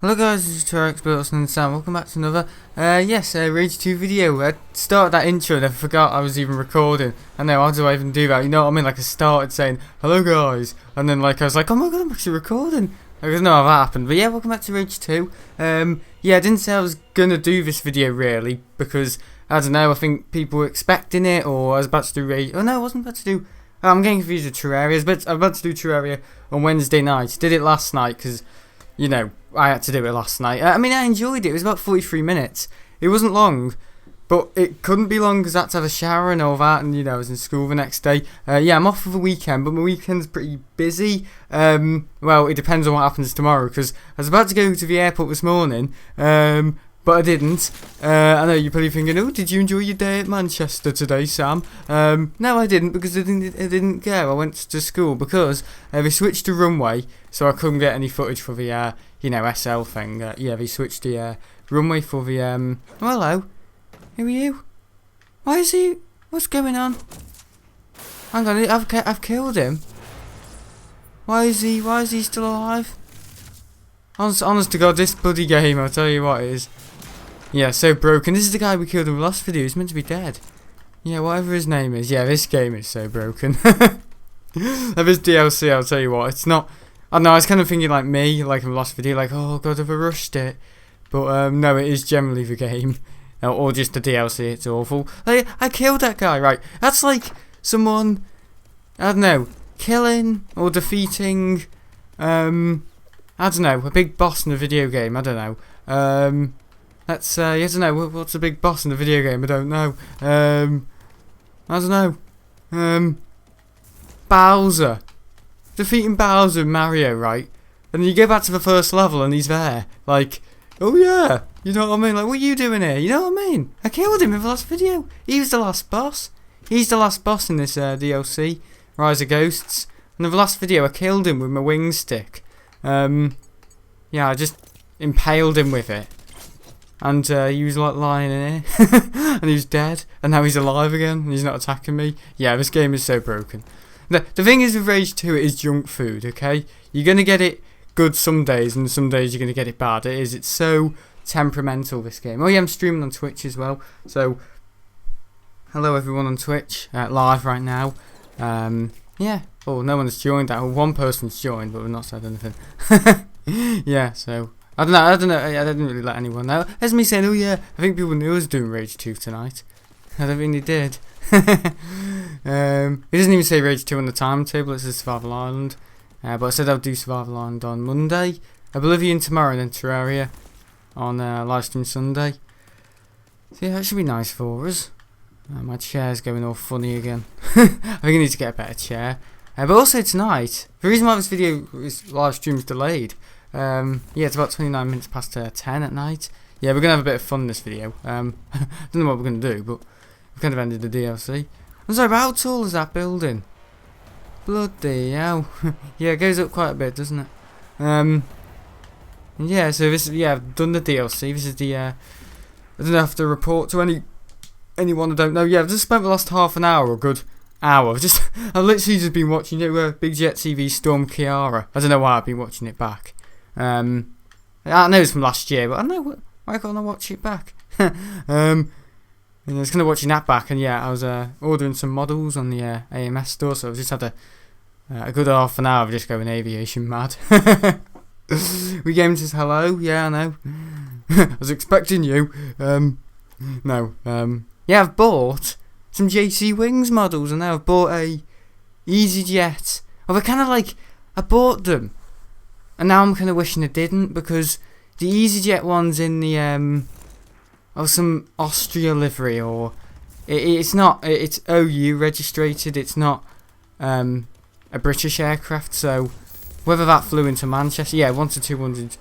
Hello guys, this is Terraria and Sam. Welcome back to another Rage 2 video. I started that intro and I forgot I was even recording. I know, how do I even do that? You know what I mean? Like I started saying, hello guys, and then I was like, oh my god, I'm actually recording. I don't know how that happened, but yeah, welcome back to Rage 2. I didn't say I was gonna do this video really, because, I don't know, I think people were expecting it, or I was about to do Rage, oh no, I wasn't about to do, I'm getting confused with Terraria, but I'm about to do Terraria on Wednesday night. Did it last night, because, you know, I had to do it last night. I enjoyed it. It was about 43 minutes. It wasn't long, but it couldn't be long because I had to have a shower and all that, and, you know, I was in school the next day. I'm off for the weekend, but my weekend's pretty busy. Well, it depends on what happens tomorrow, because I was about to go to the airport this morning, but I didn't. I know you're probably thinking, oh, did you enjoy your day at Manchester today, Sam? No, I didn't, because I didn't go. I went to school because they switched the runway, so I couldn't get any footage for the, SL thing. They switched the runway for the, oh, hello. Who are you? Why is he? What's going on? Hang on, I've killed him. Why is he still alive? Honest to God, this bloody game, I'll tell you what it is. Yeah, so broken. This is the guy we killed in the last video. He's meant to be dead. Yeah, whatever his name is. Yeah, this game is so broken. Of this DLC, I'll tell you what, it's not. I don't know, I was kind of thinking like me, like in the last video, like, oh god, have I rushed it? But no, it is generally the game. Or just the DLC, it's awful. Like, I killed that guy, right? That's like someone, I don't know, killing or defeating, I don't know, a big boss in a video game, I don't know. I don't know, what's a big boss in a video game? I don't know. I don't know. Bowser. Defeating Bowser in Mario, right? And then you go back to the first level and he's there. Like, oh yeah, you know what I mean? Like, what are you doing here? You know what I mean? I killed him in the last video. He was the last boss. He's the last boss in this DLC, Rise of Ghosts. And in the last video, I killed him with my wing stick. I just impaled him with it. And he was like lying in here. And he was dead. And now he's alive again. And he's not attacking me. Yeah, this game is so broken. The thing is with Rage 2, it is junk food, okay? You're going to get it good some days, and some days you're going to get it bad. It's so temperamental, this game. Oh yeah, I'm streaming on Twitch as well. So, hello everyone on Twitch, live right now. Oh, no one's joined that. Well, one person's joined, but we've not said anything. Yeah, so, I don't know, I didn't really let anyone know. There's me saying, oh yeah, I think people knew I was doing Rage 2 tonight. I don't think they did. It doesn't even say Rage 2 on the timetable, it says Survival Island. But I said I'll do Survival Island on Monday, Oblivion tomorrow, and then Terraria on livestream Sunday. So yeah, that should be nice for us. My chair's going all funny again. I think I need to get a better chair. But also tonight, the reason why this video live stream is delayed, it's about 29 minutes past 10 at night. Yeah, we're going to have a bit of fun in this video. I don't know what we're going to do, but we kind of ended the DLC. I'm sorry, but how tall is that building? Bloody hell. Yeah, it goes up quite a bit, doesn't it? Yeah, so this, I've done the DLC. This is the, I don't have to report to anyone I don't know. Yeah, I've just spent the last half an hour, or a good hour. I've literally just been watching Big Jet TV Storm Kiara. I don't know why I've been watching it back. I know it's from last year, but I don't know why can't I watch it back? And I was kind of watching that back, and yeah, I was ordering some models on the AMS store, so I've just had a good half an hour of just going aviation mad. We game says hello, yeah, I know. I was expecting you. No, yeah, I've bought some JC Wings models, and now I've bought a EasyJet. Well, I bought them, and now I'm kind of wishing I didn't, because the EasyJet one's in the some Austria livery, or it's not. It's OU registered. It's not a British aircraft. So whether that flew into Manchester, yeah, 1 to 200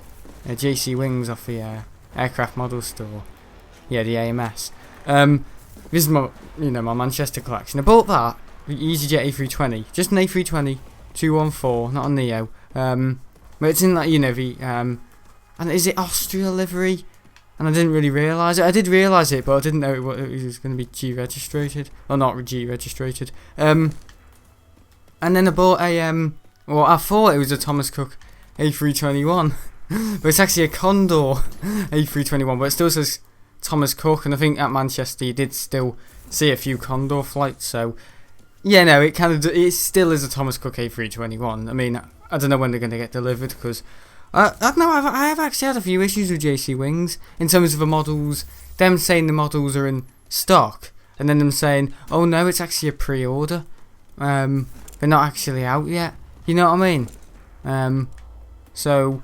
JC Wings off the aircraft model store. Yeah, the AMS. This is my my Manchester collection. I bought that the EasyJet A320, just an A320 214, not a Neo. But it's in that the and is it Austria livery? And I didn't really realise it. I did realise it, but I didn't know it was going to be G registered. Or not G registered. And then I bought a, I thought it was a Thomas Cook A321. but it's actually a Condor A321, but it still says Thomas Cook, and I think at Manchester you did still see a few Condor flights, so yeah, no, it still is a Thomas Cook A321. I mean, I don't know when they're going to get delivered, because I don't know, I have actually had a few issues with JC Wings in terms of the models, them saying the models are in stock, and then them saying, oh no, it's actually a pre-order, they're not actually out yet, you know what I mean? So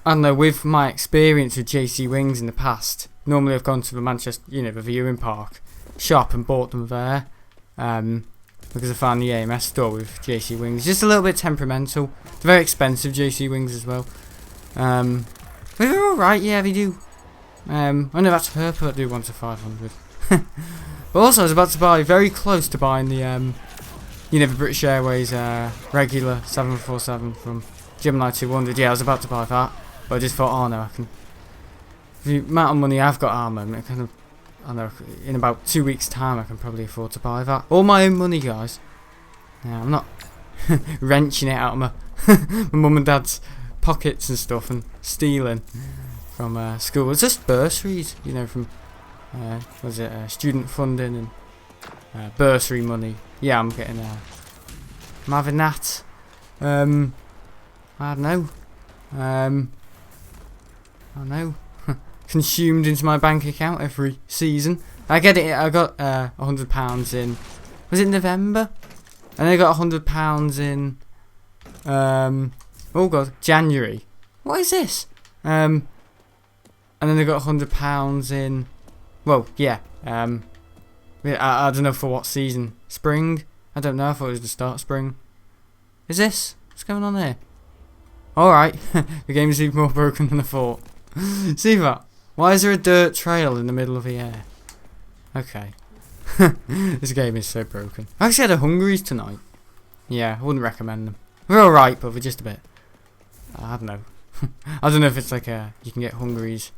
I don't know, with my experience with JC Wings in the past, normally I've gone to the Manchester, the viewing park shop and bought them there, because I found the AMS store with JC Wings just a little bit temperamental. They're very expensive, JC Wings as well. But they're alright, yeah, they do. I know that's Airport do 1 to 500. But also I was about to buy, very close to buying the the British Airways regular 747 from Gemini 200. Yeah, I was about to buy that, but I just thought, oh no, I can. The amount of money I've got at the moment, I know in about 2 weeks' time I can probably afford to buy that. All my own money, guys. Yeah, I'm not wrenching it out of my mum and dad's pockets and stuff and stealing from school. It's just bursaries, from student funding and bursary money. Yeah, I'm getting I'm having that. I don't know. I don't know. Consumed into my bank account every season. I get it. I got £100 in. Was it November? And I got £100 in. Oh god, January. What is this? And then I got £100 in. Well, yeah. I don't know for what season. Spring. I don't know. I thought it was the start of spring. Is this? What's going on here? All right. The game is even more broken than I thought. See that? Why is there a dirt trail in the middle of the air? Okay. This game is so broken. I actually had a Hungary's tonight. Yeah, I wouldn't recommend them. They're alright, but they're just a bit. I don't know. I don't know if it's like you can get Hungary's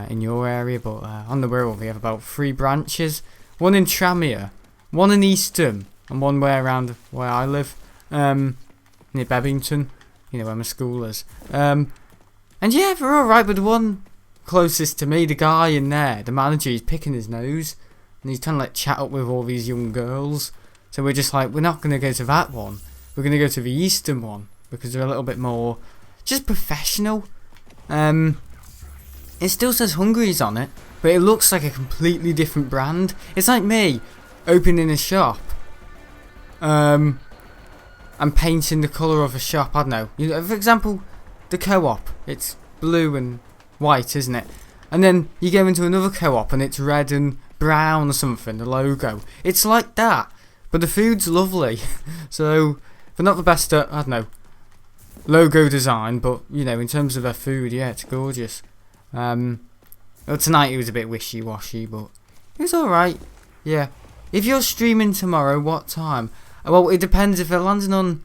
in your area, but on the Wirral we have about 3 branches. One in Terraria, one in Eastham, and one way around where I live, near Bebington, where my school is. And yeah, they're alright, but the one closest to me, the guy in there, the manager, he's picking his nose, and he's trying to chat up with all these young girls. So we're just like, we're not going to go to that one. We're going to go to the Eastern one, because they're a little bit more just professional. It still says Hungary's on it, but it looks like a completely different brand. It's like me opening a shop and painting the colour of a shop. I don't know. For example, the Co-op. It's blue and white, isn't it? And then you go into another Co-op and it's red and brown or something, the logo. It's like that, but the food's lovely. So they're not the best at, I don't know, logo design, but in terms of their food, yeah, it's gorgeous. Well, tonight it was a bit wishy-washy, but it was alright. Yeah. If you're streaming tomorrow, what time? Well, it depends. If it lands on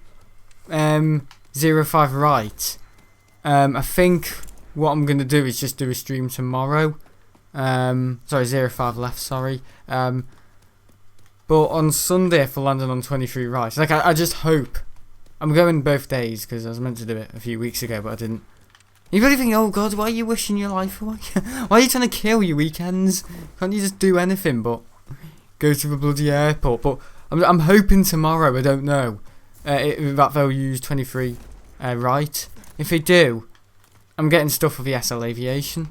05 right, I think what I'm going to do is just do a stream tomorrow. Sorry, 05 left, sorry. But on Sunday, if I landed on 23 right, I just hope. I'm going both days, because I was meant to do it a few weeks ago, but I didn't. You probably think, oh god, why are you wishing your life away? Why are you trying to kill your weekends? Can't you just do anything but go to the bloody airport? But I'm hoping tomorrow, I don't know, that they'll use 23 right. If they do, I'm getting stuff for the SL Aviation.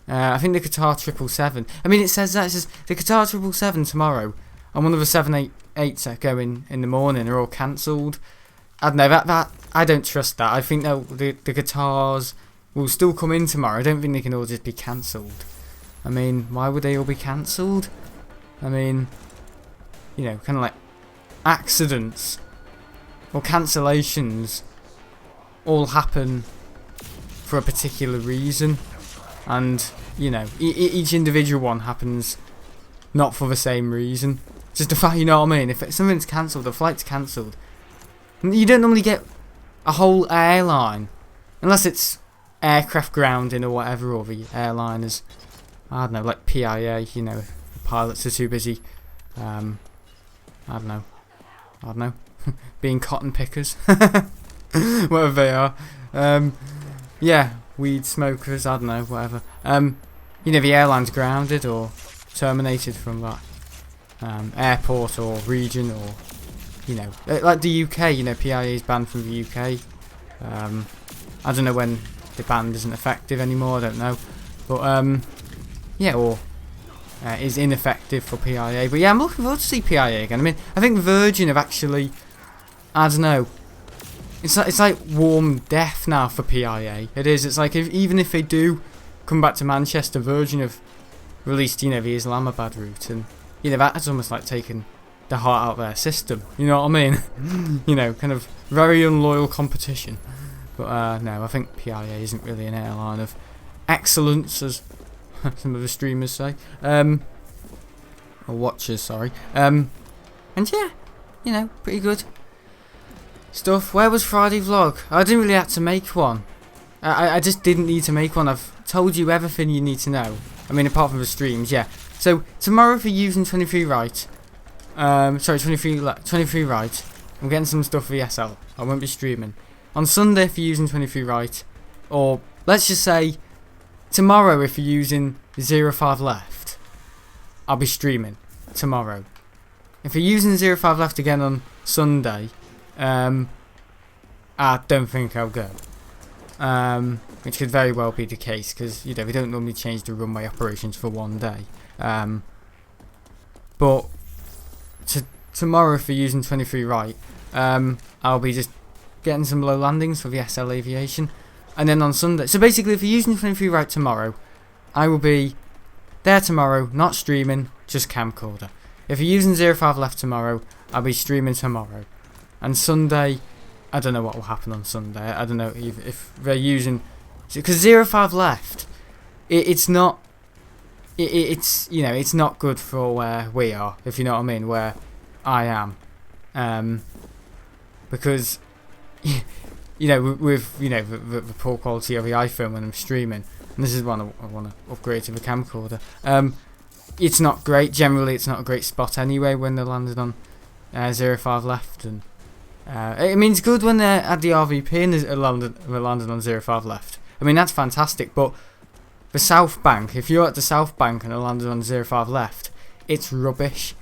I think the Qatar 777. I mean, it says the Qatar 777 tomorrow, and one of the 788s that go in the morning are all cancelled. I don't know, that I don't trust that. I think the Qatars will still come in tomorrow. I don't think they can all just be cancelled. I mean, why would they all be cancelled? I mean, kind of like accidents or cancellations all happen for a particular reason, and each individual one happens not for the same reason. Just the fact, you know what I mean? If something's cancelled, the flight's cancelled, you don't normally get a whole airline unless it's aircraft grounding or whatever, or the airliners, I don't know, like PIA, the pilots are too busy, I don't know, being cotton pickers, whatever they are, yeah, weed smokers, I don't know, whatever. You know, the airline's grounded or terminated from that airport or region, or you know, like the UK. You know, PIA is banned from the UK. I don't know when the ban isn't effective anymore. I don't know, but yeah, or is ineffective for PIA. But yeah, I'm looking forward to see PIA again. I mean, I think Virgin have actually, I don't know. It's like warm death now for PIA. It is. It's like even if they do come back to Manchester, Virgin have released, you know, the Islamabad route, and you know that's almost like taking the heart out of their system. You know what I mean? You know, kind of very unloyal competition. But no, I think PIA isn't really an airline of excellence, as some of the streamers say, or watchers, sorry. And yeah, you know, pretty good stuff. Where was Friday vlog? I didn't really have to make one. I just didn't need to make one. I've told you everything you need to know. I mean, apart from the streams, yeah. So tomorrow, for using 23 right, sorry, 23 right, I'm getting some stuff for the SL. I won't be streaming. On Sunday, if you're using 23 right, or let's just say tomorrow, if you're using 05 left, I'll be streaming tomorrow. If you're using 05 left again on Sunday, I don't think I'll go. Which could very well be the case, because you know we don't normally change the runway operations for one day. But tomorrow, if you're using 23 right, I'll be just getting some low landings for the SL Aviation, and then on Sunday. So basically, if you're using 23 right tomorrow, I will be there tomorrow, not streaming, just camcorder. If you're using 05 left tomorrow, I'll be streaming tomorrow. And Sunday, I don't know what will happen on Sunday. I don't know if they're using, because 05 left, it's not. It's you know, it's not good for where we are, if you know what I mean, where I am, because you know, with you know the poor quality of the iPhone when I'm streaming, and this is one I want to upgrade to the camcorder. It's not great. Generally, it's not a great spot anyway when they're landed on 05 left, and I mean it's good when they're at the RVP and they're landed on 05 left. I mean that's fantastic, but the South Bank, if you're at the South Bank and are landed on 05 left, it's rubbish.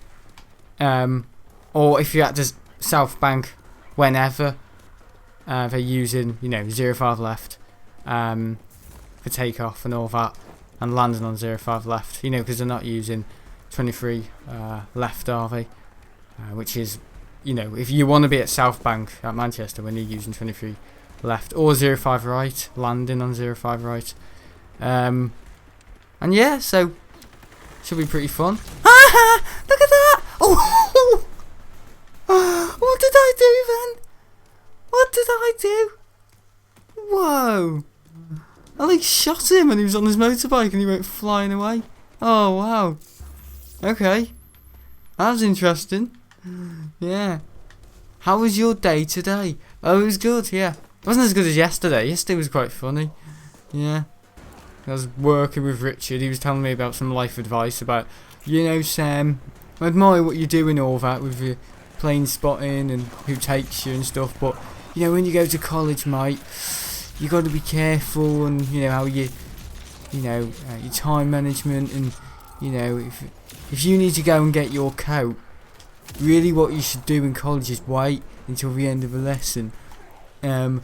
Or if you're at the South Bank whenever they're using, you know, 05 left for takeoff and all that, and landing on 05 left, you know, because they're not using 23 left, are they? Which is, you know, if you want to be at South Bank at Manchester when you're using 23 left or 05 right, landing on 05 right. And yeah, so should be pretty fun. Look at that! Oh, what did I do then? What did I do? Whoa! I like shot him and he was on his motorbike and he went flying away. Oh wow. Okay, that was interesting. Yeah. How was your day today? Oh, it was good. Yeah, it wasn't as good as yesterday. Yesterday was quite funny. Yeah. I was working with Richard. He was telling me about some life advice about, you know, Sam, I admire what you do and all that with your plane spotting and who takes you and stuff, but you know, when you go to college, mate, you got to be careful, and you know how your time management, and you know, if you need to go and get your coat, really what you should do in college is wait until the end of the lesson, and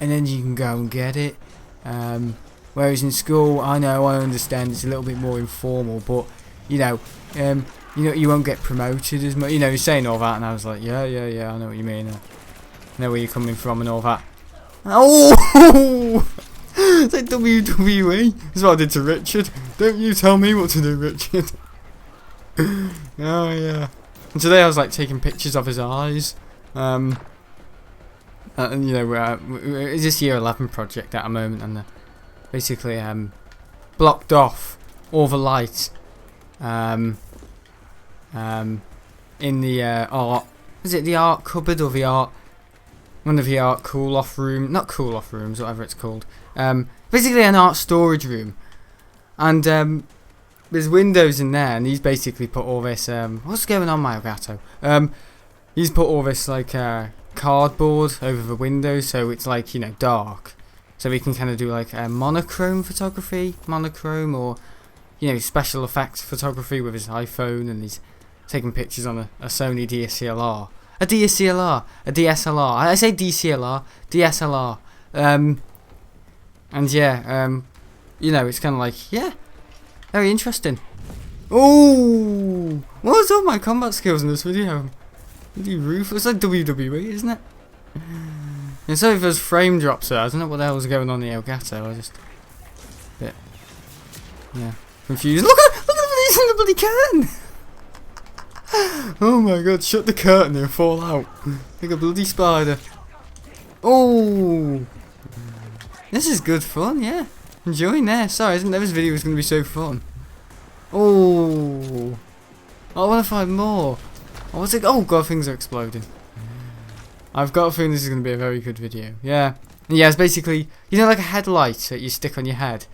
then you can go and get it. Whereas in school, I understand it's a little bit more informal, but you know, you won't get promoted as much. You know, he's saying all that, and I was like, yeah, I know what you mean. I know where you're coming from and all that. Oh, it's like WWE. That's what I did to Richard. Don't you tell me what to do, Richard. Oh yeah. And today I was like taking pictures of his eyes. And you know, it's this year 11 project at the moment, and basically blocked off all the lights in the art. Is it the art cupboard or the art? One of the art cool-off room, not cool-off rooms, whatever it's called. Basically an art storage room, and there's windows in there, and he's basically put all this. What's going on, my Elgato? He's put all this like cardboard over the windows, so it's like, you know, dark. so he can kind of do like monochrome photography, or special effects photography with his iPhone, and he's taking pictures on a Sony DSLR. A DSLR. I say DCLR, DSLR. And yeah, it's kind of like, yeah, very interesting. Oh, what was all my combat skills in this video? Really ruthless, like WWE, isn't it? And sorry if there's frame drops there. I don't know what the hell was going on in the Elgato. I just bit, yeah, confused. Look at these in the bloody curtain. Oh my god, shut the curtain and fall out like a bloody spider. Oh, this is good fun, yeah. Enjoying this. Sorry, I didn't know this video was going to be so fun. Oh, I want to find more. Oh, what's it? Oh god, things are exploding. I've got a feeling this is going to be a very good video. Yeah. And yeah, it's basically, like a headlight that you stick on your head.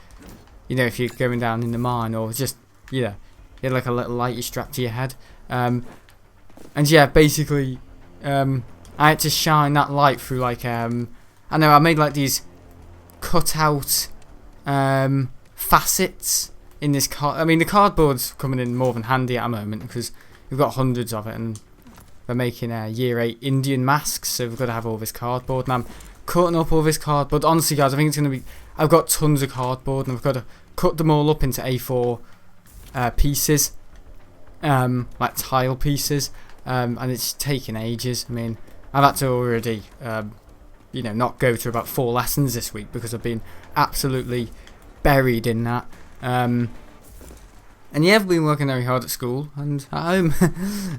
If you're going down in the mine, or just, you have like a little light you strap to your head. And yeah, basically, I had to shine that light through like, I made like these cut out facets in this card. I mean, the cardboard's coming in more than handy at the moment because we've got hundreds of it, and we're making year 8 Indian masks, so we've got to have all this cardboard, and I'm cutting up all this cardboard. Honestly guys, I think it's going to be, I've got tons of cardboard and I've got to cut them all up into A4 pieces, like tile pieces, and it's taking ages. I mean, I've had to already not go to about 4 lessons this week because I've been absolutely buried in that. And yeah, I've been working very hard at school and at home.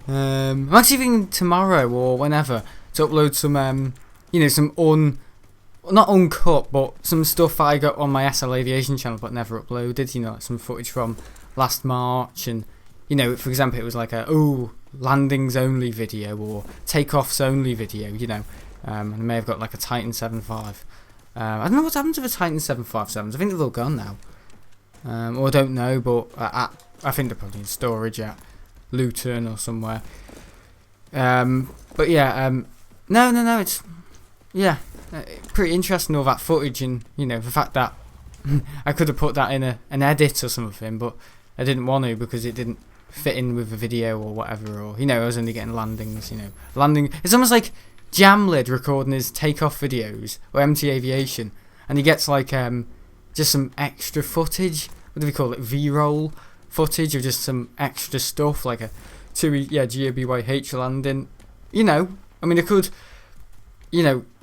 I'm actually thinking tomorrow or whenever to upload some, not uncut, but some stuff that I got on my SL Aviation channel but never uploaded. Like some footage from last March, and for example, it was like a landings only video or takeoffs only video. And I may have got like a Titan 7.5. I don't know what's happened to the Titan 757s. I think they're all gone now. Or I don't know, but I think they're probably in storage at Luton or somewhere. But yeah, no, it's pretty interesting, all that footage, and the fact that I could have put that in an edit or something, but I didn't want to because it didn't fit in with the video or whatever, or I was only getting landings. It's almost like Jamlid recording his takeoff videos, or MT Aviation, and he gets like just some extra footage. What do we call it? V-roll footage of just some extra stuff, like a GABYH landing. I mean, I could,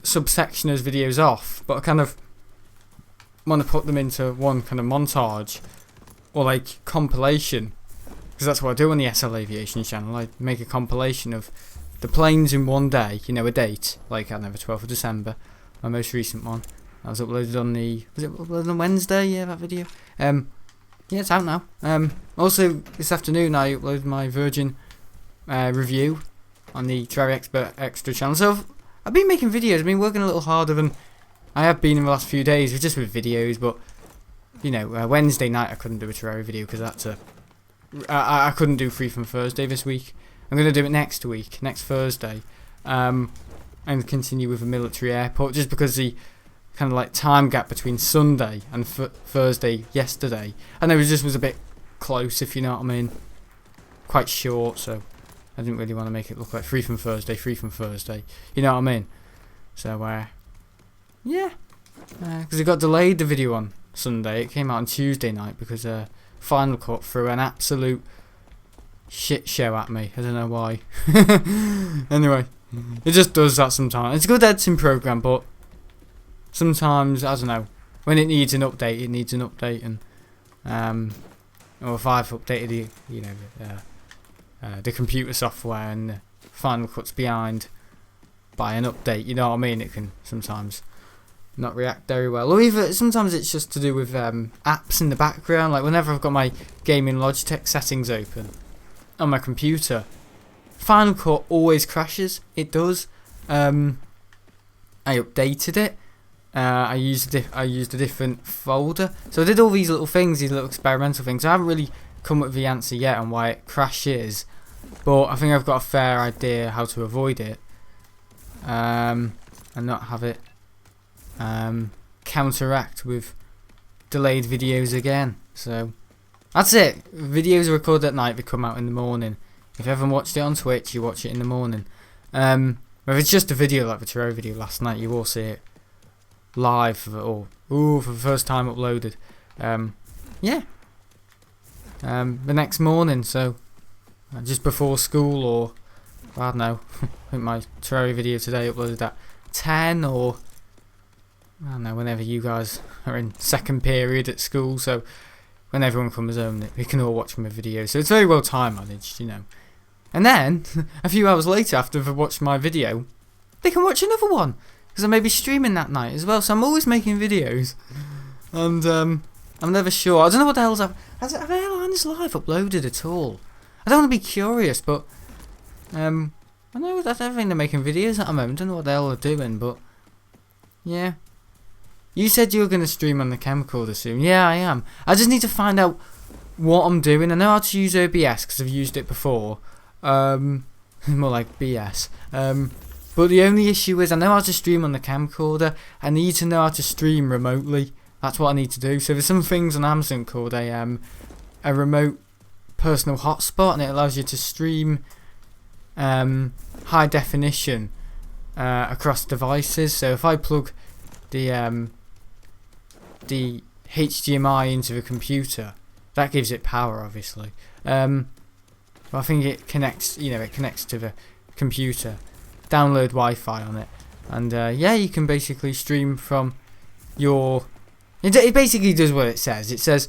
subsection those videos off, but I kind of want to put them into one kind of montage or like compilation, because that's what I do on the SL Aviation channel. I make a compilation of the planes in one day, a date, like the 12th of December, my most recent one. I was uploaded on was it uploaded on Wednesday? Yeah, that video. Yeah, it's out now. Also, this afternoon I uploaded my Virgin review on the Terraria Expert Extra channel. So I've been making videos. I've been working a little harder than I have been in the last few days, just with videos. But Wednesday night I couldn't do a Terraria video because that's I couldn't do Free from Thursday this week. I'm going to do it next week, next Thursday, and continue with the military airport, just because the kind of like time gap between Sunday and Thursday yesterday, and it just was a bit close, if you know what I mean, quite short, so I didn't really want to make it look like free from Thursday, you know what I mean. So yeah, because it got delayed, the video on Sunday. It came out on Tuesday night because Final Cut threw an absolute shit show at me. I don't know why. Anyway, it just does that sometimes. It's a good editing program, but sometimes, I don't know, when it needs an update, it needs an update, and or if I've updated the computer software and the Final Cut's behind by an update, you know what I mean, it can sometimes not react very well. Or either sometimes it's just to do with apps in the background, like whenever I've got my gaming Logitech settings open on my computer, Final Cut always crashes. It does. I updated it. I used a different folder, so I did all these little things, these little experimental things. I haven't really come up with the answer yet on why it crashes, but I think I've got a fair idea how to avoid it, and not have it counteract with delayed videos again. So that's it. Videos are recorded at night, they come out in the morning. If you haven't watched it on Twitch, you watch it in the morning. If it's just a video like the Terraria video last night, you will see it live for the first time uploaded. Yeah. The next morning, so just before school, or I don't know. I think my Terraria video today uploaded at 10, or I don't know, whenever you guys are in second period at school. So when everyone comes home, we can all watch my video. So it's very well time managed, you know. And then a few hours later, after they've watched my video, they can watch another one, because I may be streaming that night as well. So I'm always making videos, and I'm never sure. I don't know what the hell's up. Have Airliners Live uploaded at all? I don't want to be curious, but I know that I think they're making videos at the moment. I don't know what the hell they're doing, but yeah. You said you were going to stream on the camcorder soon. Yeah, I am. I just need to find out what I'm doing. I know how to use OBS because I've used it before. More like BS. But the only issue is I know how to stream on the camcorder. I need to know how to stream remotely. That's what I need to do. So there's some things on Amazon called a remote personal hotspot, and it allows you to stream high definition across devices. So if I plug the HDMI into the computer, that gives it power, obviously. But I think it connects, it connects to the computer. Download Wi-Fi on it, and yeah, you can basically stream from your. It basically does what it says. It says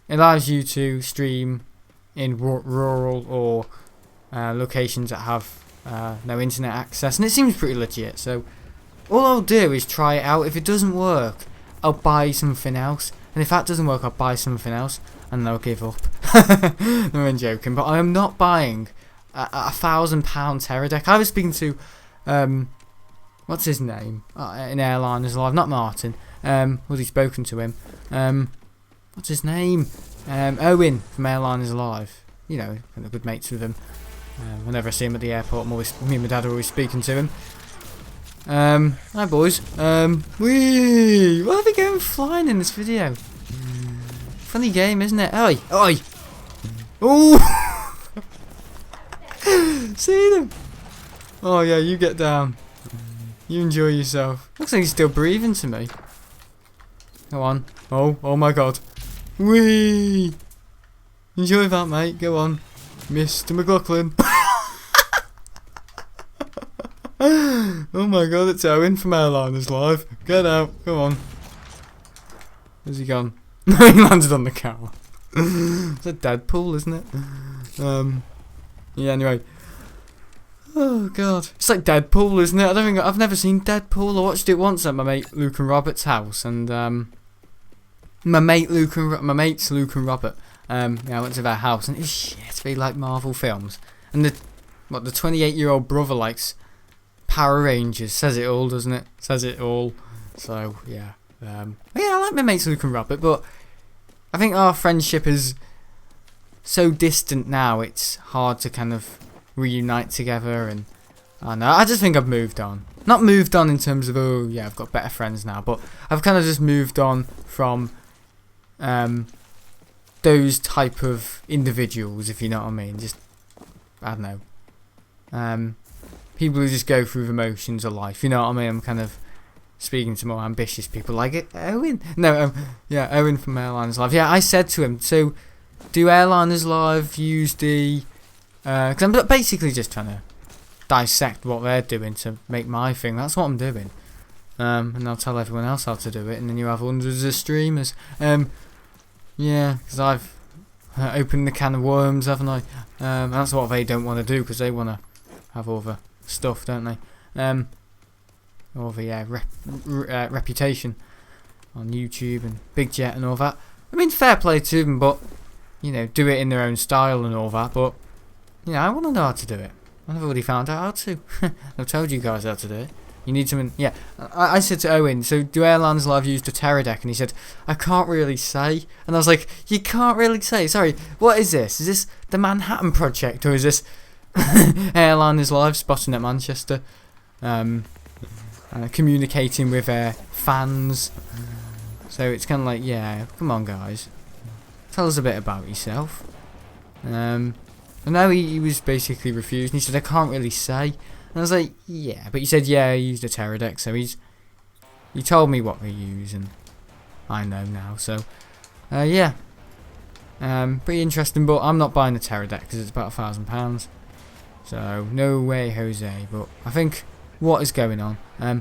it allows you to stream in rural or locations that have no internet access, and it seems pretty legit. So all I'll do is try it out. If it doesn't work, I'll buy something else, and if that doesn't work, I'll buy something else, and then I'll give up. No, I'm joking, but I am not buying a £1,000 Terra deck. I was speaking to what's his name in Airliners Live, not Martin. Already spoken to him. What's his name? Owen from Airliners Live. You know, kind of good mates with him. Whenever I see him at the airport, me and my dad are always speaking to him. Hi boys. Whee! Why are they going flying in this video? Funny game, isn't it? Oi! Oi! Oh! See them? Oh yeah, you get down. You enjoy yourself. Looks like he's still breathing to me. Go on. Oh my god. Whee! Enjoy that, mate. Go on. Mr. McLaughlin. Oh my god, it's Owen from Airliners Live. Get out. Come on. Where's he gone? No, he landed on the car. It's a Deadpool, isn't it? Yeah, anyway. Oh god. It's like Deadpool, isn't it? I've never seen Deadpool. I watched it once at my mate Luke and Robert's house, and my mates Luke and Robert. I went to their house, and it's shit. They like Marvel films, and the 28-year-old brother likes Power Rangers. Says it all, doesn't it? Says it all. So yeah, yeah, I like my mates Luke and Robert, but I think our friendship is so distant now. It's hard to kind of reunite together, and I just think I've moved on. Not moved on in terms of I've got better friends now, but I've kind of just moved on from those type of individuals, if you know what I mean. Just I don't know. People who just go through the motions of life, you know what I mean? I'm kind of speaking to more ambitious people like it. Owen. No, yeah, Owen from Airliners Live. Yeah, I said to him, so do Airliners Live use the... Because I'm basically just trying to dissect what they're doing to make my thing. That's what I'm doing. And I'll tell everyone else how to do it, and then you have hundreds of streamers. Yeah, because I've opened the can of worms, haven't I? And that's what they don't want to do, because they want to have all the stuff, don't they? All the reputation on YouTube and Big Jet and all that. I mean, fair play to them, but do it in their own style and all that. But I want to know how to do it. I've already found out how to. I've told you guys how to do it. You need something. Yeah, I said to Owen, so do Airlines Live use the Terra deck? And he said, I can't really say. And I was like, you can't really say. Sorry, what is this? Is this the Manhattan Project, or is this Airliners Live spotting at Manchester? Communicating with fans. So it's kind of like, yeah, come on guys, tell us a bit about yourself. And now he was basically refused, and he said, I can't really say. And I was like, yeah, but he said, yeah, he used a Terra deck, so he told me what they use, and I know now. So yeah, pretty interesting. But I'm not buying the Terra deck because it's about £1,000. So no way, Jose. But I think what is going on? I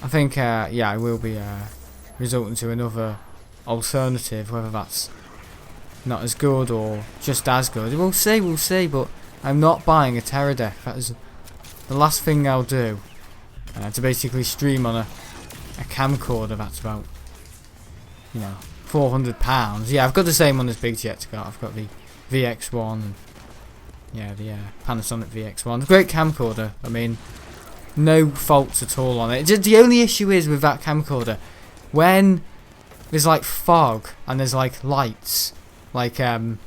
think yeah, I will be resorting to another alternative, whether that's not as good or just as good. We'll see. But I'm not buying a Terra deck. That is the last thing I'll do to basically stream on a camcorder that's about, you know, £400. Yeah, I've got the same one as Big Jet's got. I've got the VX1 and yeah, the Panasonic VX1. Great camcorder. I mean, no faults at all on it. Just the only issue is with that camcorder, when there's like fog and there's like lights, like I don't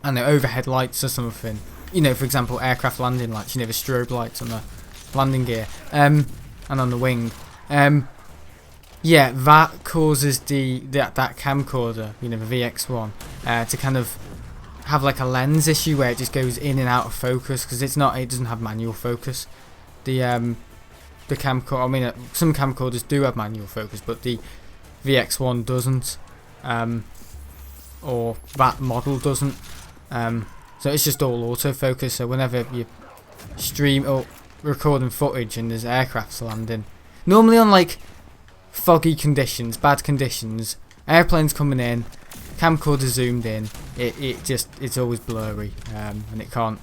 know, overhead lights or something. You know, for example, aircraft landing lights. You know, the strobe lights on the landing gear, and on the wing. Yeah, that causes that camcorder, you know, the VX1, to kind of have like a lens issue where it just goes in and out of focus because it doesn't have manual focus. The camcorder, I mean, some camcorders do have manual focus, but the VX1 doesn't, or that model doesn't. So it's just all autofocus. So whenever you stream or recording footage and there's aircrafts landing, normally on like foggy conditions, bad conditions, airplanes coming in, camcorder zoomed in, it's always blurry, and it can't,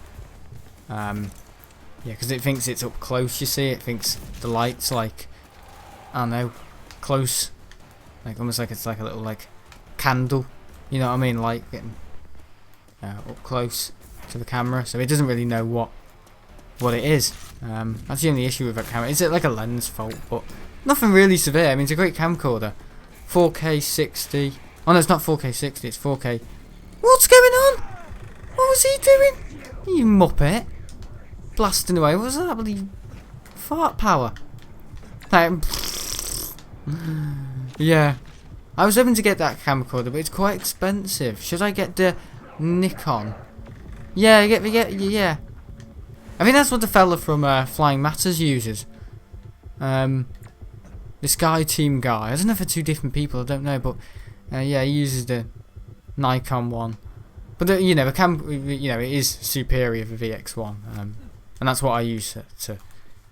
yeah, because it thinks it's up close. You see, it thinks the light's like, I don't know, close, like almost like it's like a little like candle, you know what I mean, light getting up close to the camera, so it doesn't really know what it is. That's the only issue with that camera. Is it like a lens fault? But nothing really severe. I mean, it's a great camcorder. 4K 60. Oh no, it's not 4K 60. It's 4K. What's going on? What was he doing? You muppet! Blasting away. What was that? Bloody fart power. Yeah. I was hoping to get that camcorder, but it's quite expensive. Should I get the Nikon? Yeah, yeah. I think that's what the fella from Flying Matters uses. The Sky Team guy. I don't know if they're two different people. I don't know, but yeah, he uses the Nikon one. But you know, it is superior to the VX1, and that's what I use to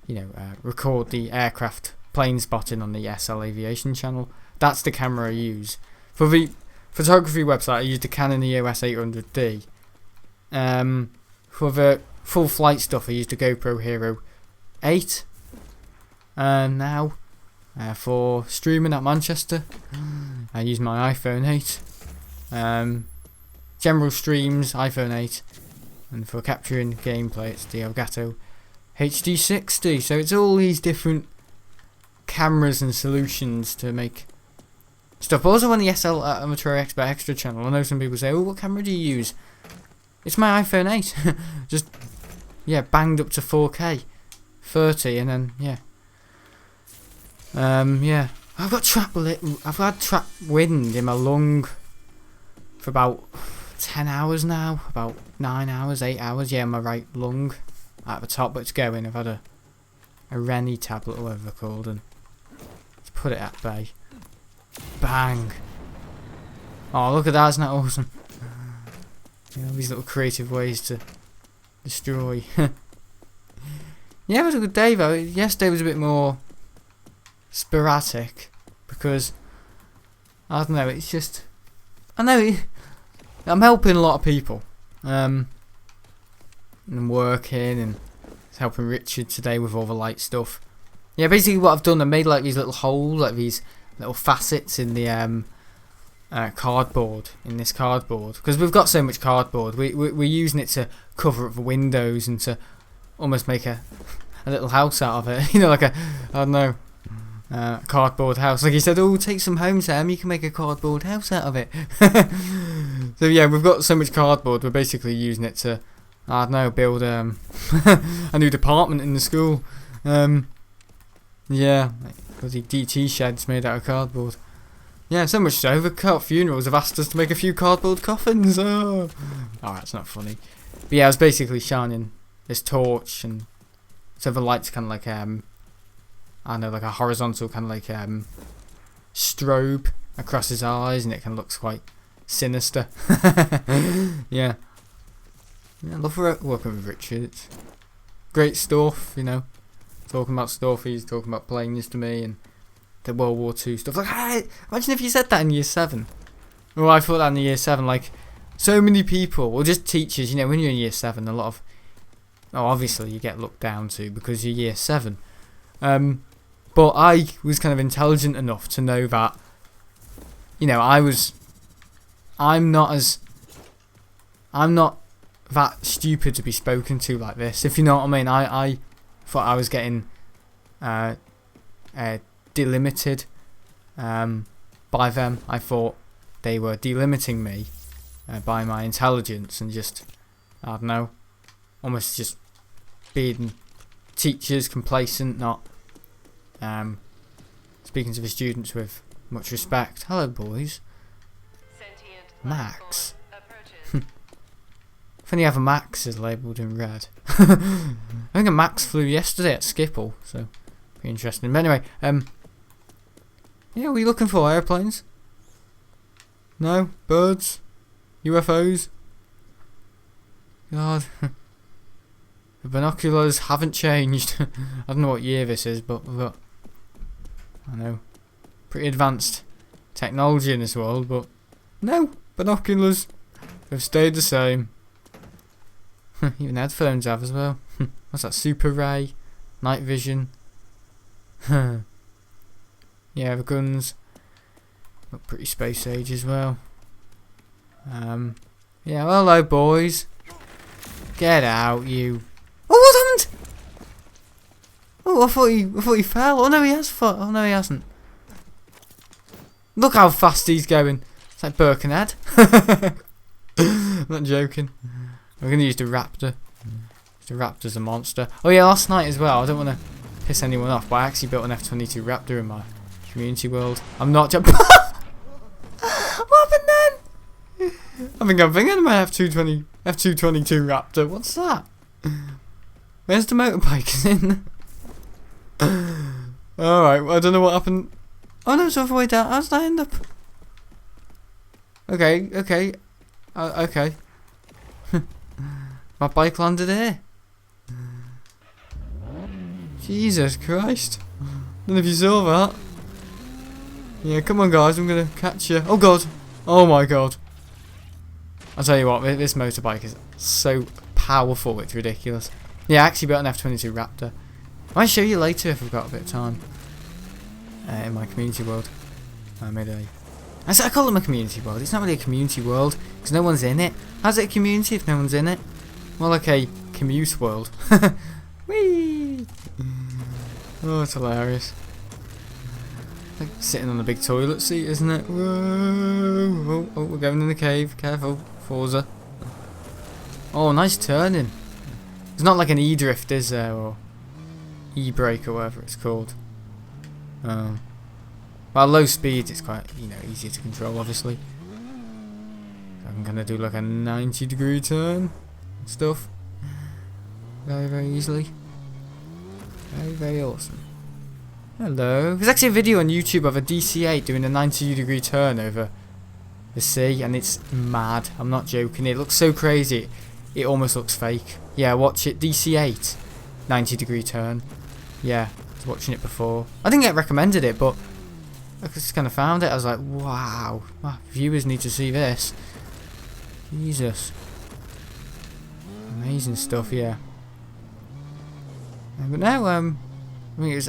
you know, record the aircraft plane spotting on the SL Aviation channel. That's the camera I use. For the photography website, I use the Canon EOS 800D. For the full flight stuff, I use the GoPro Hero 8. Now, for streaming at Manchester, I use my iPhone 8. General streams, iPhone 8. And for capturing gameplay, it's the Elgato HD60. So it's all these different cameras and solutions to make stuff. But also on the SL Amateur Expert Extra channel, I know some people say, oh, what camera do you use? It's my iPhone 8. Just, yeah, banged up to 4K 30, and then, yeah. Yeah. I've had trap wind in my lung for about 10 hours now. About 9 hours, 8 hours, yeah, in my right lung. At the top, but it's going. I've had a Rennie tablet, or whatever they're called, and let's put it at bay. Bang! Oh, look at that, isn't that awesome? You know, these little creative ways to destroy. Yeah, it was a good day though. Yesterday was a bit more sporadic because I don't know. It's just I'm helping a lot of people, and working and helping Richard today with all the light stuff. Yeah, basically what I've done, I made like these little holes, like these little facets in the cardboard, because we've got so much cardboard. We're using it to cover up the windows and to almost make a little house out of it. You know, like I don't know, cardboard house. Like he said, oh, take some home, Sam, you can make a cardboard house out of it. So yeah, we've got so much cardboard, we're basically using it to, I don't know, build a new department in the school. Yeah, bloody DT sheds made out of cardboard. Yeah, so much so, the Cart Funerals have asked us to make a few cardboard coffins. Oh, that's not funny. But yeah, I was basically shining this torch, and so the light's kind of like, I don't know, like a horizontal kind of like strobe across his eyes, and it kind of looks quite sinister. Yeah. I love working with Richard. It's great stuff, you know. Talking about stuff, he's talking about planes to me, and the World War II stuff. Like, hey, imagine if you said that in year 7. Well, I thought that in year 7, like, so many people, or just teachers, you know, when you're in year 7, a lot of, obviously you get looked down to because you're year 7. But I was kind of intelligent enough to know that, you know, I'm not that stupid to be spoken to like this, if you know what I mean. I thought I was getting delimited by them. I thought they were delimiting me by my intelligence and just, I don't know, almost just being teachers, complacent, not speaking to the students with much respect. Hello, boys. Max. If any other Max is labelled in red. I think a Max flew yesterday at Schiphol, so pretty interesting. But anyway, yeah, what are you looking for? Airplanes? No? Birds? UFOs? God. The binoculars haven't changed. I don't know what year this is, but we've got, I know, pretty advanced technology in this world, but no, binoculars have stayed the same. Even headphones have as well. What's that? Super Ray? Night vision? Yeah, the guns look pretty space age as well. Yeah, well, hello boys. Get out, you. Oh, what happened? Oh, I thought he fell. Oh no, he has fallen. Oh no, he hasn't. Look how fast he's going. It's like Birkenhead. I'm not joking. We're going to use the Raptor. The Raptor's a monster. Oh yeah, last night as well, I don't want to piss anyone off, but I actually built an F-22 Raptor in my community world. I'm not joking. What happened then? I think I'm thinking of my F-222 Raptor. What's that? Where's the motorbike in? Alright, well, I don't know what happened. Oh no, it's all the way down. How did I end up? Okay. Okay. My bike landed here. Jesus Christ. Don't know if you saw that. Yeah, come on guys, I'm gonna catch you. Oh god. Oh my god. I'll tell you what, this motorbike is so powerful, it's ridiculous. Yeah, I actually built an F-22 Raptor. I might show you later if we've got a bit of time. In my community world. I call it my community world. It's not really a community world because no one's in it. How's it a community if no one's in it? More like a commute world. Whee! Oh, it's hilarious. It's like sitting on a big toilet seat, isn't it? Whoa! Oh, we're going in the cave. Careful, Forza. Oh, nice turning. It's not like an E-drift, is there, or E-brake or whatever it's called. Well, low speed, it's quite, easier to control, obviously. So I'm gonna do like a 90-degree turn and stuff. Very, very easily. Very, very awesome. Hello. There's actually a video on YouTube of a DC-8 doing a 90-degree turn over the sea, and it's mad. I'm not joking. It looks so crazy. It almost looks fake. Yeah, watch it. DC-8, 90-degree turn. Yeah, I was watching it before. I didn't get recommended it, but I just kind of found it. I was like, wow, my viewers need to see this. Jesus. Amazing stuff, yeah. But now, I think it was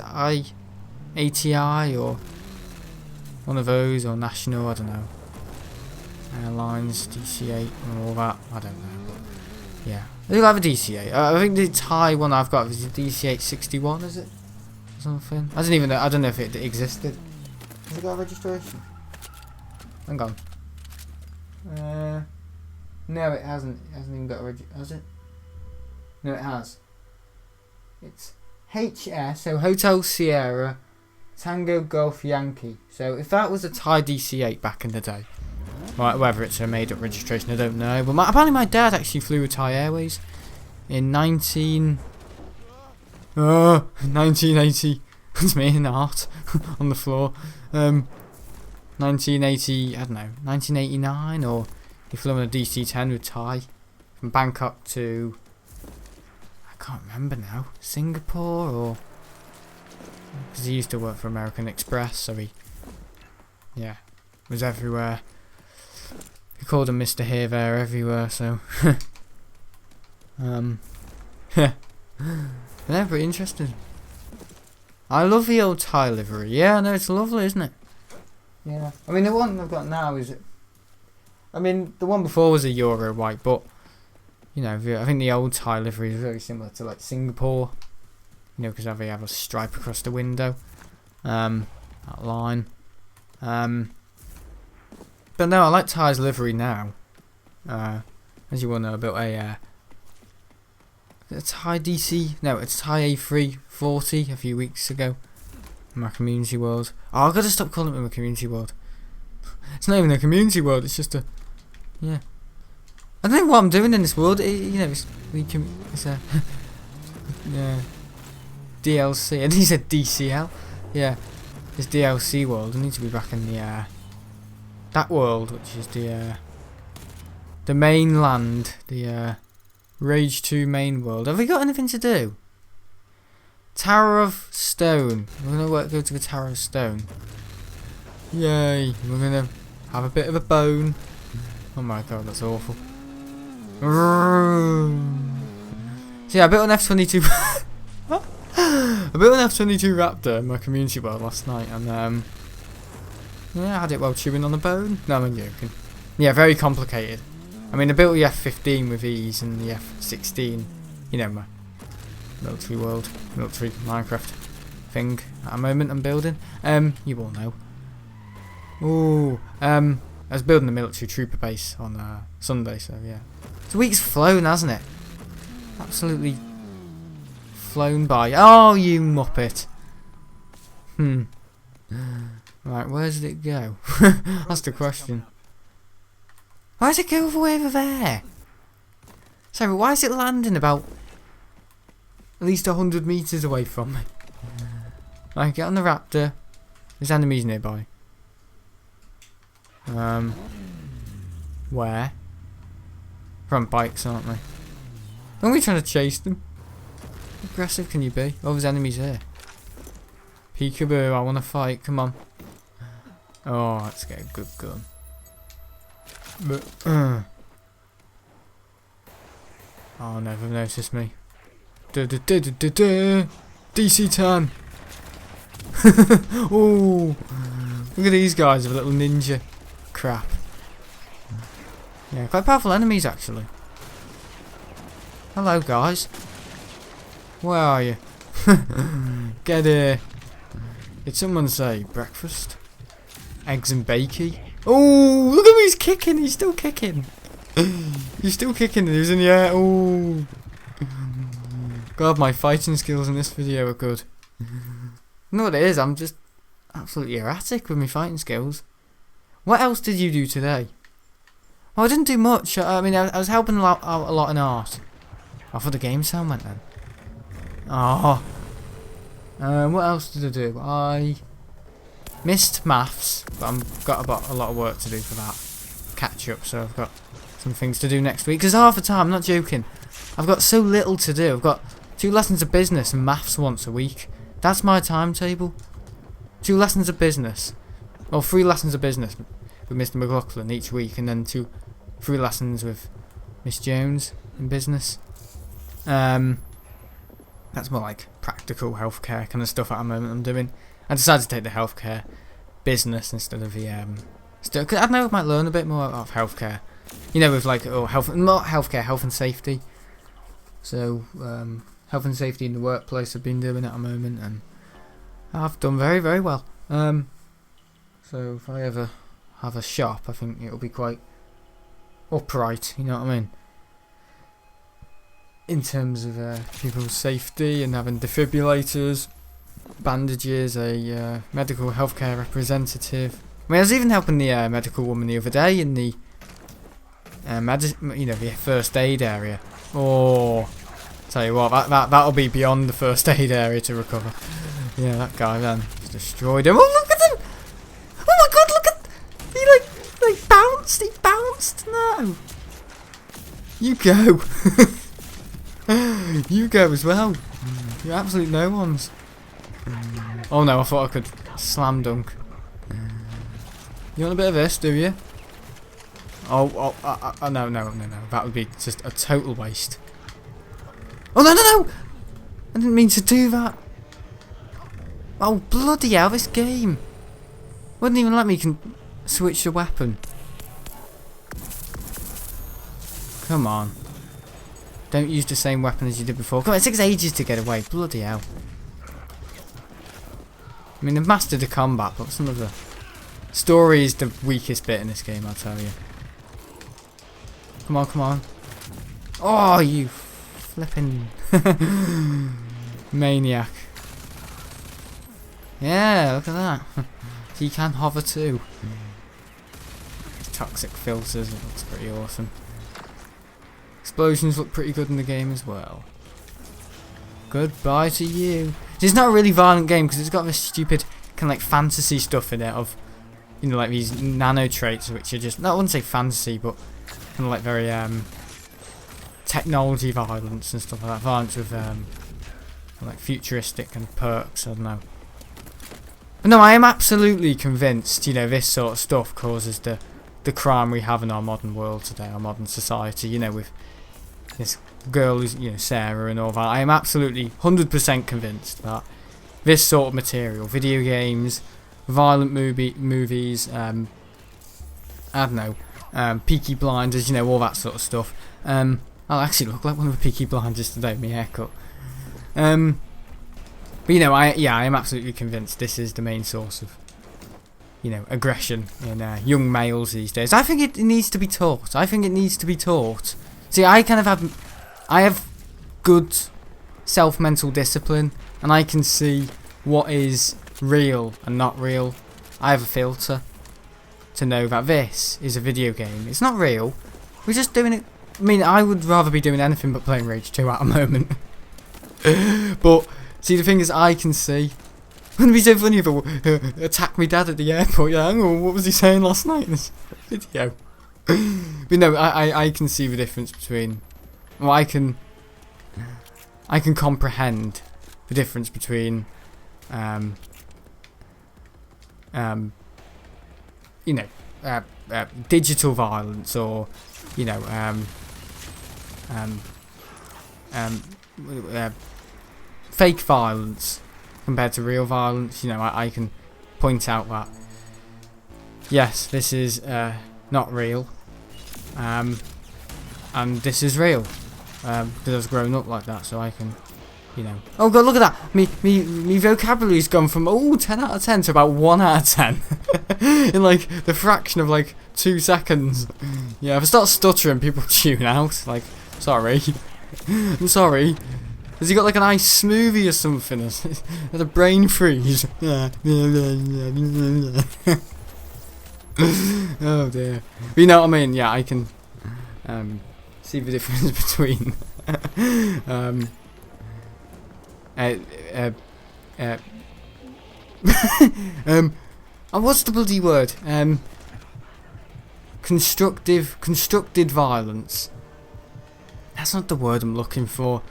ATI or one of those, or National, I don't know. Airlines, DC-8 and all that, I don't know, but yeah. I do have a DC-8. I think the Thai one I've got is a DC-861, is it? Something. I don't even know, I don't know if it existed. Has it got a registration? Hang on. No, it hasn't. It hasn't even got a registration. Has it? No, it has. It's HS, so Hotel Sierra Tango Golf Yankee. So if that was a Thai DC-8 back in the day, or whether it's a made-up registration, I don't know. But apparently my dad actually flew with Thai Airways in 1980. It's me in art on the floor. 1980, I don't know, 1989, or he flew on a DC-10 with Thai from Bangkok to, I can't remember now, Singapore, or because he used to work for American Express, so he, yeah, was everywhere. He called him Mr. Here, There, Everywhere, so yeah, they're pretty interesting. I love the old Thai livery. Yeah, I know, it's lovely, isn't it? Yeah. I mean, the one I've got now is, I mean, the one before was a Euro white, but, you know, I think the old Thai livery is very similar to, like, Singapore. You know, because they have a stripe across the window. That line. But no, I like Thai's livery now. As you all know, I built a Thai DC, no, it's Thai A340 a few weeks ago. In my community world. Oh, I've got to stop calling it my community world. It's not even a community world, it's just a, yeah. I don't know what I'm doing in this world, you know, it's a, yeah, DLC, and he said DCL, yeah, this DLC world. I need to be back in the, that world, which is the mainland, the, Rage 2 main world. Have we got anything to do? Tower of Stone. We're going to go to the Tower of Stone. Yay. We're going to have a bit of a bone. Oh my god, that's awful. So yeah, I built an F-22. I built an F-22 Raptor in my community world last night. And yeah, I had it while chewing on a bone. No, I'm joking. Yeah, very complicated. I mean, I built the F-15 with ease and the F-16. You know, my military world, military Minecraft thing at a moment I'm building. You all know. Ooh, I was building the military trooper base on Sunday, so yeah. The week's flown, hasn't it? Absolutely flown by. Oh, you muppet. Right, where did it go? That's the question. Why does it go all the way over there? Sorry, why is it landing about at least 100 metres away from me? Right, get on the Raptor. There's enemies nearby. Where? They're on bikes, aren't they? Aren't we trying to chase them? How aggressive can you be? Oh, there's enemies here. Peekaboo, I want to fight, come on. Oh, let's get a good gun. Oh no, they've noticed me. DC-10. Oh, look at these guys with little ninja crap. Yeah, quite powerful enemies actually. Hello guys. Where are you? Get here. Did someone say breakfast? Eggs and bacon? Oh, look at him, he's kicking, he's still kicking. He's still kicking, he was in the air. Oh. God, my fighting skills in this video are good. You know what it is, I'm just absolutely erratic with my fighting skills. What else did you do today? Well, I didn't do much. I mean, I was helping out a lot in art. I thought the game sound went then. Oh. What else did I do? I missed maths, but I've got a lot of work to do for that. Catch up, so I've got some things to do next week. Because half the time, I'm not joking, I've got so little to do. I've got 2 lessons of business and maths once a week. That's my timetable. 2 lessons of business. Well, 3 lessons of business with Mr. McLaughlin each week, and then 3 lessons with Miss Jones in business. That's more like practical healthcare kind of stuff at the moment I'm doing. I decided to take the healthcare business instead of the cause I know I might learn a bit more of healthcare. You know, with like not healthcare, health and safety. So health and safety in the workplace I've been doing at the moment, and I've done very, very well. So if I ever have a shop, I think it'll be quite upright. You know what I mean? In terms of people's safety and having defibrillators, bandages, a medical healthcare representative. I mean, I was even helping the medical woman the other day in the the first aid area. Oh, tell you what, that'll be beyond the first aid area to recover. Yeah, that guy then destroyed him. Oh, look at him! Oh my God, look at he bounced. He bounced. No, you go. You go as well. You're absolute no ones. Oh no, I thought I could slam dunk. You want a bit of this, do you? Oh, no. That would be just a total waste. Oh, no! I didn't mean to do that. Oh, bloody hell, this game. Wouldn't even let me switch the weapon. Come on. Don't use the same weapon as you did before. Come on, it takes ages to get away. Bloody hell. I mean, they've mastered the combat, but some of the story is the weakest bit in this game, I'll tell you. Come on. Oh, you flipping maniac. Yeah, look at that. He can hover too. Toxic filters, it looks pretty awesome. Explosions look pretty good in the game as well. Goodbye to you. It's not a really violent game because it's got this stupid kind of like fantasy stuff in it of, like these nano traits which are just, I wouldn't say fantasy, but kind of like very technology violence and stuff like that. Violence with like futuristic and perks, I don't know. But no, I am absolutely convinced, this sort of stuff causes the crime we have in our modern world today, our modern society, with this girl who's, Sarah and all that. I am absolutely 100% convinced that this sort of material, video games, violent movies, I don't know, Peaky Blinders, all that sort of stuff. I'll actually look like one of the Peaky Blinders today, my haircut. But I am absolutely convinced this is the main source of, aggression in young males these days. I think it needs to be taught. See, I have good self-mental discipline, and I can see what is real and not real. I have a filter to know that this is a video game. It's not real. We're just doing it. I mean, I would rather be doing anything but playing Rage 2 at the moment. But see, the thing is, I can see. Wouldn't it be so funny if I attacked my dad at the airport? Yeah, hang on, what was he saying last night in this video? But no, I can see the difference between. Well, I can comprehend the difference between digital violence or fake violence compared to real violence. I can point out that yes, this is not real, and this is real, because I was growing up like that, so I can, Oh God, look at that! Me vocabulary's gone from 10 out of 10 to about 1 out of 10 in like the fraction of like 2 seconds. Yeah, if I start stuttering, people tune out. Like, sorry, I'm sorry. Has he got like an ice smoothie or something? Has a brain freeze? Oh dear. But you know what I mean? Yeah, I can see the difference between what's the bloody word? Constructed violence. That's not the word I'm looking for.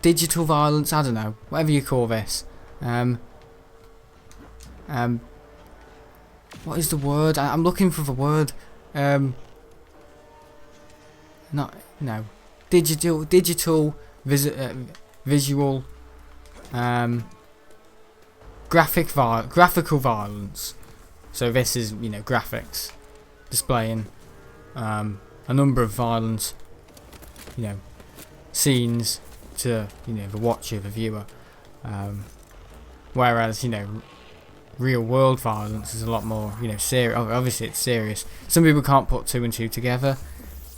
Digital violence, I don't know, whatever you call this. What is the word? I'm looking for the word. Digital, visual, graphical violence. So this is, graphics displaying a number of violent, scenes to, the watcher, the viewer. Whereas, real world violence is a lot more, serious. Obviously it's serious. Some people can't put 2 and 2 together.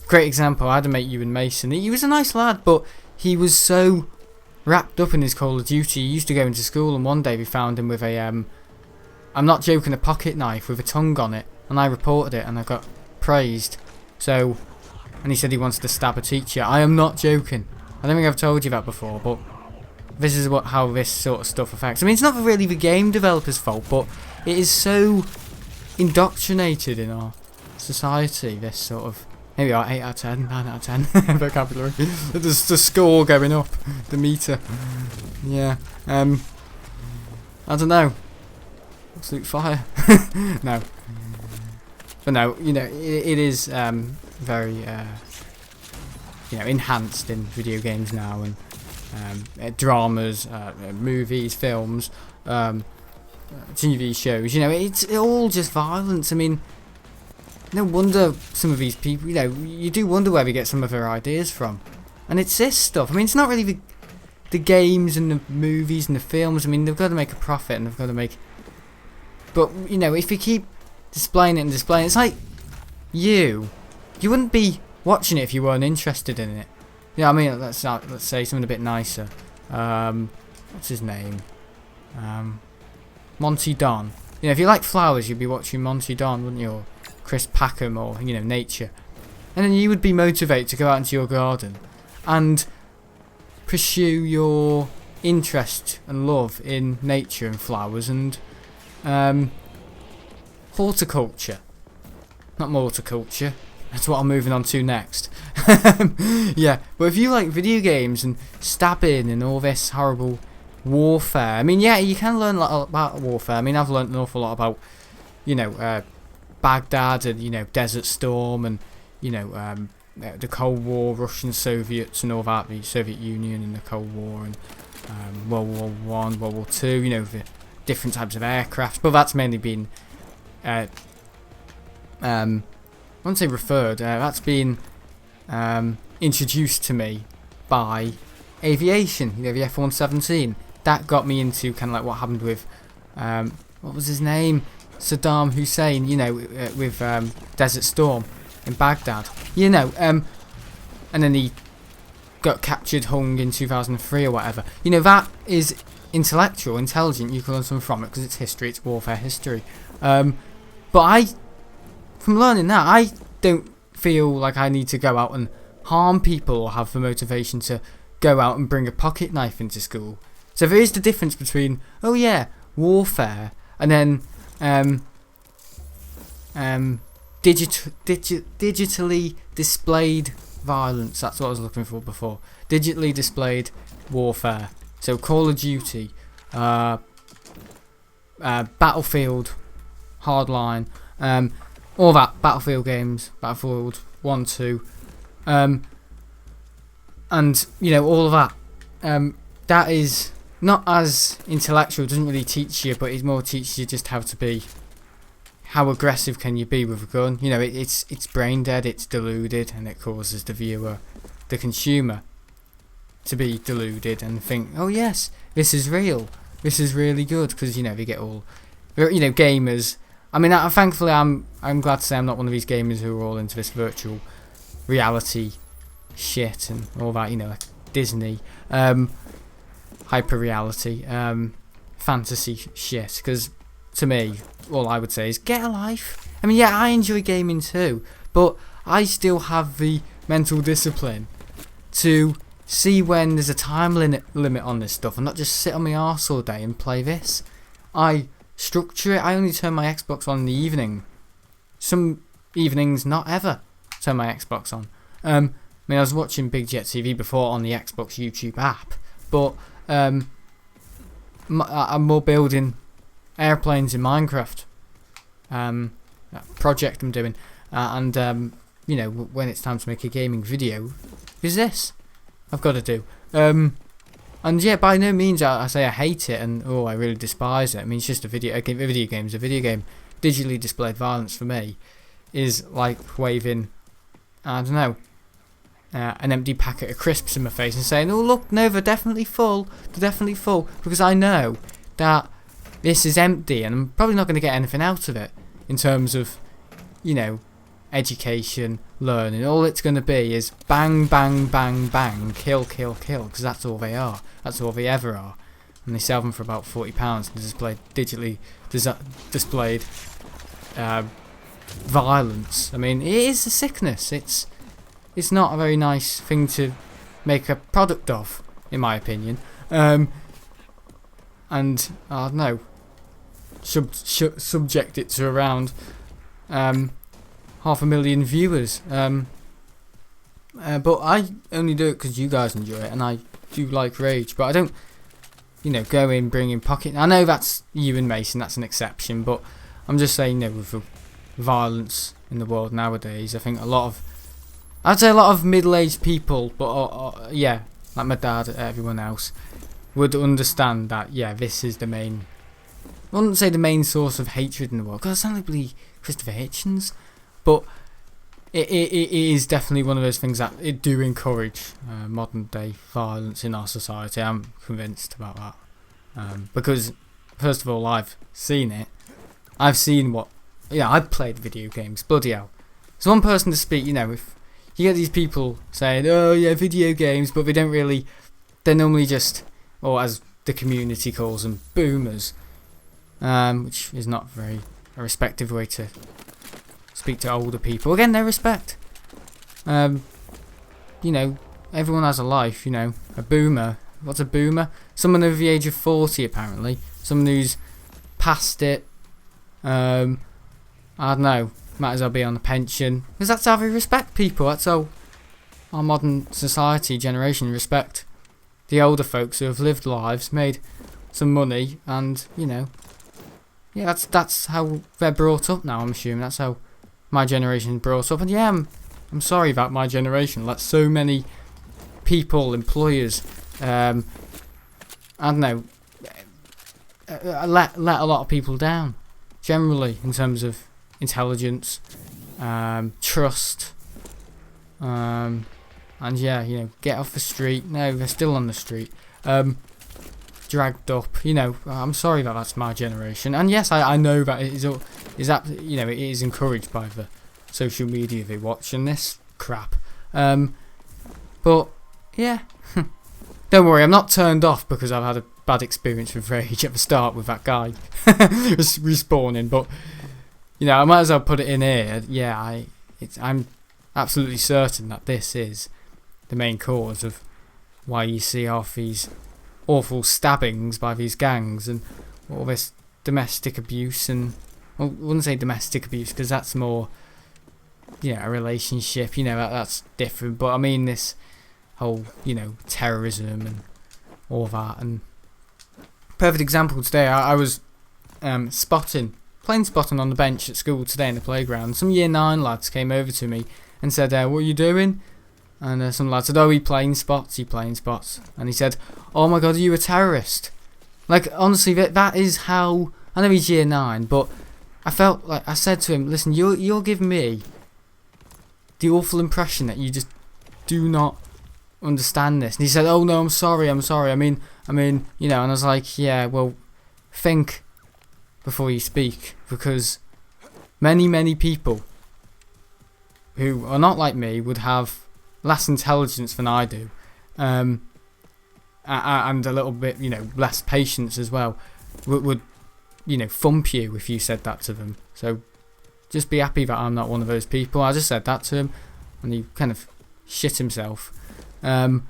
Great example, I had a mate, Ewan Mason. He was a nice lad, but he was so wrapped up in his Call of Duty. He used to go into school, and one day we found him with a, I'm not joking, a pocket knife with a tongue on it, and I reported it, and I got praised. So, and he said he wanted to stab a teacher. I am not joking. I don't think I've told you that before, but this is how this sort of stuff affects. I mean, it's not really the game developers' fault, but it is so indoctrinated in our society, this sort of... Here we are, 8 out of 10, 9 out of 10 vocabulary. There's the score going up, the meter. Yeah, I don't know. Absolute fire. No. But no, you know, it is very, you know, enhanced in video games now, and dramas, movies, films, TV shows. You know, it's all just violence. I mean, no wonder some of these people, you know, you do wonder where they get some of their ideas from. And it's this stuff. I mean, it's not really the games and the movies and the films. I mean, they've got to make a profit, and they've got to make... But, you know, if you keep displaying it and displaying it, it's like you wouldn't be watching it if you weren't interested in it. Yeah, I mean, let's say something a bit nicer. What's his name? Monty Don. You know, if you like flowers, you'd be watching Monty Don, wouldn't you? Or Chris Packham, or, you know, nature. And then you would be motivated to go out into your garden and pursue your interest and love in nature and flowers and horticulture. Not morticulture. That's what I'm moving on to next. Yeah, but if you like video games and stabbing and all this horrible warfare, I mean, yeah, you can learn a lot about warfare. I mean, I've learned an awful lot about, you know, Baghdad and, you know, Desert Storm and, you know, the Cold War, Russian, Soviets and all that, the Soviet Union and the Cold War, and World War One, World War Two, you know, the different types of aircraft. But that's mainly been, I won't say referred, that's been introduced to me by aviation, you know, the F-117. That got me into kind of like what happened with, what was his name? Saddam Hussein, you know, with Desert Storm in Baghdad. You know, and then he got captured, hung in 2003 or whatever. You know, that is intellectual, intelligent. You can learn something from it because it's history, it's warfare history. But from learning that, I don't feel like I need to go out and harm people or have the motivation to go out and bring a pocket knife into school. So there is the difference between, oh yeah, warfare, and then digitally displayed violence. That's what I was looking for before. Digitally displayed warfare. So Call of Duty, Battlefield, Hardline, all that, Battlefield games, Battlefield 1, 2, and, you know, all of that. That is not as intellectual, doesn't really teach you, but it more teaches you just how aggressive can you be with a gun. You know, it's brain dead, it's deluded, and it causes the viewer, the consumer, to be deluded and think, oh yes, this is real, this is really good, because, you know, they get all, you know, gamers. I mean, thankfully, I'm glad to say I'm not one of these gamers who are all into this virtual reality shit and all that, you know, like Disney, hyper reality, fantasy shit. Because to me, all I would say is get a life. I mean, yeah, I enjoy gaming too, but I still have the mental discipline to see when there's a time limit on this stuff and not just sit on my arse all day and play this. I structure it. I only turn my Xbox on in the evening. Some evenings, not ever, turn my Xbox on. I mean, I was watching Big Jet TV before on the Xbox YouTube app, but I'm more building airplanes in Minecraft. That project I'm doing, and you know, when it's time to make a gaming video, is this I've got to do. And yeah, by no means I say I hate it and oh I really despise it. I mean, it's just a video game's a video game. Digitally displayed violence for me is like waving, I don't know, an empty packet of crisps in my face and saying, oh look, no, they're definitely full, because I know that this is empty and I'm probably not going to get anything out of it in terms of, you know, education, learning. All it's going to be is bang, bang, bang, bang, kill, kill, kill, because that's all they are. That's all they ever are. And they sell them for about £40 and displayed digitally displayed violence. I mean, it is a sickness. It's not a very nice thing to make a product of, in my opinion. And I don't know, subject it to around 500,000 viewers. But I only do it because you guys enjoy it, and I do like Rage. But I don't, go in, bring in pocket. I know that's you and Mason, that's an exception, but I'm just saying, with the violence in the world nowadays, I think I'd say a lot of middle-aged people, but yeah, like my dad and everyone else, would understand that, yeah, this is the main, I wouldn't say the main source of hatred in the world, because I sound like Christopher Hitchens, but it is definitely one of those things that it do encourage modern day violence in our society. I'm convinced about that, because first of all, I've seen it. I've seen I've played video games. Bloody hell, there's one person to speak. If you get these people saying, "Oh yeah, video games," but they're normally just, or as the community calls them, boomers, which is not very a respective way to speak to older people. Again, no respect. Everyone has a life. A boomer. What's a boomer? Someone over the age of 40, apparently. Someone who's past it. I don't know. Might as well be on a pension, because that's how we respect people. That's how our modern society generation respect the older folks who have lived lives, made some money, and yeah, that's how they're brought up now. I'm assuming that's how my generation brought up, and yeah, I'm sorry about my generation. Let so many people, employers, I don't know, let a lot of people down, generally, in terms of intelligence, trust, and yeah, get off the street. No, they're still on the street, dragged up. I'm sorry that that's my generation, and yes, I know that it is encouraged by the social media they watch and this crap. But yeah, don't worry, I'm not turned off because I've had a bad experience with Rage at the start with that guy respawning. But I might as well put it in here. Yeah, I'm absolutely certain that this is the main cause of why you see off these awful stabbings by these gangs and all this domestic abuse. And I wouldn't say domestic abuse because that's more a relationship, that's different, but I mean this whole terrorism and all that. And perfect example today, I was plane spotting on the bench at school today in the playground. Some year 9 lads came over to me and said, what are you doing? And some lad said, he plane spots. And he said, oh my god, are you a terrorist? Like, honestly, that is how, I know he's year 9, but I felt like, I said to him, listen, you'll give me the awful impression that you just do not understand this. And he said, oh no, I'm sorry, I mean, and I was like, yeah, well, think before you speak, because many people who are not like me would have less intelligence than I do, and a little bit, less patience as well, would thump you if you said that to them. So just be happy that I'm not one of those people. I just said that to him, and he kind of shit himself. And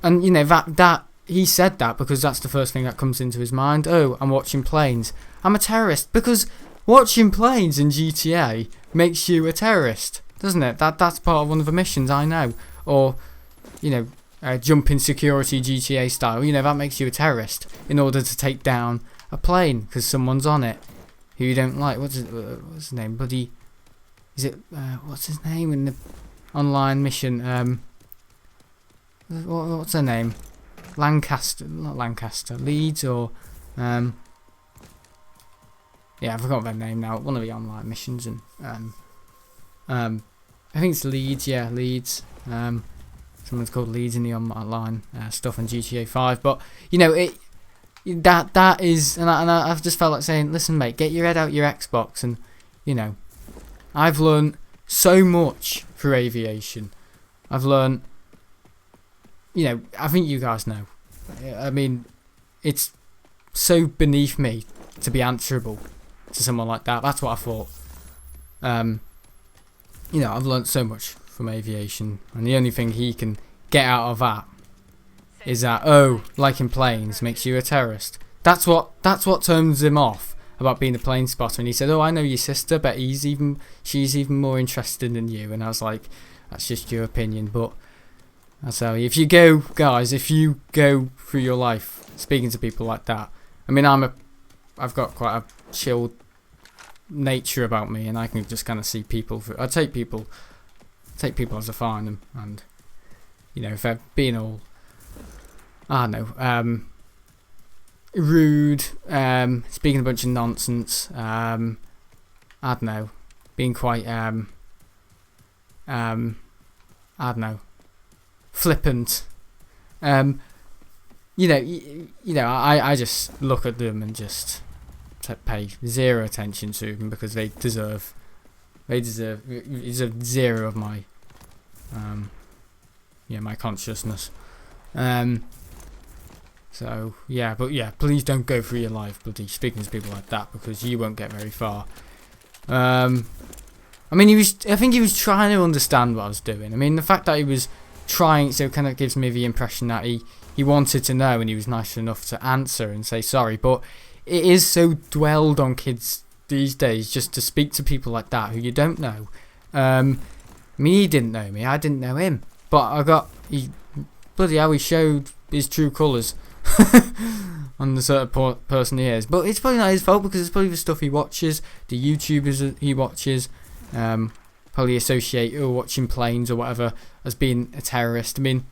that he said that because that's the first thing that comes into his mind. Oh, I'm watching planes. I'm a terrorist, because watching planes in GTA makes you a terrorist, doesn't it? That's part of one of the missions, I know. Or jumping security GTA style. That makes you a terrorist in order to take down a plane because someone's on it who you don't like. What's his name? Bloody, is it? What's his name in the online mission? What's her name? Not Lancaster. Leeds or yeah, I forgot their name now. One of the online missions, and I think it's Leeds. Yeah, Leeds. Someone's called Leeds in the online stuff on GTA 5. But that is, and I've just felt like saying, listen, mate, get your head out your Xbox, and I've learned so much through aviation. I've learned, I think you guys know. I mean, it's so beneath me to be answerable to someone like that. That's what I thought. I've learned so much from aviation, and the only thing he can get out of that is that, liking planes makes you a terrorist. That's what turns him off about being a plane spotter. And he said, I know your sister, but she's even more interested than you. And I was like, that's just your opinion. But I tell you, if you go through your life speaking to people like that, I mean, I've got quite a chilled nature about me, and I can just kind of see people through. I take people as I find them, and if they're being all, I don't know, rude, speaking a bunch of nonsense, I don't know, being quite I don't know, flippant, I just look at them and just pay zero attention to them, because they deserve zero of my my consciousness. So yeah, but yeah, please don't go through your life bloody speaking to people like that, because you won't get very far. I mean, I think he was trying to understand what I was doing. I mean, the fact that he was trying, so kind of gives me the impression that he wanted to know, and he was nice enough to answer and say sorry. But it is so dwelled on kids these days just to speak to people like that who you don't know. He didn't know me, I didn't know him, but bloody hell, he showed his true colours on the sort of person he is. But it's probably not his fault, because it's probably the stuff he watches, the YouTubers that he watches, probably associate watching planes or whatever as being a terrorist. I mean,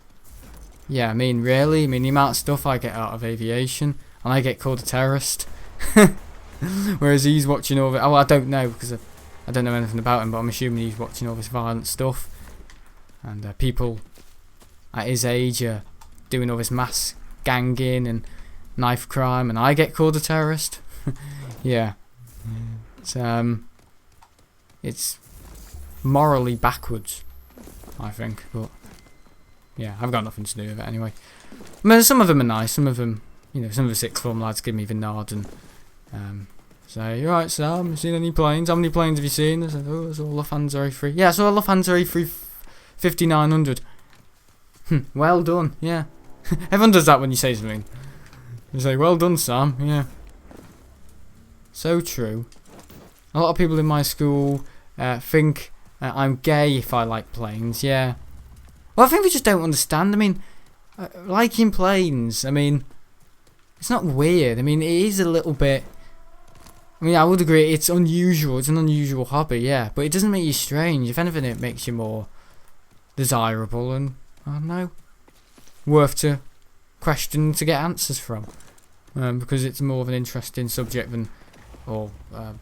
really, the amount of stuff I get out of aviation, and I get called a terrorist. Whereas he's watching all of it. I don't know, because I don't know anything about him, but I'm assuming he's watching all this violent stuff. And people at his age are doing all this mass ganging and knife crime, and I get called a terrorist. Yeah. It's morally backwards, I think. But yeah, I've got nothing to do with it anyway. I mean, some of them are nice. Some of them, some of the sixth form lads give me the nod and say, "You right, Sam? You seen any planes? How many planes have you seen?" I said, "I saw Lufthansa A3. Yeah, I saw a Lufthansa A3 5900. Well done, yeah." Everyone does that when you say something. You say, "Well done, Sam." Yeah. So true. A lot of people in my school think I'm gay if I like planes. Yeah. Well, I think we just don't understand. I mean, liking planes. I mean, it's not weird. I mean, it is a little bit. I mean, I would agree it's unusual. It's an unusual hobby, yeah. But it doesn't make you strange. If anything, it makes you more desirable and, I don't know, worth to question to get answers from. Because it's more of an interesting subject than, or a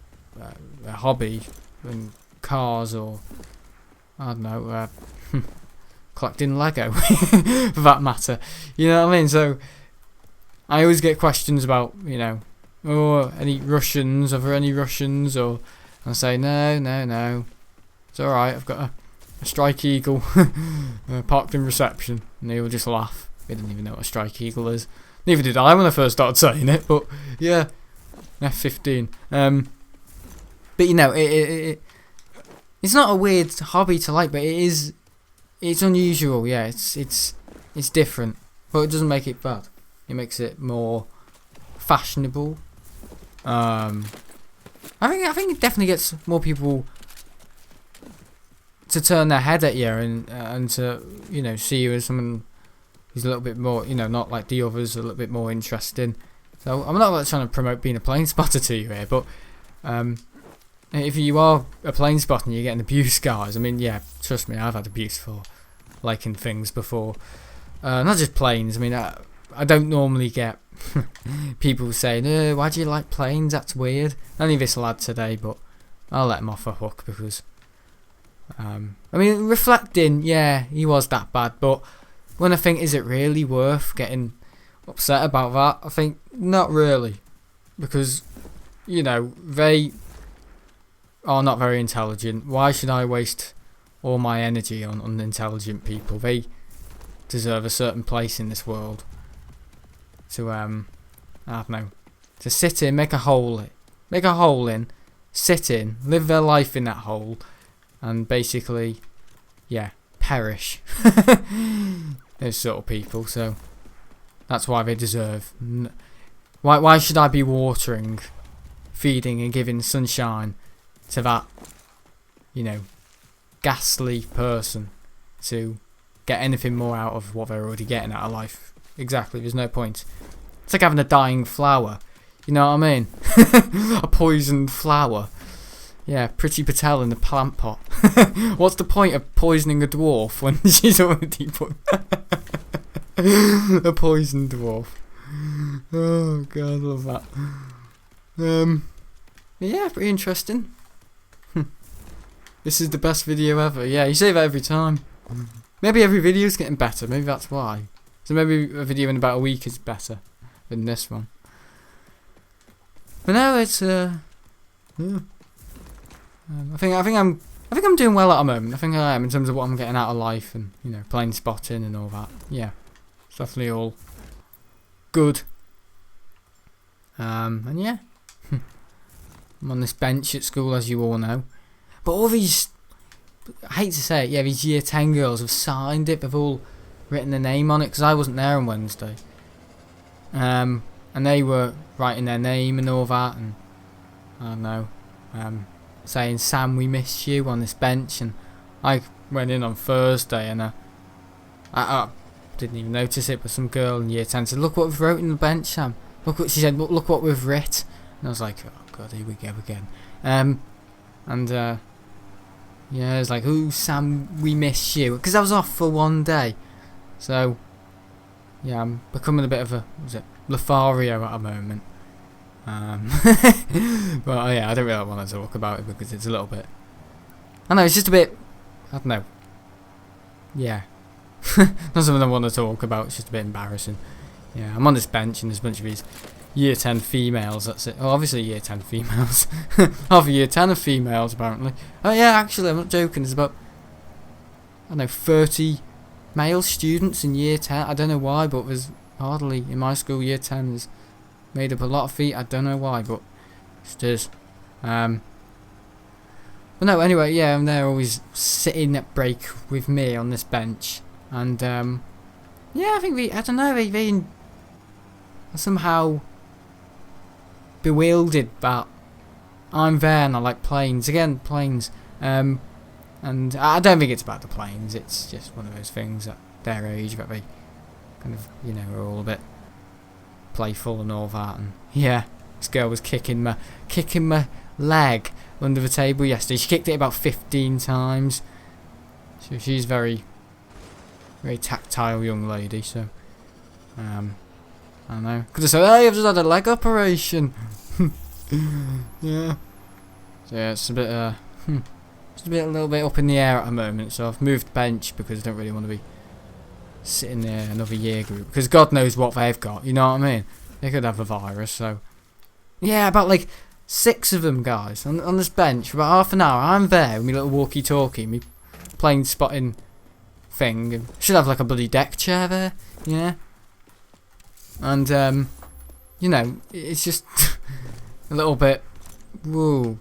hobby than cars, or, I don't know, collecting Lego, for that matter. You know what I mean? So, I always get questions about, any Russians, are there any Russians? Or I say, no, it's alright, I've got a Strike Eagle parked in reception. And they will just laugh. They didn't even know what a Strike Eagle is. Neither did I when I first started saying it, but yeah, F-15. But it's not a weird hobby to like, but it's unusual, yeah, it's different. But it doesn't make it bad. It makes it more fashionable. I think it definitely gets more people to turn their head at you and to see you as someone who's a little bit more not like the others, a little bit more interesting. So I'm not like trying to promote being a plane spotter to you here, but if you are a plane spotter and you're getting abuse, guys, I mean, yeah, trust me, I've had abuse for liking things before. Not just planes. I mean, I don't normally get people saying, why do you like planes? That's weird. Only this lad today, but I'll let him off a hook because, I mean, reflecting, yeah, he was that bad, but when I think, is it really worth getting upset about that? I think, not really, because, they are not very intelligent. Why should I waste all my energy on unintelligent people? They deserve a certain place in this world to I don't know, to sit in, make a hole in, sit in, live their life in that hole, and basically, yeah, perish. Those sort of people. So that's why they deserve. Why should I be watering, feeding, and giving sunshine to that, you know, ghastly person to get anything more out of what they're already getting out of life? Exactly, there's no point. It's like having a dying flower, you know what I mean? A poisoned flower. Yeah, Priti Patel in the plant pot. What's the point of poisoning a dwarf when she's already a poisoned dwarf? Oh god, I love that. Yeah, pretty interesting. This is the best video ever. Yeah, you say that every time. Maybe every video's getting better. Maybe that's why. So maybe a video in about a week is better than this one. But now it's yeah. I think I'm doing well at the moment. I think I am in terms of what I'm getting out of life and, you know, plane spotting and all that. Yeah, it's definitely all good. And yeah, I'm on this bench at school, as you all know. But all these, I hate to say it, yeah, these year 10 girls have signed it. They've all written their name on it because I wasn't there on Wednesday. And they were writing their name and all that, and I don't know, saying, "Sam, we miss you," on this bench. And I went in on Thursday, and I didn't even notice it, but some girl in year 10 said, "Look what we've wrote in the bench, Sam. Look what," she said, "look what we've writ." And I was like, "Oh god, here we go again." Yeah, it's like, "Ooh, Sam, we miss you," because I was off for one day. So yeah, I'm becoming a bit of a, Lothario at the moment. But yeah, I don't really want to talk about it because it's a little bit, I know, it's just a bit, I don't know, yeah, not something I want to talk about. It's just a bit embarrassing. Yeah, I'm on this bench and there's a bunch of these year 10 females, that's it. Oh, obviously year 10 females. Half a year 10 of females, apparently. Oh yeah, actually, I'm not joking, there's about, I don't know, 30 male students in year 10. I don't know why, but there's hardly, in my school, year 10 is made up a lot of feet. I don't know why, but it is. But no, anyway, yeah, and they're always sitting at break with me on this bench. And yeah, I think I don't know, they are somehow bewildered that I'm there and I like planes. Again, planes. And I don't think it's about the planes, it's just one of those things at their age that they kind of, you know, are all a bit playful and all that. And yeah, this girl was kicking my leg under the table yesterday. She kicked it about 15 times. So she's very tactile young lady, so I don't know. Could have said, "Hey, I've just had a leg operation." Yeah. So yeah, it's a bit just a little bit up in the air at the moment. So I've moved bench because I don't really want to be sitting there another year group, because God knows what they've got, you know what I mean? They could have a virus. So yeah, about like 6 of them guys on this bench for about half an hour. I'm there with my little walkie-talkie, me plane spotting thing, and should have like a bloody deck chair there, yeah. And you know, it's just a little bit, whoa,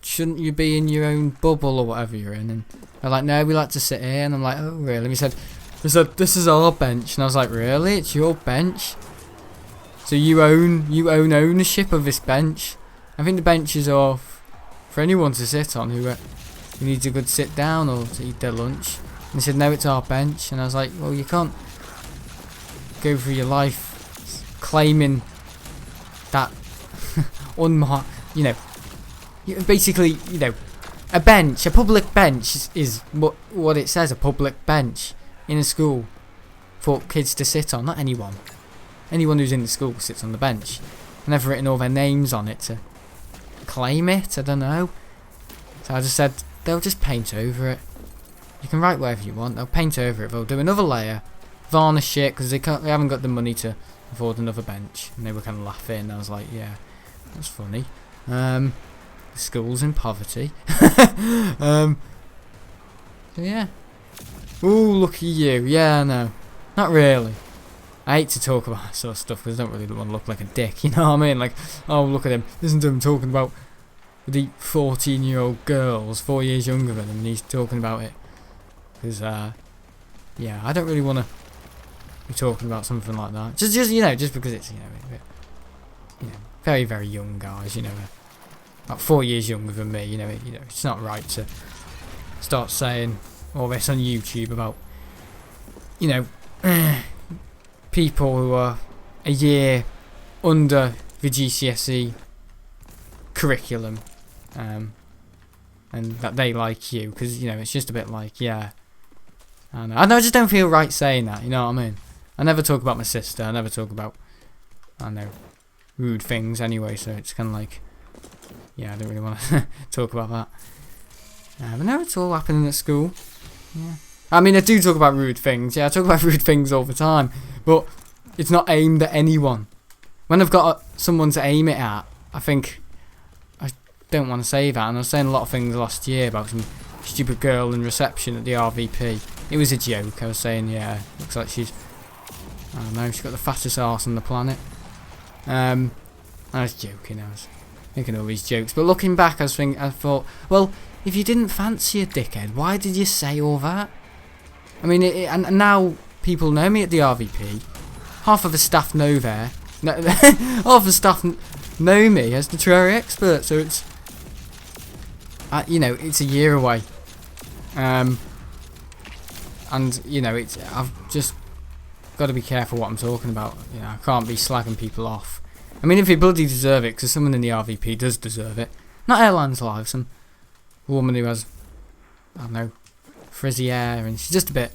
shouldn't you be in your own bubble or whatever you're in? And they're like, "No, we like to sit here." And I'm like, "Oh really?" They said, "This is our bench." And I was like, "Really? It's your bench? So you own ownership of this bench?" I think the benches are for anyone to sit on who needs a good sit down or to eat their lunch. And they said, "No, it's our bench." And I was like, "Well, you can't go through your life claiming that unmarked, you know, basically, you know, a bench, a public bench is what it says, a public bench in a school for kids to sit on, not anyone. Anyone who's in the school sits on the bench. And they've written all their names on it to claim it, I don't know. So I just said, they'll just paint over it. You can write whatever you want, they'll paint over it, they'll do another layer, varnish it, because they haven't got the money to afford another bench." And they were kind of laughing, and I was like, yeah, that's funny. the school's in poverty. So yeah. Ooh, look at you. Yeah, no. Not really. I hate to talk about that sort of stuff because I don't really want to look like a dick, you know what I mean? Like, oh, look at him. Listen to him talking about the 14-year-old girls, 4 years younger than him, and he's talking about it. Because, yeah, I don't really want to be talking about something like that. Just you know, just because it's, very, very young guys, about 4 years younger than me, it's not right to start saying all this on YouTube about, people who are a year under the GCSE curriculum, and that they like you, because it's just a bit like, yeah, I just don't feel right saying that, you know what I mean? I never talk about my sister, I never talk about, rude things anyway, so it's kind of like, yeah, I don't really want to talk about that. But no, it's all happening at school. Yeah. I mean, I do talk about rude things. Yeah, I talk about rude things all the time. But it's not aimed at anyone. When I've got someone to aim it at, I think I don't want to say that. And I was saying a lot of things last year about some stupid girl in reception at the RVP. It was a joke. I was saying, yeah, looks like she's, I don't know, she's got the fattest arse on the planet. I was joking. I was making all these jokes. But looking back, I thought, well, if you didn't fancy a dickhead, why did you say all that? I mean, and now people know me at the RVP. Half of the staff know there. Half the staff know me as the Terraria expert, so it's, it's a year away. And I've just got to be careful what I'm talking about. I can't be slagging people off. I mean, if they bloody deserve it, because someone in the RVP does deserve it. Not Airlines Live, some woman who has, I don't know, frizzy hair, and she's just a bit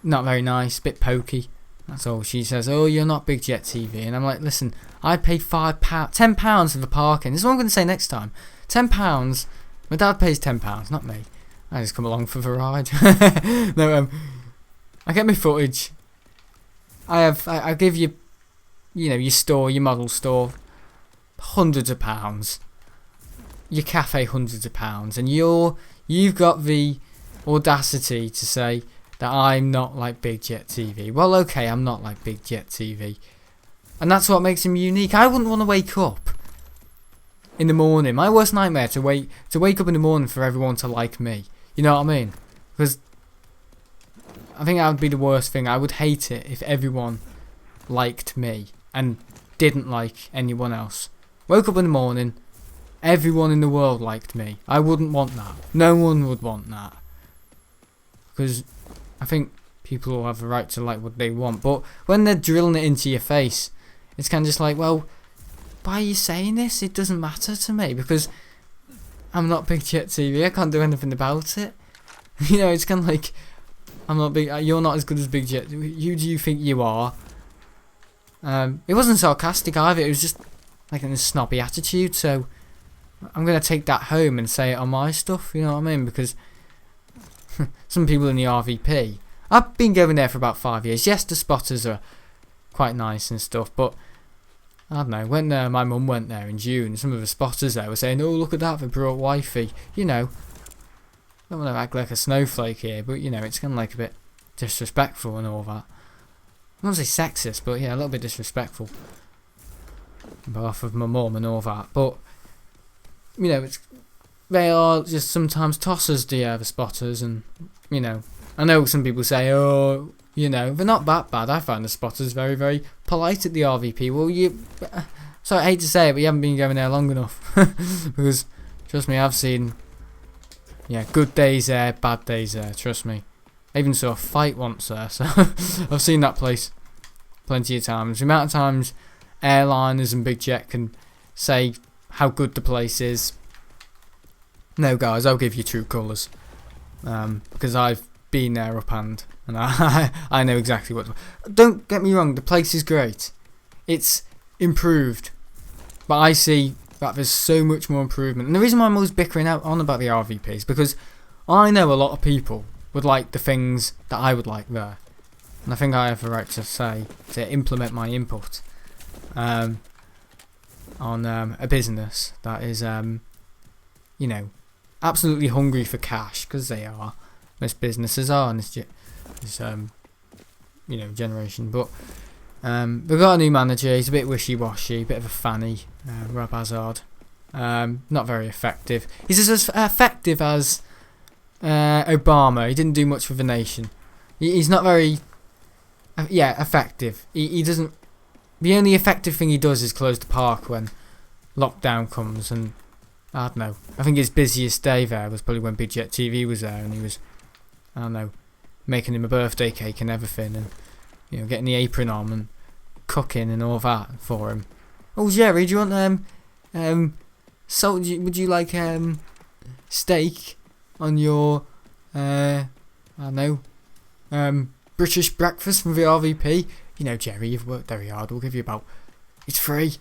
not very nice, a bit pokey. That's all she says. Oh, you're not Big Jet TV, and I'm like, listen, I paid £10 for the parking. This is what I'm going to say next time. £10. My dad pays £10, not me. I just come along for the ride. No, I get my footage. I give you, your store, your model store, hundreds of pounds. Your cafe, hundreds of pounds, and you've got the audacity to say that I'm not like Big Jet TV. Well, okay, I'm not like Big Jet TV, and that's what makes him unique. I wouldn't want to wake up in the morning. My worst nightmare to wake up in the morning for everyone to like me. You know what I mean? Because I think that would be the worst thing. I would hate it if everyone liked me and didn't like anyone else. Woke up in the morning, everyone in the world liked me. I wouldn't want that. No one would want that. Because I think people will have the right to like what they want. But when they're drilling it into your face, it's kind of just like, well, why are you saying this? It doesn't matter to me because I'm not Big Jet TV. I can't do anything about it. It's kind of like, I'm not big. You're not as good as Big Jet. Who do you think you are? It wasn't sarcastic either. It was just like in a snobby attitude. So I'm going to take that home and say it on my stuff, you know what I mean? Because some people in the RVP, I've been going there for about 5 years. Yes, the spotters are quite nice and stuff, but I don't know, went there, my mum went there in June, some of the spotters there were saying, oh, look at that, they brought wifey. I don't want to act like a snowflake here, but, it's kind of like a bit disrespectful and all that. I don't want to say sexist, but yeah, a little bit disrespectful on behalf of my mum and all that. But they are just sometimes tossers, the spotters, and I know some people say, oh, they're not that bad. I find the spotters very, very polite at the RVP. Well, so I hate to say it, but you haven't been going there long enough. Because trust me, I've seen good days there, bad days there, trust me. I even saw a fight once there, so I've seen that place plenty of times. The amount of times airliners and Big Jet can say how good the place is. No, guys, I'll give you true colours. Because I've been there up and I know exactly what. Don't get me wrong, the place is great. It's improved. But I see that there's so much more improvement. And the reason why I'm always bickering out on about the RVP is because I know a lot of people would like the things that I would like there. And I think I have the right to say, to implement my input. And on a business that is, you know, absolutely hungry for cash, because they are. Most businesses are in this you know, generation. But we've got a new manager. He's a bit wishy-washy, a bit of a fanny, Rob Hazard. Not very effective. He's as effective as Obama. He didn't do much for the nation. He's not very, effective. He doesn't. The only effective thing he does is close the park when lockdown comes, and I don't know. I think his busiest day there was probably when Big Jet TV was there, and he was, I don't know, making him a birthday cake and everything, and you know, getting the apron on and cooking and all that for him. Oh, Jerry, do you want salt? Would you like steak on your I don't know, British breakfast from the RVP? You know, Jerry, you've worked very hard. We'll give you about. It's free.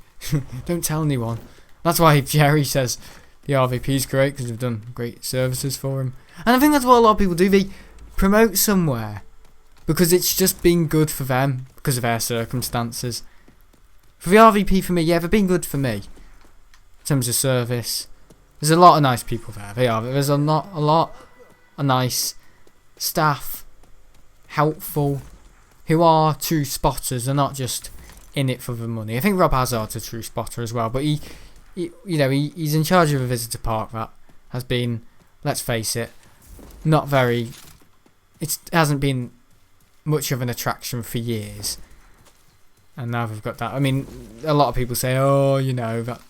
Don't tell anyone. That's why Jerry says the RVP's great, because they've done great services for him. And I think that's what a lot of people do. They promote somewhere because it's just been good for them because of their circumstances. For the RVP, for me, yeah, they've been good for me in terms of service. There's a lot of nice people there. They are. There's a lot of nice staff, helpful, who are true spotters. They're not just in it for the money. I think Rob Hazard's a true spotter as well, but he's in charge of a visitor park that has been, let's face it, not very. It hasn't been much of an attraction for years, and now we've got that. I mean, a lot of people say, oh, you know, that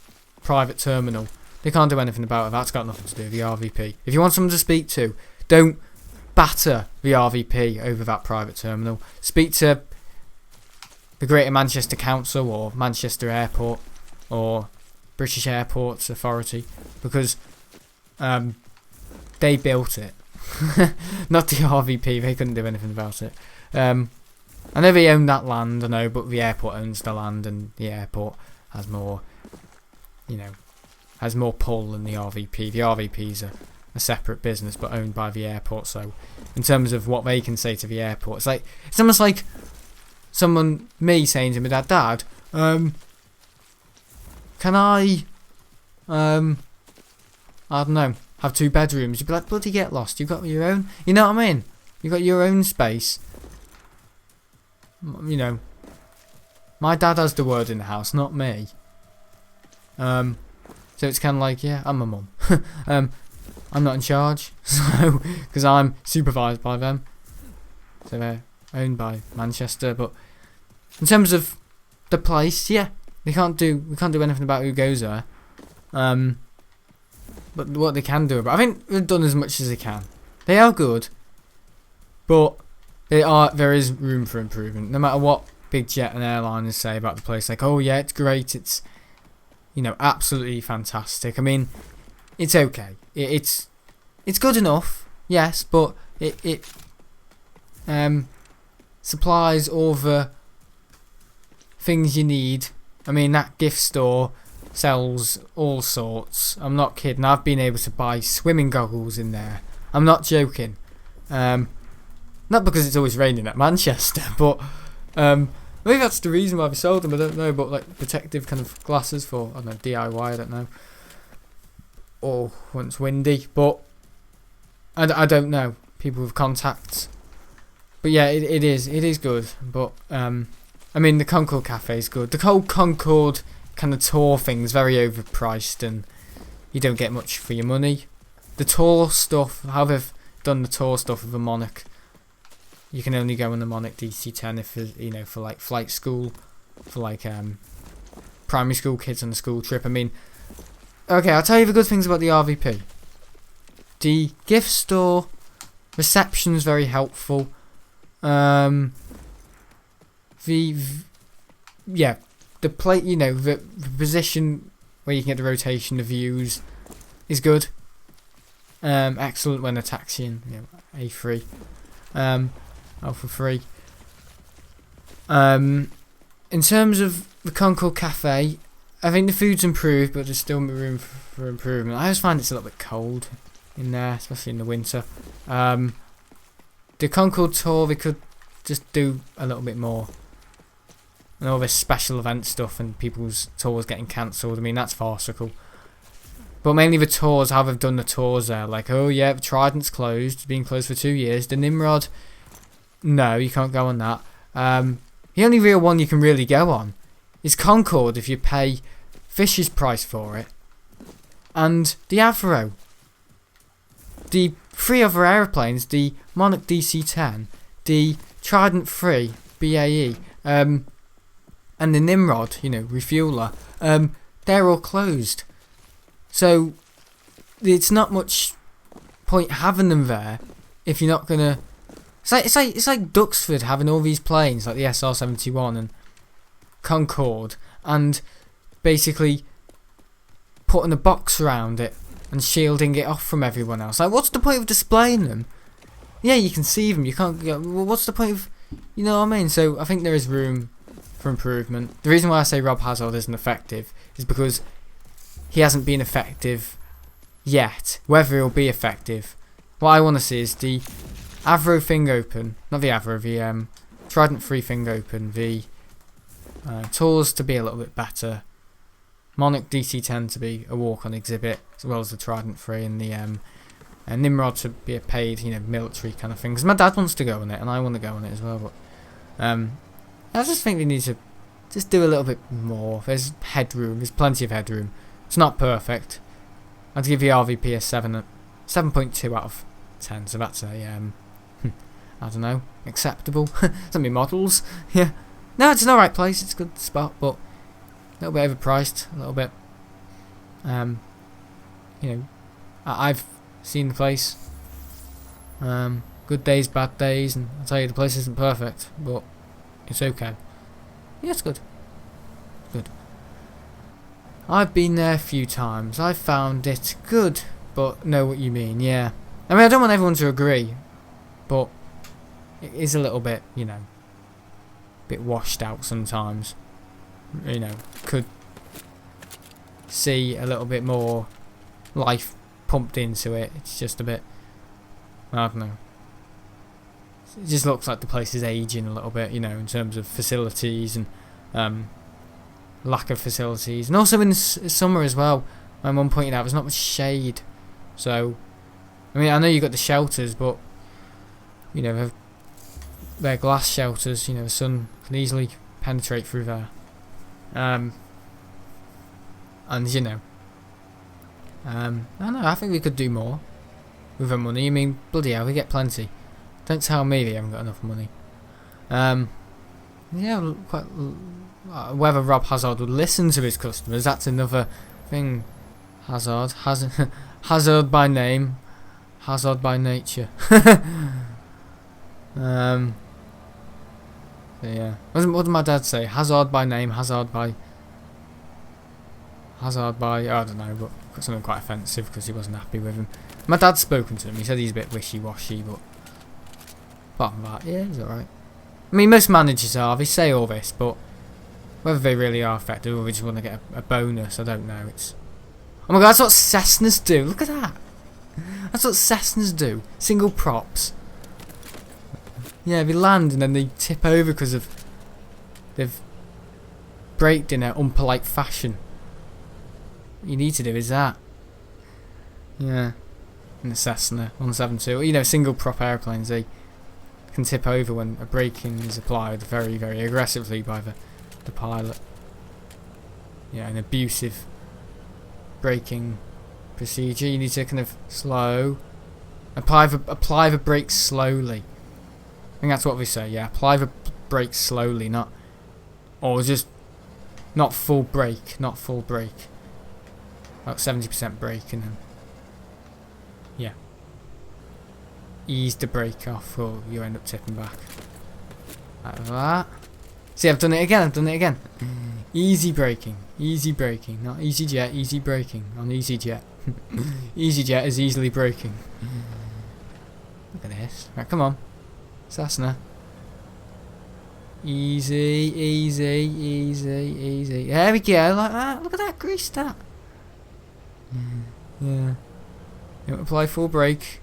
private terminal, they can't do anything about it. That's got nothing to do with the RVP. If you want someone to speak to, don't batter the RVP over that private terminal. Speak to the Greater Manchester Council or Manchester Airport or British Airports Authority, because they built it. Not the RVP, they couldn't do anything about it. I know they own that land, I know, but the airport owns the land, and the airport has more, you know, has more pull than the RVP. The RVP is a separate business but owned by the airport, so in terms of what they can say to the airport, it's almost like me saying to my dad, can I don't know, have 2 bedrooms? You'd be like, bloody get lost, you've got your own, you know what I mean? You've got your own space. You know, my dad has the word in the house, not me. So it's kind of like, yeah, I'm my mum. I'm not in charge, so because I'm supervised by them. So they're owned by Manchester, but in terms of the place, yeah, we can't do anything about who goes there. But what they can do about, I think they've done as much as they can. They are good, but there is room for improvement. No matter what Big Jet and airliners say about the place, like, oh yeah, it's great, it's, you know, absolutely fantastic. I mean, it's okay. It's good enough, yes, but it supplies all the things you need. I mean, that gift store sells all sorts. I'm not kidding. I've been able to buy swimming goggles in there. I'm not joking. Not because it's always raining at Manchester, but maybe that's the reason why they sold them. I don't know, but like protective kind of glasses for, I don't know, DIY. I don't know. Or when it's windy, but I don't know. People with contacts. But yeah, it is good. But I mean, the Concord Cafe is good. The whole Concord kind of tour thing's very overpriced, and you don't get much for your money. The tour stuff, how they've done the tour stuff with the Monarch, you can only go on the Monarch DC-10 if, you know, for like flight school, for like primary school kids on a school trip. I mean, okay, I'll tell you the good things about the RVP. The gift store reception's very helpful. The plate, you know, the position where you can get the rotation of views is good. Excellent when they're taxiing, you know, A3, Alpha 3. In terms of the Concord Cafe, I think the food's improved, but there's still room for improvement. I always find it's a little bit cold in there, especially in the winter. The Concord tour, they could just do a little bit more. and all this special event stuff and people's tours getting cancelled. I mean, that's farcical. But mainly the tours, how they've done the tours there. Like, oh yeah, the Trident's closed. It's been closed for 2 years. The Nimrod, no, you can't go on that. The only real one you can really go on is Concorde if you pay Fish's price for it. And the Avro. The 3 other aeroplanes, the Monarch DC-10, the Trident 3 BAE, and the Nimrod, refueler, they're all closed. So it's not much point having them there if you're not gonna. It's like Duxford having all these planes like the SR-71 and Concorde, and basically putting a box around it and shielding it off from everyone else. Like, what's the point of displaying them? Yeah, you can see them. You can't. Well, what's the point of? You know what I mean? So I think there is room for improvement. The reason why I say Rob Hazard isn't effective is because he hasn't been effective yet. Whether he'll be effective, what I want to see is the Avro thing open, not the Avro, the Trident 3 thing open, the tours to be a little bit better, Monarch DC-10 to be a walk-on exhibit, as well as the Trident 3, and the Nimrod to be a paid, military kind of thing. Because my dad wants to go on it, and I want to go on it as well. But I just think they need to just do a little bit more. There's headroom. There's plenty of headroom. It's not perfect. I'd give the RVP a 7.2 out of 10. So that's a I don't know, acceptable. Some of my models, yeah. No, it's an alright place. It's a good spot, but a little bit overpriced. A little bit. I've seen the place. Good days, bad days, and I'll tell you the place isn't perfect, but it's okay. Yeah, it's good. Good. I've been there a few times. I found it good, but know what you mean, yeah. I mean, I don't want everyone to agree, but it is a little bit, bit washed out sometimes. Could see a little bit more life pumped into it. It's just a bit, I don't know. It just looks like the place is aging a little bit, in terms of facilities and lack of facilities, and also in the summer as well. My mum pointed out there's not much shade, so I mean, I know you got the shelters, but they're glass shelters. The sun can easily penetrate through there, and I don't know. I think we could do more with our money. I mean, bloody hell, we get plenty. Don't tell me they haven't got enough money. Yeah, quite. Whether Rob Hazard would listen to his customers, that's another thing. Hazard Hazard by name, Hazard by nature. Yeah. What did my dad say? Hazard by name, Hazard by. I don't know, but got something quite offensive because he wasn't happy with him. My dad's spoken to him. He said he's a bit wishy-washy, but apart from that, yeah, he's alright. I mean, most managers are. They say all this, but whether they really are effective or they just want to get a bonus, I don't know. It's oh my god, that's what Cessnas do. Look at that. That's what Cessnas do. Single props. Yeah, they land and then they tip over because they've braked in an unpolite fashion. What you need to do is that. Yeah. In the Cessna 172. Single prop airplanes, they can tip over when a braking is applied very, very aggressively by the pilot. Yeah, an abusive braking procedure. You need to kind of slow. Apply the brakes slowly. I think that's what we say, yeah. Apply the brakes slowly, not full brake, About 70% brake and then yeah. Ease the brake off or you end up tipping back. Like that. See, I've done it again. Easy braking, not EasyJet, easy braking on EasyJet. EasyJet is easily braking. Look at this. Right, come on. Cessna. Easy. There we go, like that. Look at that, grease that. Yeah. Don't apply full brake.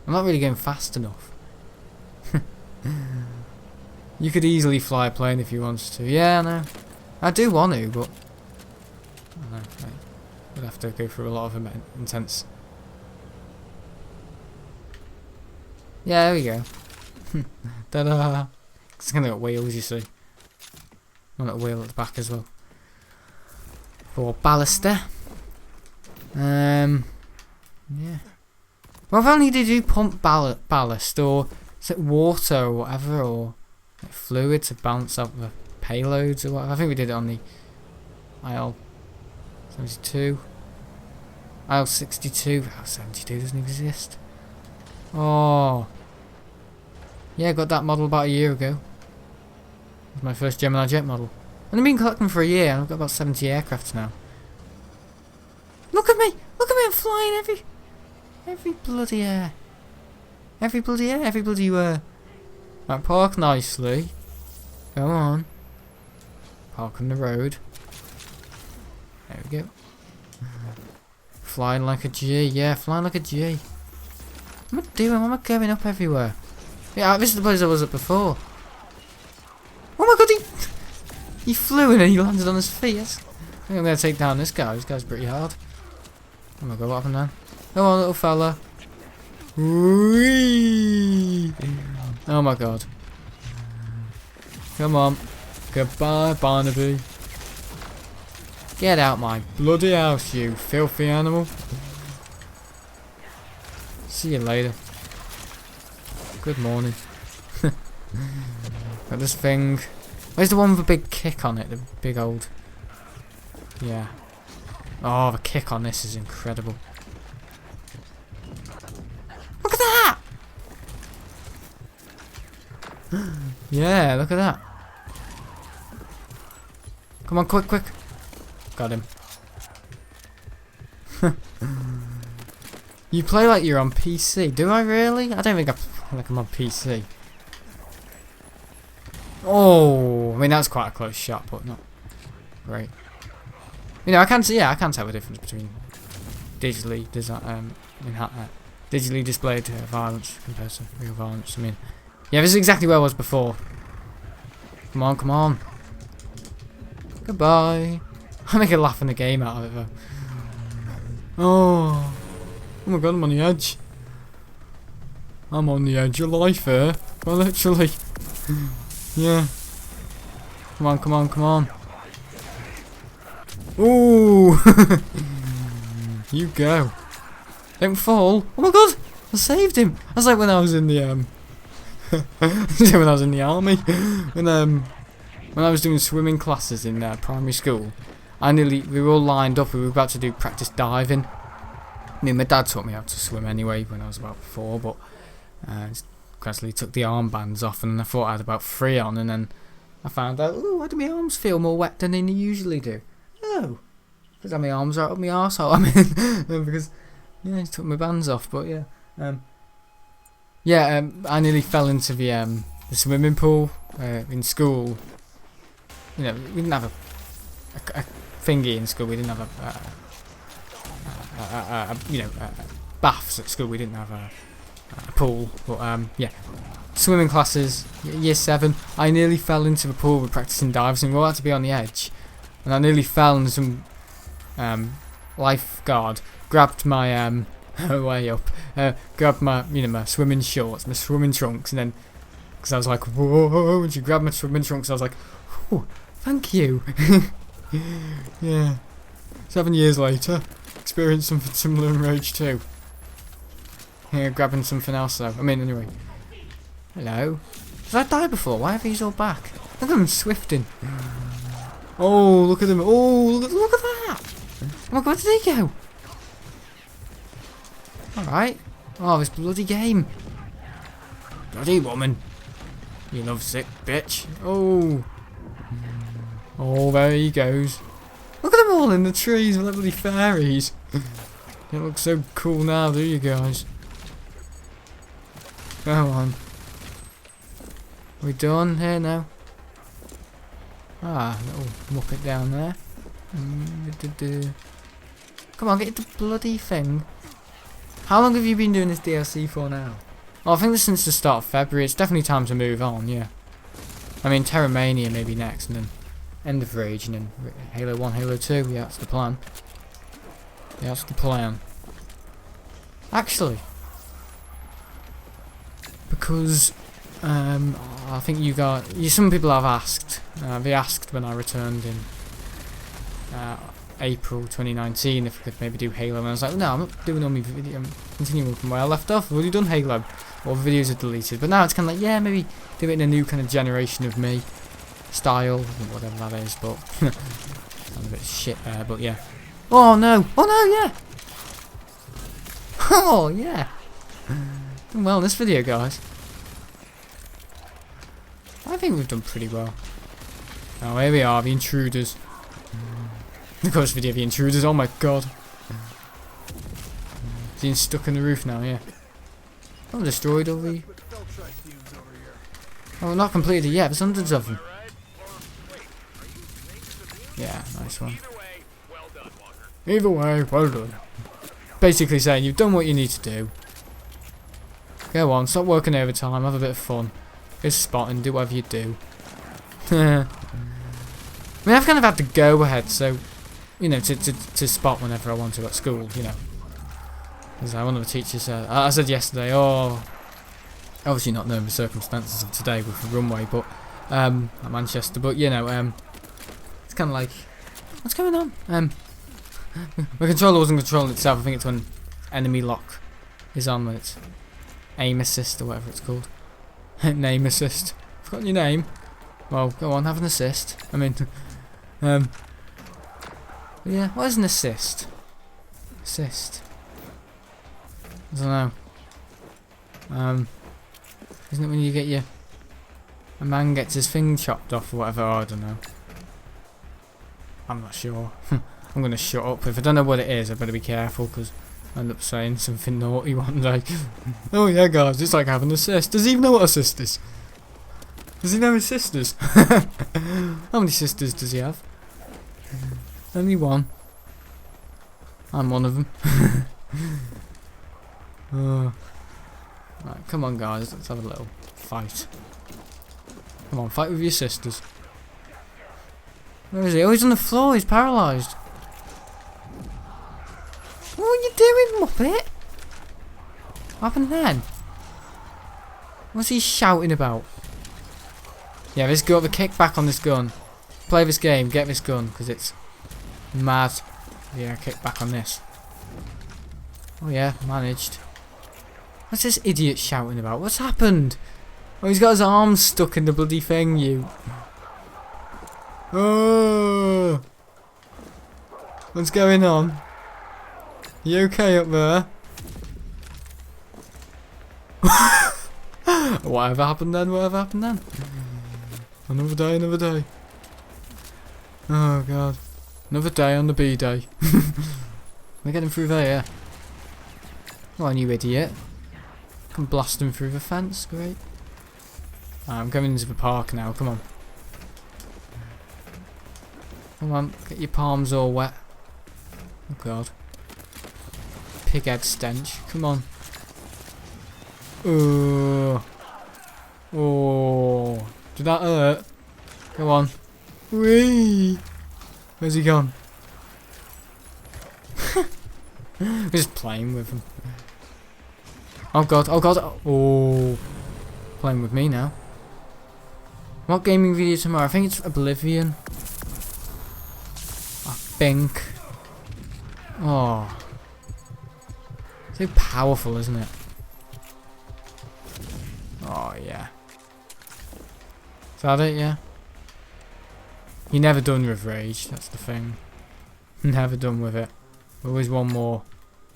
I'm not really going fast enough. You could easily fly a plane if you wanted to. Yeah, I know. I do want to, but I don't know. Right. We'd have to go through a lot of intense. Yeah, there we go. Ta-da! It's kind of got wheels, you see. One little wheel at the back as well. For baluster. Yeah. Well, if only did you pump ballast, or is it water or whatever, or like fluid to bounce up the payloads or whatever. I think we did it on the IL-72. IL-62. IL-72 doesn't exist. Oh. Yeah, I got that model about a year ago. It was my first Gemini jet model. And I've been collecting for a year, and I've got about 70 aircrafts now. Look at me! Look at me, I'm flying every bloody air. Every bloody air, every bloody Right, park nicely. Come on. Park on the road. There we go. Flying like a G, yeah, flying like a G. What am I doing? Why am I going up everywhere? Yeah, this is the place I was at before. Oh my god, he flew in and he landed on his feet. Yes. I think I'm going to take down this guy. This guy's pretty hard. Oh my god, what happened then? Come on, little fella. Whee! Oh my god. Come on. Goodbye, Barnaby. Get out my bloody house, you filthy animal. See you later. Good morning. Got this thing. Where's the one with a big kick on it? The big old... Yeah. Oh, the kick on this is incredible. Look at that! Yeah, look at that. Come on, quick, quick. Got him. You play like you're on PC. Do I really? I don't think I play like I'm on PC. Oh, I mean that's quite a close shot, but not great. You know, I can see. Yeah, I can tell the difference between digitally digitally displayed violence compared to real violence. I mean, yeah, this is exactly where I was before. Come on, come on. Goodbye. I make a laugh in the game out of it though. Oh my god, I'm on the edge. I'm on the edge of life here. Well, literally. Yeah. Come on, come on, come on. Ooh. You go. Don't fall. Oh my god! I saved him. That's like when I was in the when I was in the army. When I was doing swimming classes in primary school. We were all lined up. We were about to do practice diving. I mean, my dad taught me how to swim anyway when I was about 4, but gradually took the armbands off, and I thought I had about 3 on, and then I found out, oh, why do my arms feel more wet than they usually do? Oh, because my arms are up my arsehole. I mean, because yeah, I took my bands off, but yeah, I nearly fell into the swimming pool in school. You know, we didn't have a thingy in school. We didn't have baths at school. We didn't have a pool, but yeah, swimming classes, year 7. I nearly fell into the pool with practicing diving. We all had to be on the edge, and I nearly fell, and some lifeguard grabbed my way up, grabbed my my swimming shorts, my swimming trunks, and then because I was like whoa, and she grabbed my swimming trunks, I was like, oh, thank you. Yeah. 7 years later, experienced something similar in Rage 2. Here, grabbing something else though. I mean, anyway. Hello. Did I die before? Why are these all back? Look at them swifting. Oh, look at them. Oh, look at that. Oh my god, where did he go? Alright. Oh, this bloody game. Bloody woman. You lovesick bitch. Oh. Oh, there he goes. Look at them all in the trees, like bloody fairies. They look so cool now, do you guys? Come on. Are we done here now? Ah, little muppet down there. Come on, get the bloody thing. How long have you been doing this DLC for now? Oh, I think this since the start of February. It's definitely time to move on, yeah. I mean, Terraria maybe next, and then End of Rage, and then Halo 1, Halo 2. Yeah, that's the plan. Yeah, that's the plan. Actually, because I think some people have asked. They asked when I returned in April 2019 if I could maybe do Halo, and I was like, no, I'm not doing all my video. I'm continuing from where I left off. I've already done Halo. All the videos are deleted, but now it's kind of like, yeah, maybe do it in a new kind of generation of me style, whatever that is. But I'm a bit shit there, but yeah. Oh no! Oh no! Yeah! Oh yeah! Done well in this video, guys. I think we've done pretty well. Oh, here we are, the intruders. Of course, video of the intruders. Oh my god! Being stuck in the roof now, yeah. Oh, destroyed all the... Oh, not completed yet. There's hundreds of them. Yeah, nice one. Either way, well done. Basically saying you've done what you need to do. Go on, stop working overtime, have a bit of fun. Go spotting, do whatever you do. I mean, I've kind of had to go ahead, so, you know, to spot whenever I want to at school, you know. As one of the teachers said, I said yesterday, oh, obviously not knowing the circumstances of today with the runway, but, at Manchester, but, you know, it's kind of like, what's going on? The controller wasn't controlling itself. I think it's when enemy lock is on, when it's aim assist or whatever it's called. Name assist. Forgotten your name. Well, go on, have an assist. I mean, yeah, what is an assist? Assist. I don't know. Isn't it when you get a man gets his thing chopped off or whatever? Oh, I don't know. I'm not sure. I'm gonna shut up. If I don't know what it is, I better be careful, because I end up saying something naughty one day. Oh yeah, guys, it's like having a assist. Does he even know what a assist is? Does he know his sisters? How many sisters does he have? Only one. I'm one of them. Oh. Right, come on, guys, let's have a little fight. Come on, fight with your sisters. Where is he? Oh, he's on the floor. He's paralysed. What are you doing, Muppet? What happened then? What's he shouting about? Yeah, this gun, the kickback on this gun. Play this game, get this gun, because it's mad. Yeah, kickback on this. Oh yeah, managed. What's this idiot shouting about? What's happened? Oh, he's got his arms stuck in the bloody thing, you. Oh! What's going on? You okay up there? Whatever happened then? Whatever happened then? Another day, another day. Oh god. Another day on the B-day. We're getting through there, yeah. Come on, you idiot. Come blasting through the fence, great. I'm going into the park now, come on. Come on, get your palms all wet. Oh god. Pighead stench, come on. Oh. Oh. Did that hurt? Come on. Whee! Where's he gone? We're just playing with him. Oh god, oh god, oh. Playing with me now. What gaming video tomorrow? I think it's Oblivion. I think. Oh. So powerful, isn't it? Oh yeah. Is that it, yeah? You're never done with Rage, that's the thing. Never done with it. Always one more.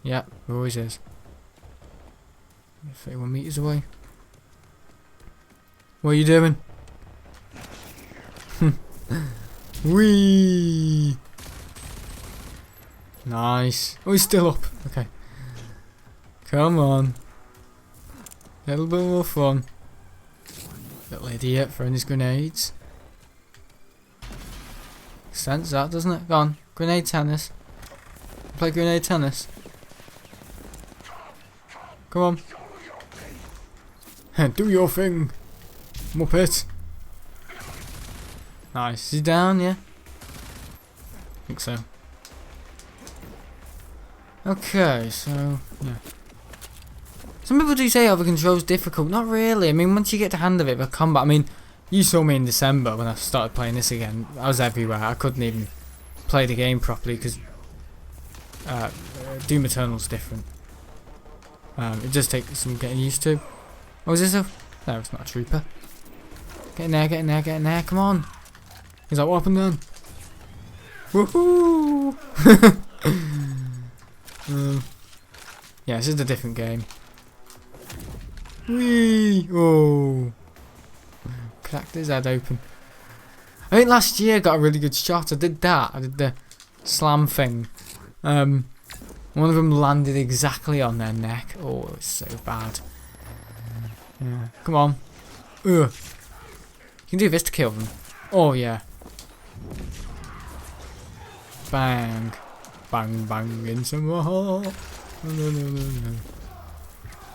Yeah, there always is. 31 meters away. What are you doing? Whee! Nice. Oh, he's still up. Okay. Come on. A little bit more fun. Little idiot throwing his grenades. Sense that, doesn't it? Go on. Grenade tennis. Play grenade tennis. Come on. Do your thing, Muppet. Nice. Is he down? Yeah. I think so. Okay, so yeah. Some people do say, oh, the control's difficult. Not really. I mean, once you get the hand of it, the combat. I mean, you saw me in December when I started playing this again. I was everywhere. I couldn't even play the game properly because Doom Eternal's different. It does take some getting used to. Oh, is this a... No, it's not a trooper. Get in there, get in there, get in there. Come on. He's like, what happened then? Woohoo! Yeah, this is a different game. Whee! Oh! Cracked his head open. I think last year I got a really good shot. I did that. I did the slam thing. One of them landed exactly on their neck. Oh, it's so bad. Yeah. Come on. Ugh. You can do this to kill them. Oh, yeah. Bang. Bang, bang into my heart. No, no, no, no, no.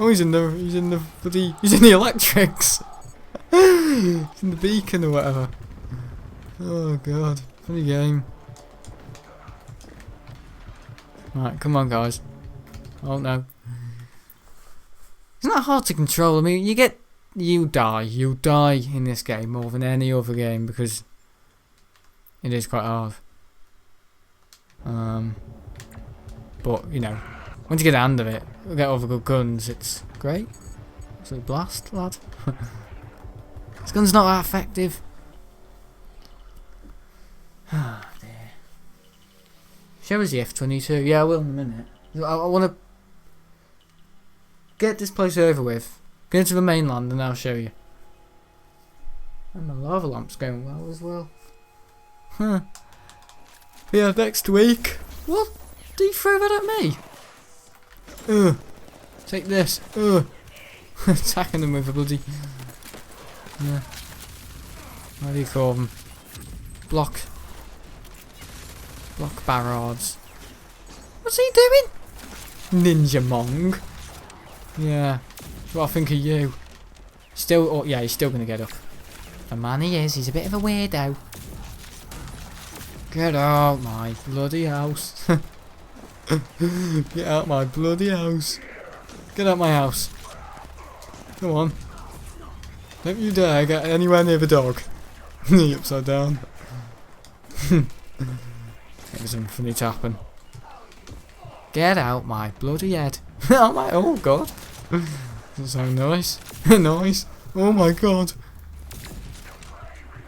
Oh, he's in the electrics. He's in the beacon or whatever. Oh, God. Funny game. Right, come on, guys. Oh, no. It's not hard to control. I mean, you die in this game more than any other game because it is quite hard. But you know, once you get the hand of it, you get all the good guns. It's great. So blast, lad. This gun's not that effective. Ah, dear. Show us the F-22. Yeah, I will in a minute. I want to get this place over with. Go to the mainland and I'll show you. And the lava lamp's going well as well. Huh. Yeah, next week. What? Did you throw that at me? Take this. Attacking them with a bloody... Yeah. What do you call them? Block barrage. What's he doing? Ninja Mong. Yeah. That's what I think of you. Still, oh yeah, he's still gonna get up. The man he is, he's a bit of a weirdo. Get out my bloody house. Get out my bloody house. Get out my house. Come on. Don't you dare get anywhere near the dog. Knee upside down. It was some funny tapping. Get out my bloody head. Oh god. Doesn't sound nice. Nice. Oh my god.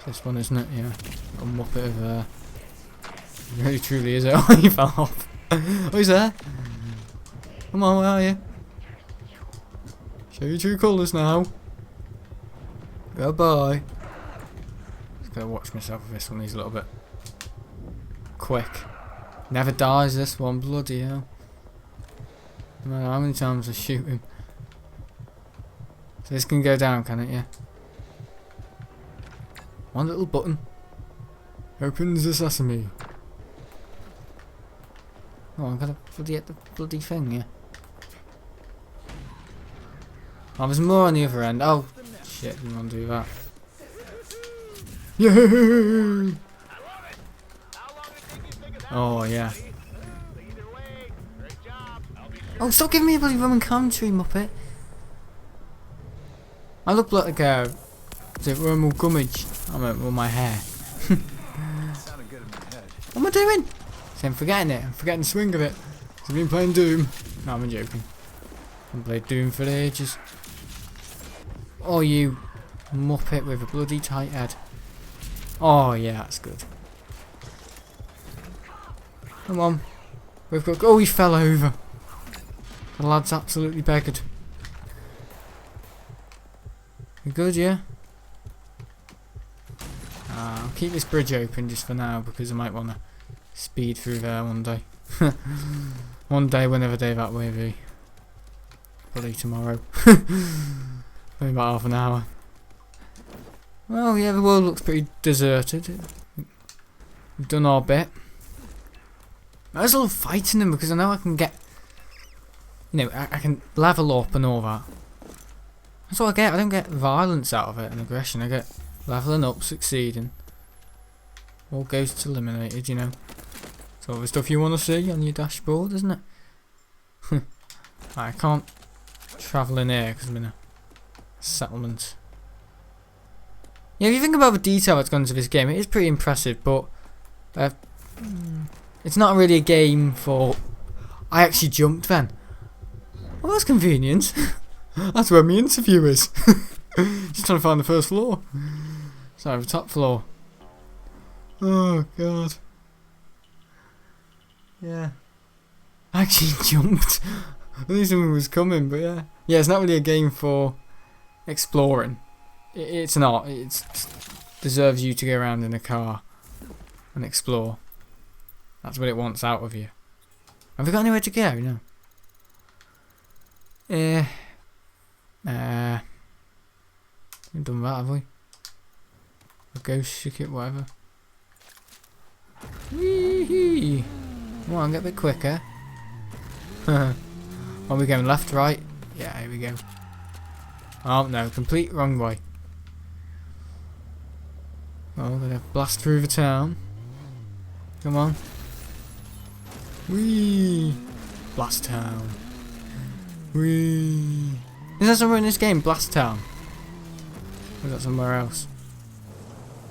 This one, isn't it? Yeah. A muppet of it really truly is it. Oh, he fell off. Oh, he's there. Come on, where are you? Show your true colours now. Goodbye. Just gotta watch myself with this one. He's a little bit quick. Never dies, this one. Bloody hell. No matter how many times I shoot him. So this can go down, can it? Yeah. One little button. Opens the sesame. Oh, I've got to bloody hit the bloody thing, yeah. Oh, there's more on the other end. Oh, shit, didn't want to do that. Yay! Oh, yeah. Oh, stop giving me a bloody Roman country, muppet. I look like a... Is it Roman gummage? I meant with my hair. What am I doing? See, I'm forgetting it. I'm forgetting the swing of it. I've been playing Doom. No, I'm joking. I've played Doom for ages. Oh, you muppet with a bloody tight head. Oh, yeah, that's good. Come on. We've got... Oh, he fell over. The lad's absolutely beggared. You good, yeah? I'll keep this bridge open just for now because I might want to speed through there one day. One day, whenever day that may be. Probably tomorrow. Maybe about half an hour. Well, yeah, the world looks pretty deserted. We've done our bit. I was a little fighting them because I know I can get... You know, I can level up and all that. That's what I get. I don't get violence out of it and aggression. I get leveling up, succeeding. All ghosts eliminated, you know. It's all the stuff you want to see on your dashboard, isn't it? I can't travel in here because I'm in a settlement. Yeah, if you think about the detail that's gone into this game, it is pretty impressive, but it's not really a game for... I actually jumped then. Well, that's convenient. That's where my interview is. Just trying to find the first floor. Sorry, the top floor. Oh, God. Yeah. I actually jumped. I knew someone was coming, but yeah. Yeah, it's not really a game for exploring. It's not. It deserves you to go around in a car and explore. That's what it wants out of you. Have we got anywhere to go? No. We've done that, have we? A ghost ticket, whatever. Wee-hee. Come on, get a bit quicker. Are we going left, right? Yeah, here we go. Oh no, complete wrong way. Oh, we're gonna blast through the town. Come on. Whee! Blast town. Whee! Is that somewhere in this game? Blast town? Or is that somewhere else?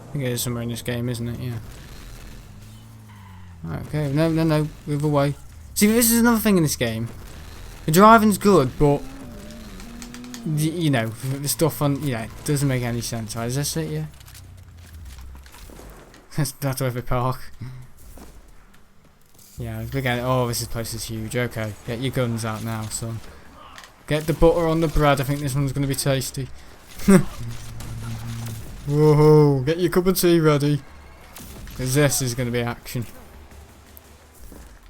I think it is somewhere in this game, isn't it? Yeah. Okay, no, the other way. See, this is another thing in this game. The driving's good, but you know, the stuff on, it doesn't make any sense. Right, is this it? Yeah. That's where we park. Yeah, look at it. Oh, this place is huge. Okay, get your guns out now, son. Get the butter on the bread. I think this one's going to be tasty. Whoa, get your cup of tea ready. Because this is going to be action.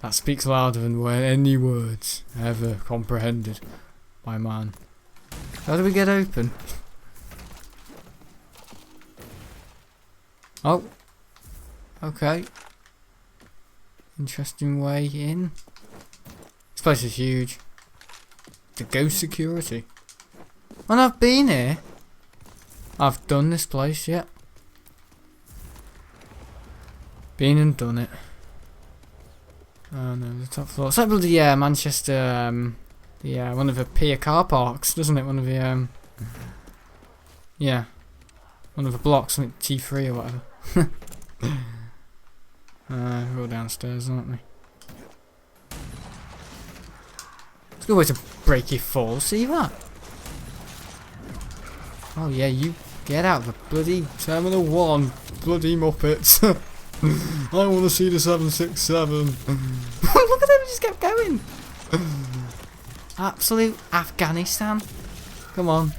That speaks louder than any words ever comprehended by man. How do we get open? Oh. Okay. Interesting way in. This place is huge. The ghost security. When I've been here, I've done this place, yeah. Been and done it. Oh no, the top floor. It's like bloody Manchester, one of the pier car parks, doesn't it? One of the, yeah. One of the blocks, like T3 or whatever. We're all downstairs, aren't we? It's a good way to break your fall, see that? Oh yeah, you get out of the bloody Terminal 1, bloody Muppets. I want to see the 767. Look at them, just kept going. Absolute Afghanistan. Come on.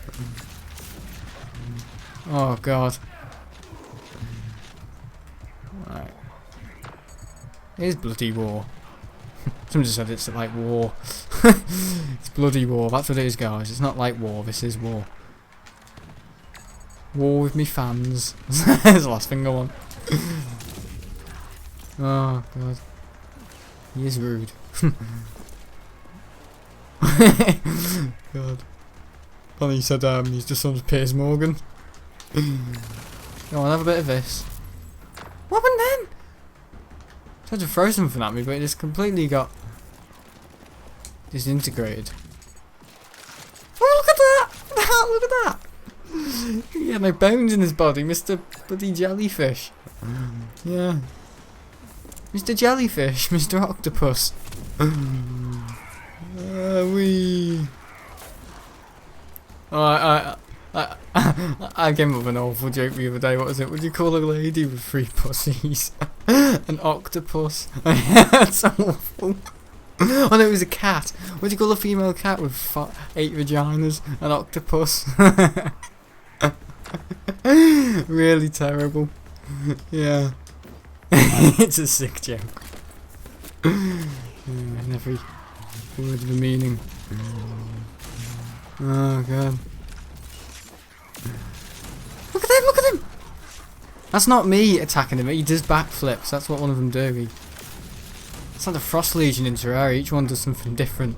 Oh god. Right. It is bloody war. Someone just said it's like war. It's bloody war. That's what it is, guys. It's not like war. This is war. War with me fans. That's the last thing I want. Oh god. He is rude. God. Funny he said he's just son's Piers Morgan. Go on, have a bit of this. What happened then? I tried to throw something at me, but it just completely got disintegrated. Oh, look at that! Look at that! He had no bones in his body, Mr. Bloody Jellyfish. Yeah. Mr. Jellyfish, Mr. Octopus. Wee. Oh, I came up with an awful joke the other day. What was it? Would you call a lady with 3 pussies an octopus? That's awful. Oh no, it was a cat. What do you call a female cat with 8 vaginas? An octopus. Really terrible. Yeah. It's a sick joke. And every word of the meaning. Oh god. Look at him, look at him! That's not me attacking him, he does backflips, that's what one of them do. It's like the Frost Legion in Terraria, each one does something different.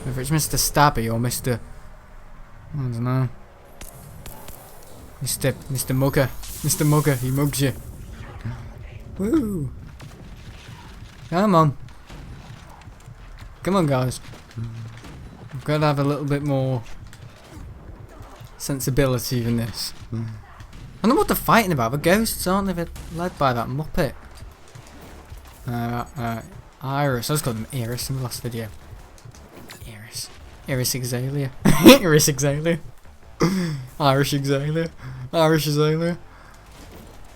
Whether it's Mr. Stabby or Mr. I don't know. Mr. Mugger. Mr. Mugger, he mugs you. Woo! Come on. Come on, guys. We've got to have a little bit more sensibility than this. I don't know what they're fighting about. The ghosts, aren't they? They're led by that Muppet. Iris. I just called him Iris in the last video. Iris. Iris Exalia. Iris Exalia. Irish Exalia. Irish Exalia.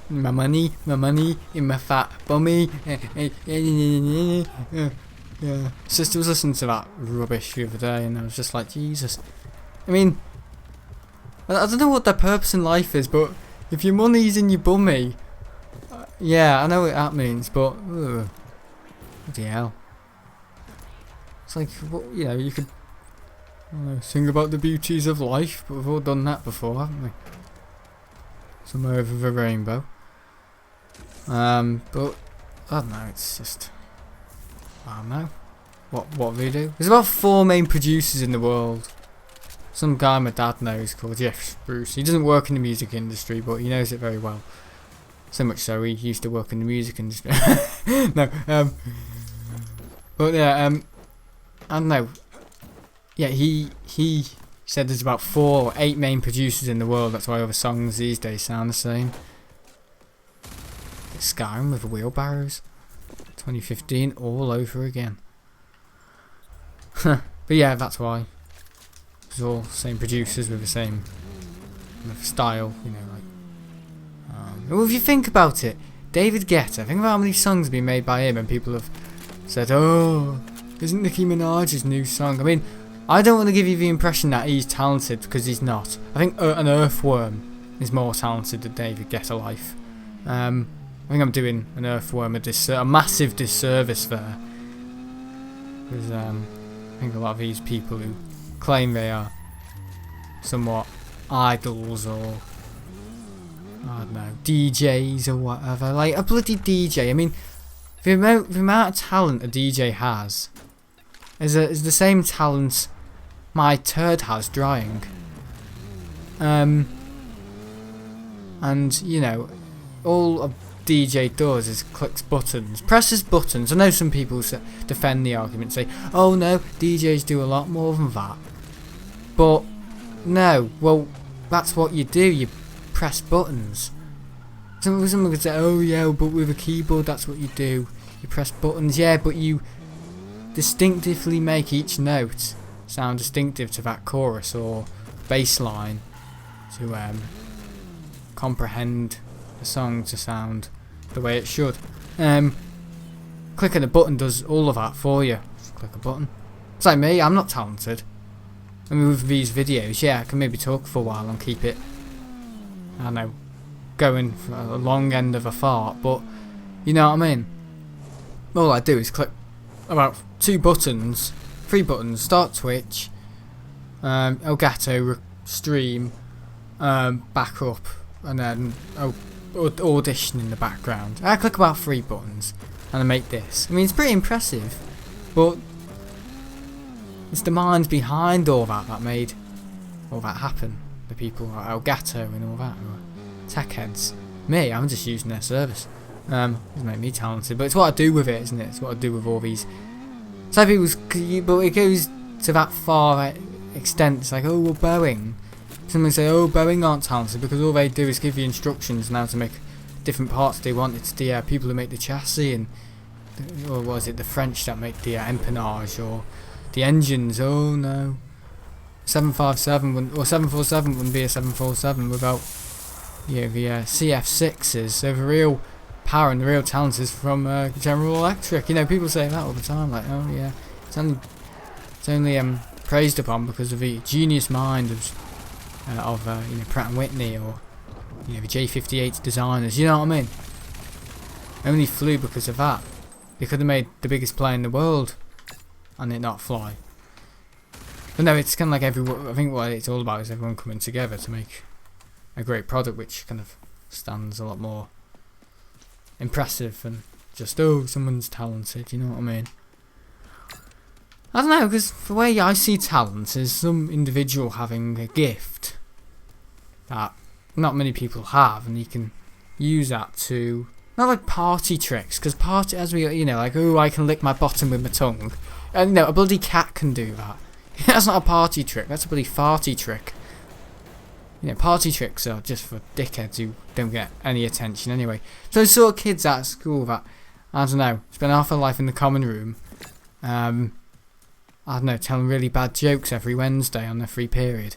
My money in my fat bummy. Yeah. Sister was listening to that rubbish the other day, and I was just like, Jesus. I mean, I don't know what their purpose in life is, but if your money's in your bummy, yeah, I know what that means, but bloody hell. It's like, you know, you could, I don't know, sing about the beauties of life, but we've all done that before, haven't we? Somewhere over the rainbow. But I don't know. It's just, I don't know what they do. There's about 4 main producers in the world. Some guy my dad knows called Jeff Spruce. He doesn't work in the music industry, but he knows it very well. So much so he used to work in the music industry. No, but yeah, I don't know. Yeah, he said there's about 4 or 8 main producers in the world. That's why all the songs these days sound the same. Skyrim with the wheelbarrows. 2015 all over again. But yeah, that's why. It's all same producers with the same kind of style, you know, like. Well, if you think about it, David Guetta, think about how many songs have been made by him, and people have said, "Oh, isn't Nicki Minaj's new song?" I mean, I don't want to give you the impression that he's talented, because he's not. I think an earthworm is more talented than David Guetta life. I think I'm doing an earthworm a massive disservice there, because I think a lot of these people who claim they are somewhat idols or I don't know, DJs or whatever, like a bloody DJ. I mean, the amount of talent a DJ has is the same talent my turd has drying. And you know, all a DJ does is clicks buttons, presses buttons. I know some people defend the argument, say, oh no, DJs do a lot more than that. But no, well, that's what you do, you press buttons. Someone could say, oh yeah, but with a keyboard that's what you do, you press buttons. Yeah, but you distinctively make each note sound distinctive to that chorus or bass line to comprehend the song to sound the way it should. Clicking a button does all of that for you. Just click a button. It's like me, I'm not talented. I mean, with these videos, yeah, I can maybe talk for a while and keep it, I don't know, going for a long end of a fart, but you know what I mean? All I do is click about 3 buttons, start Twitch, Elgato stream, back up, and then audition in the background. I click about 3 buttons and I make this. I mean, it's pretty impressive, but it's the minds behind all that made all that happen. The people like Elgato and all that, who are tech heads. Me, I'm just using their service. Doesn't make me talented, but it's what I do with it, isn't it? It's what I do with all these. So but it goes to that far extent. It's like, oh, well, Boeing. Someone say, oh, Boeing aren't talented because all they do is give you instructions on how to make different parts they want. It's the people who make the chassis, and or was it the French that make the empennage or the engines? Oh no, 757 or 747 wouldn't be a 747 without the CF6s. So the real power and the real talent is from General Electric. You know, people say that all the time, like, oh yeah, it's only praised upon because of the genius mind of Pratt & Whitney or the J58 designers. You know what I mean? Only flew because of that. They could have made the biggest plane in the world and it not fly. But no, it's kind of like I think what it's all about is everyone coming together to make a great product, which kind of stands a lot more impressive than just, oh, someone's talented. You know what I mean? I don't know, because the way I see talent is some individual having a gift that not many people have, and you can use that to, not like party tricks, because party, as we, you know, like, oh, I can lick my bottom with my tongue. And, no, a bloody cat can do that. That's not a party trick, that's a bloody farty trick. You know, party tricks are just for dickheads who don't get any attention anyway. So sort of kids at school that, I don't know, spend half their life in the common room, I don't know, telling really bad jokes every Wednesday on their free period.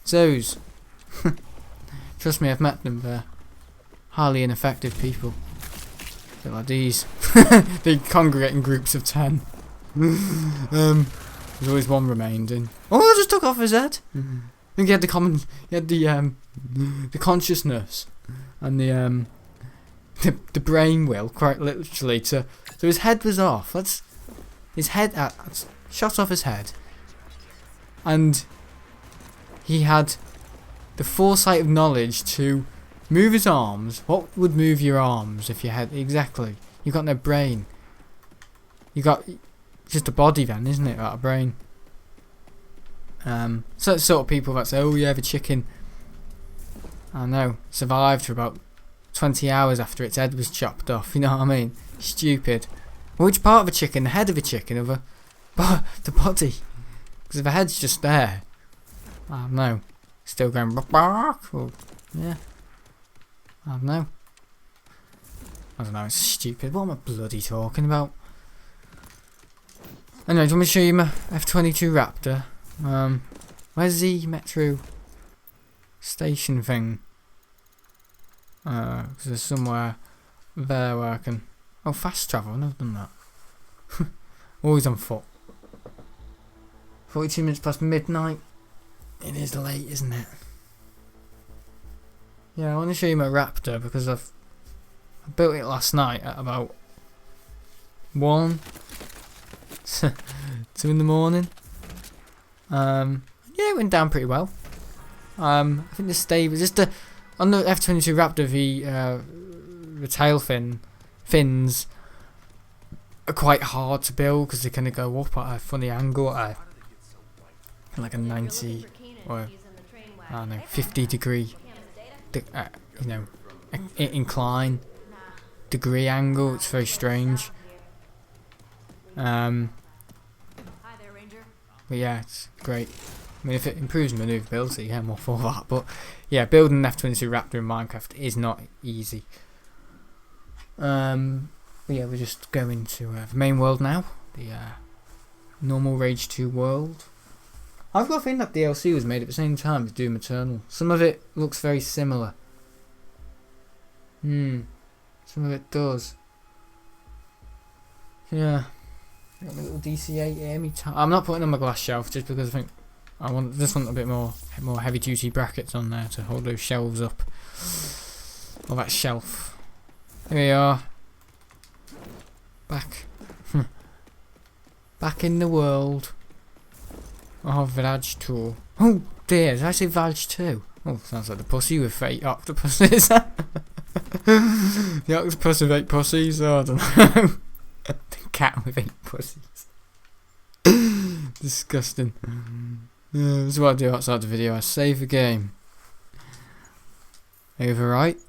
Those. Trust me, I've met them, they're highly ineffective people. A bit like these. They congregate in groups of 10. There's always one remained in. Oh, I just took off his head! I think he had the consciousness and the brain will, quite literally, so his head was off. His head shot off his head, and he had the foresight of knowledge to move his arms. What would move your arms if you had exactly? You got no brain. You got just a body then, isn't it? Not a brain. So it's sort of people that say, oh yeah, the chicken, I know, survived for about 20 hours after its head was chopped off, you know what I mean? Stupid. Which part of a chicken? The head of a chicken, or the body? Because if the head's just there, I don't know, still going bark, or, yeah, I don't know, it's stupid. What am I bloody talking about? Anyway, do you want me to show you my F-22 Raptor? Where's the metro station thing? Because there's somewhere there where I can... Oh, fast travel, I've never done that. Always on foot. 42 minutes past midnight. It is late, isn't it? Yeah, I want to show you my Raptor because I built it last night at about 1, 2 in the morning. Yeah, it went down pretty well. I think the stay was just on the F-22 Raptor, the tail fins are quite hard to build because they kind of go up at a funny angle, at like a 90 or I don't know 50 degree, you know, incline degree angle. It's very strange. But yeah, it's great. I mean, if it improves manoeuvrability, yeah, I'm all for that. But yeah, building an F-22 Raptor in Minecraft is not easy. But yeah, we're just going to the main world now. The normal Rage 2 world. I've got a feeling that DLC was made at the same time as Doom Eternal. Some of it looks very similar. Some of it does. Yeah. Got my little DC-8 here. I'm not putting on my glass shelf just because I think I want a bit more heavy duty brackets on there to hold those shelves up. Or that shelf. Here we are. Back in the world of Rage 2. Oh dear, did I say Rage 2? Oh, sounds like the pussy with 8 octopuses. The octopus with 8 pussies, oh, I don't know. The cat with 8 pussies. Disgusting. This is what I do outside the video. I save the game. Overwrite.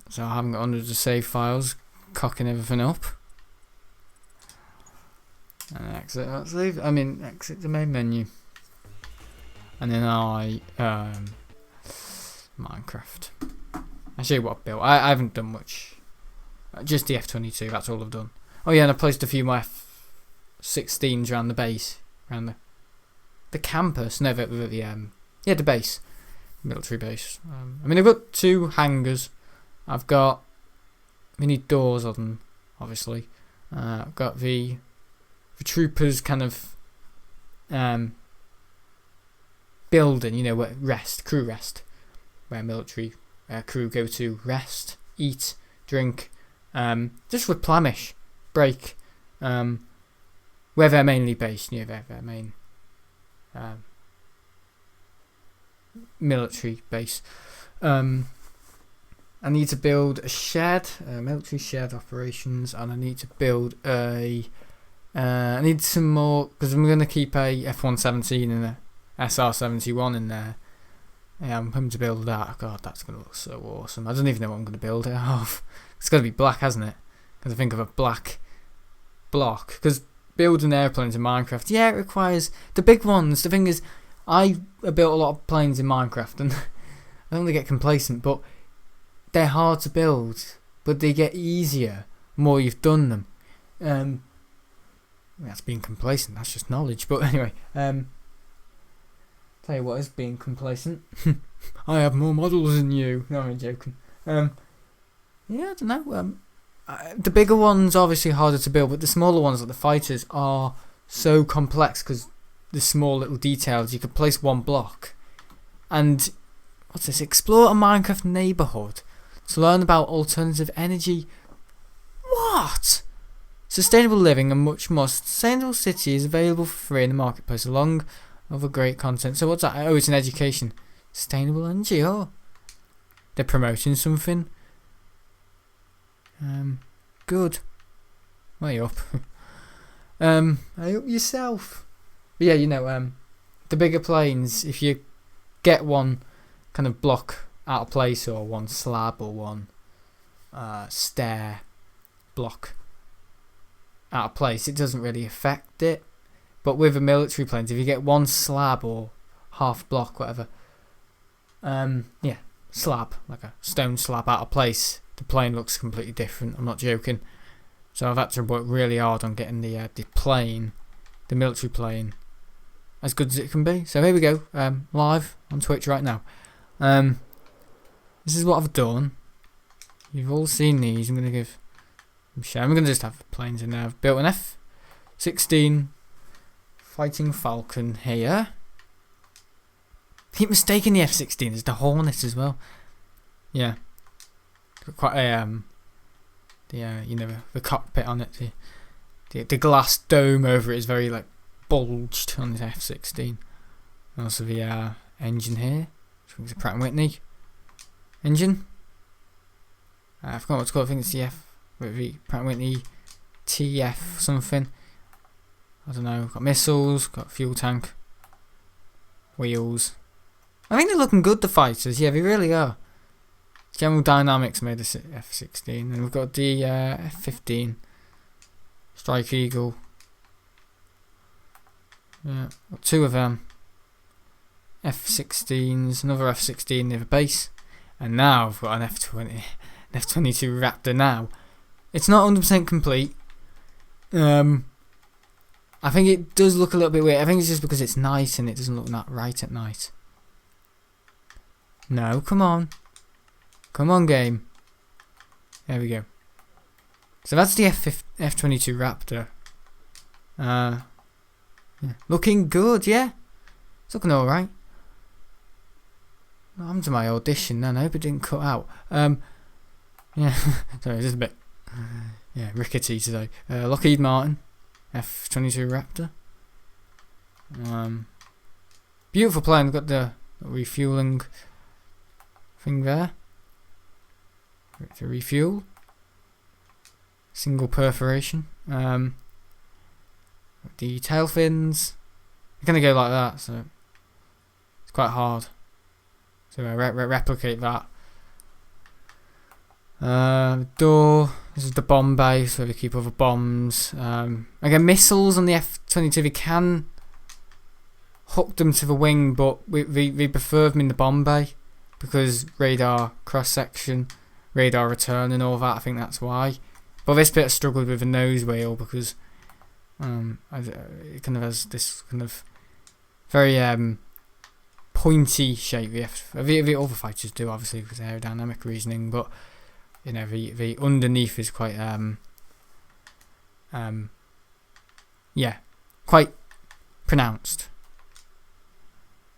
So I haven't got hundreds of save files, cocking everything up. And exit that save. Exit the main menu. And then Minecraft. I'll show you what I've built. I haven't done much. Just the F-22, that's all I've done. Oh yeah, and I placed a few more F-16s around the base. Around the campus. No, the base. Military base. I've got 2 hangars. We need doors on them, obviously. I've got the troopers kind of building, you know, where crew rest. Where military crew go to rest, eat, drink, just replenish, break, where they're mainly based, you know, their main military base. I need to build a shed, military shed operations, and I need to build I need some more, because I'm going to keep a F-117 and a SR-71 in there. Yeah, I'm hoping to build that. God, that's going to look so awesome. I don't even know what I'm going to build it of. It's got to be black, hasn't it? Because I think of a black block. Because building airplanes in Minecraft, yeah, it requires the big ones. The thing is, I built a lot of planes in Minecraft, and I don't want to get complacent, but they're hard to build, but they get easier the more you've done them. That's being complacent. That's just knowledge. But anyway, tell you what is being complacent. I have more models than you. No, I'm joking. Yeah, I don't know. The bigger ones are obviously harder to build, but the smaller ones, like the fighters, are so complex because the small little details. You could place one block, and what's this? Explore a Minecraft neighborhood to learn about alternative energy. What? Sustainable living and much more. Sustainable city is available for free in the marketplace along other great content. So what's that? Oh, it's an education. Sustainable energy. Oh, they're promoting something. Good. Way up. Way up yourself. But yeah, you know, the bigger planes, if you get one kind of block out of place or one slab or one stair block out of place, it doesn't really affect it. But with the military planes, if you get one slab or half block, whatever, yeah, slab, like a stone slab out of place, the plane looks completely different. I'm not joking. So I've had to work really hard on getting the plane, the military plane, as good as it can be. So here we go, live on Twitch right now. This is what I've done. You've all seen these. I'm going to give them a share. I'm going to just have the planes in there. I've built an F-16 Fighting Falcon here. Keep mistaking the F-16 as the Hornet as well. Yeah. Got quite a you know, the cockpit on it. The glass dome over it is very like bulged on the F-16. And also the engine here. I think it's a Pratt & Whitney engine. I forgot what it's called. I think it's the Pratt & Whitney TF something. I don't know. Got missiles, got fuel tank, wheels. I think they're looking good, the fighters. Yeah, they really are. General Dynamics made this F-16, and we've got the F-15 Strike Eagle. Yeah, got two of them. F-16s, another F-16 near the base, and now I've got an F-20, an F-22 Raptor now. It's not 100% complete. I think it does look a little bit weird. I think it's just because it's night and it doesn't look that right at night. No, come on. Come on, game. There we go. So that's the F-22 Raptor. Yeah. Looking good, yeah. It's looking alright. I'm to my audition then. I hope it didn't cut out. Yeah. Sorry, just a bit rickety today. Lockheed Martin F-22 Raptor. Beautiful plane. We've got the refueling thing there. To refuel. Single perforation. The tail fins. You're gonna go like that, so it's quite hard. So I replicate that. Door. This is the bomb bay, so we keep other bombs. Again, missiles on the F-22. We can hook them to the wing, but we prefer them in the bomb bay because radar cross section, radar return, and all that. I think that's why. But this bit I struggled with the nose wheel because it kind of has this kind of very pointy shape. The other fighters do, obviously, because aerodynamic reasoning, but you know the underneath is quite quite pronounced.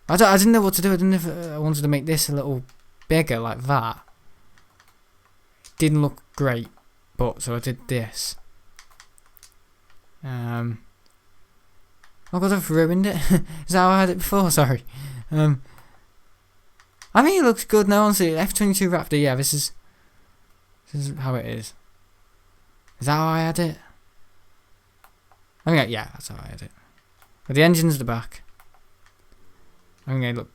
I didn't know what to do. I didn't know if I wanted to make this a little bigger like that. It didn't look great, but so I did this. Oh god, I've ruined it. Is that how I had it before? Sorry. I think it looks good now. Honestly, F-22 Raptor. Yeah, this is how it is. Is that how I had it? I think yeah, that's how I had it. But the engine's at the back. I think they look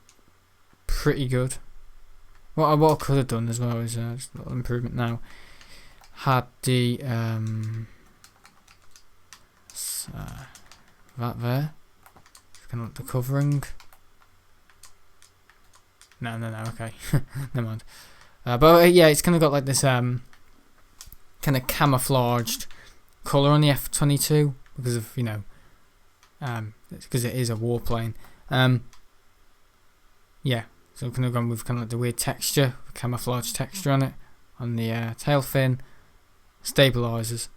pretty good. What I could have done as well is just a little improvement now. Had the that there. Kind of the covering. No, okay. Never mind. But yeah, it's kind of got like this kind of camouflaged colour on the F-22 because of, you know, because it is a warplane. Yeah, so we've kind of gone with kind of like the weird texture, camouflage texture on it, on the tail fin, stabilisers,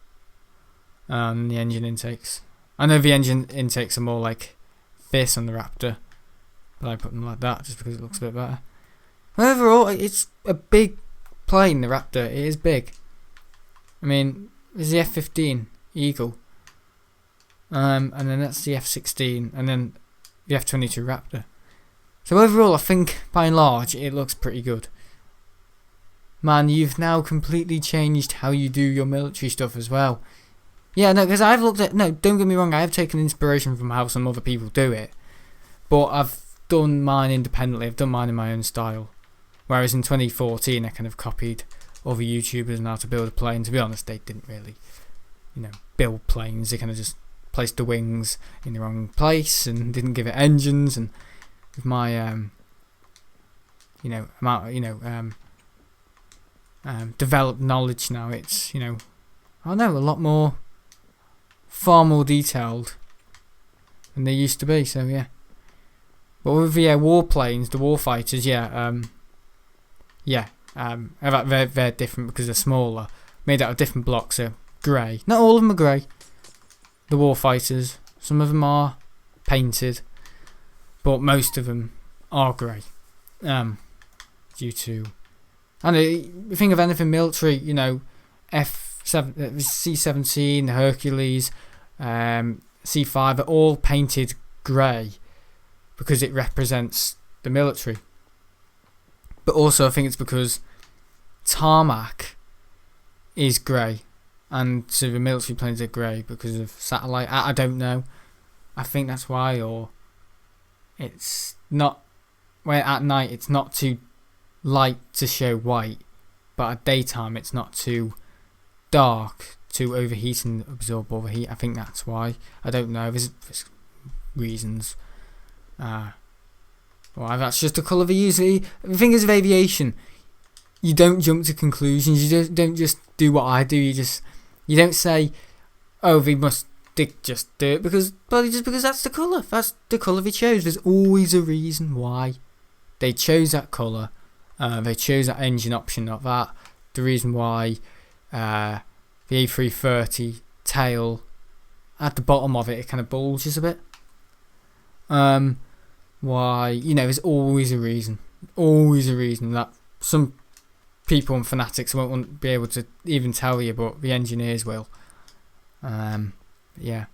and the engine intakes. I know the engine intakes are more like this on the Raptor, but I put them like that just because it looks a bit better. Overall, it's a big plane, the Raptor. It is big. I mean, there's the F-15 Eagle, and then that's the F-16, and then the F-22 Raptor. So overall, I think by and large, it looks pretty good. Man, you've now completely changed how you do your military stuff as well. Yeah, no, because I've looked at... No, don't get me wrong, I have taken inspiration from how some other people do it. But I've done mine independently. I've done mine in my own style. Whereas in 2014, I kind of copied other YouTubers and how to build a plane. To be honest, they didn't really, you know, build planes. They kind of just placed the wings in the wrong place and didn't give it engines. And with my, developed knowledge now, it's, you know, I don't know, a lot more, far more detailed than they used to be. So yeah. But with the warplanes, the warfighters, they're different because they're smaller, made out of different blocks. So grey. Not all of them are grey. The warfighters, some of them are painted, but most of them are grey. Due to, I don't know, think of anything military, you know, C-17, the Hercules, C-5 are all painted grey because it represents the military. But also I think it's because tarmac is grey, and so the military planes are grey because of satellite. I don't know. I think that's why, or it's not, where at night it's not too light to show white, but at daytime it's not too dark to overheat and absorb overheat. I think that's why. I don't know. There's reasons. Well, that's just the colour they use. The thing is, with aviation, you don't jump to conclusions. You don't just do what I do. You don't say, oh, they must just do it because that's the colour. That's the colour they chose. There's always a reason why they chose that colour. They chose that engine option, not that. The reason why the A330 tail at the bottom of it kind of bulges a bit. Why, you know, there's always a reason that some people and fanatics won't be able to even tell you, but the engineers will. Yeah.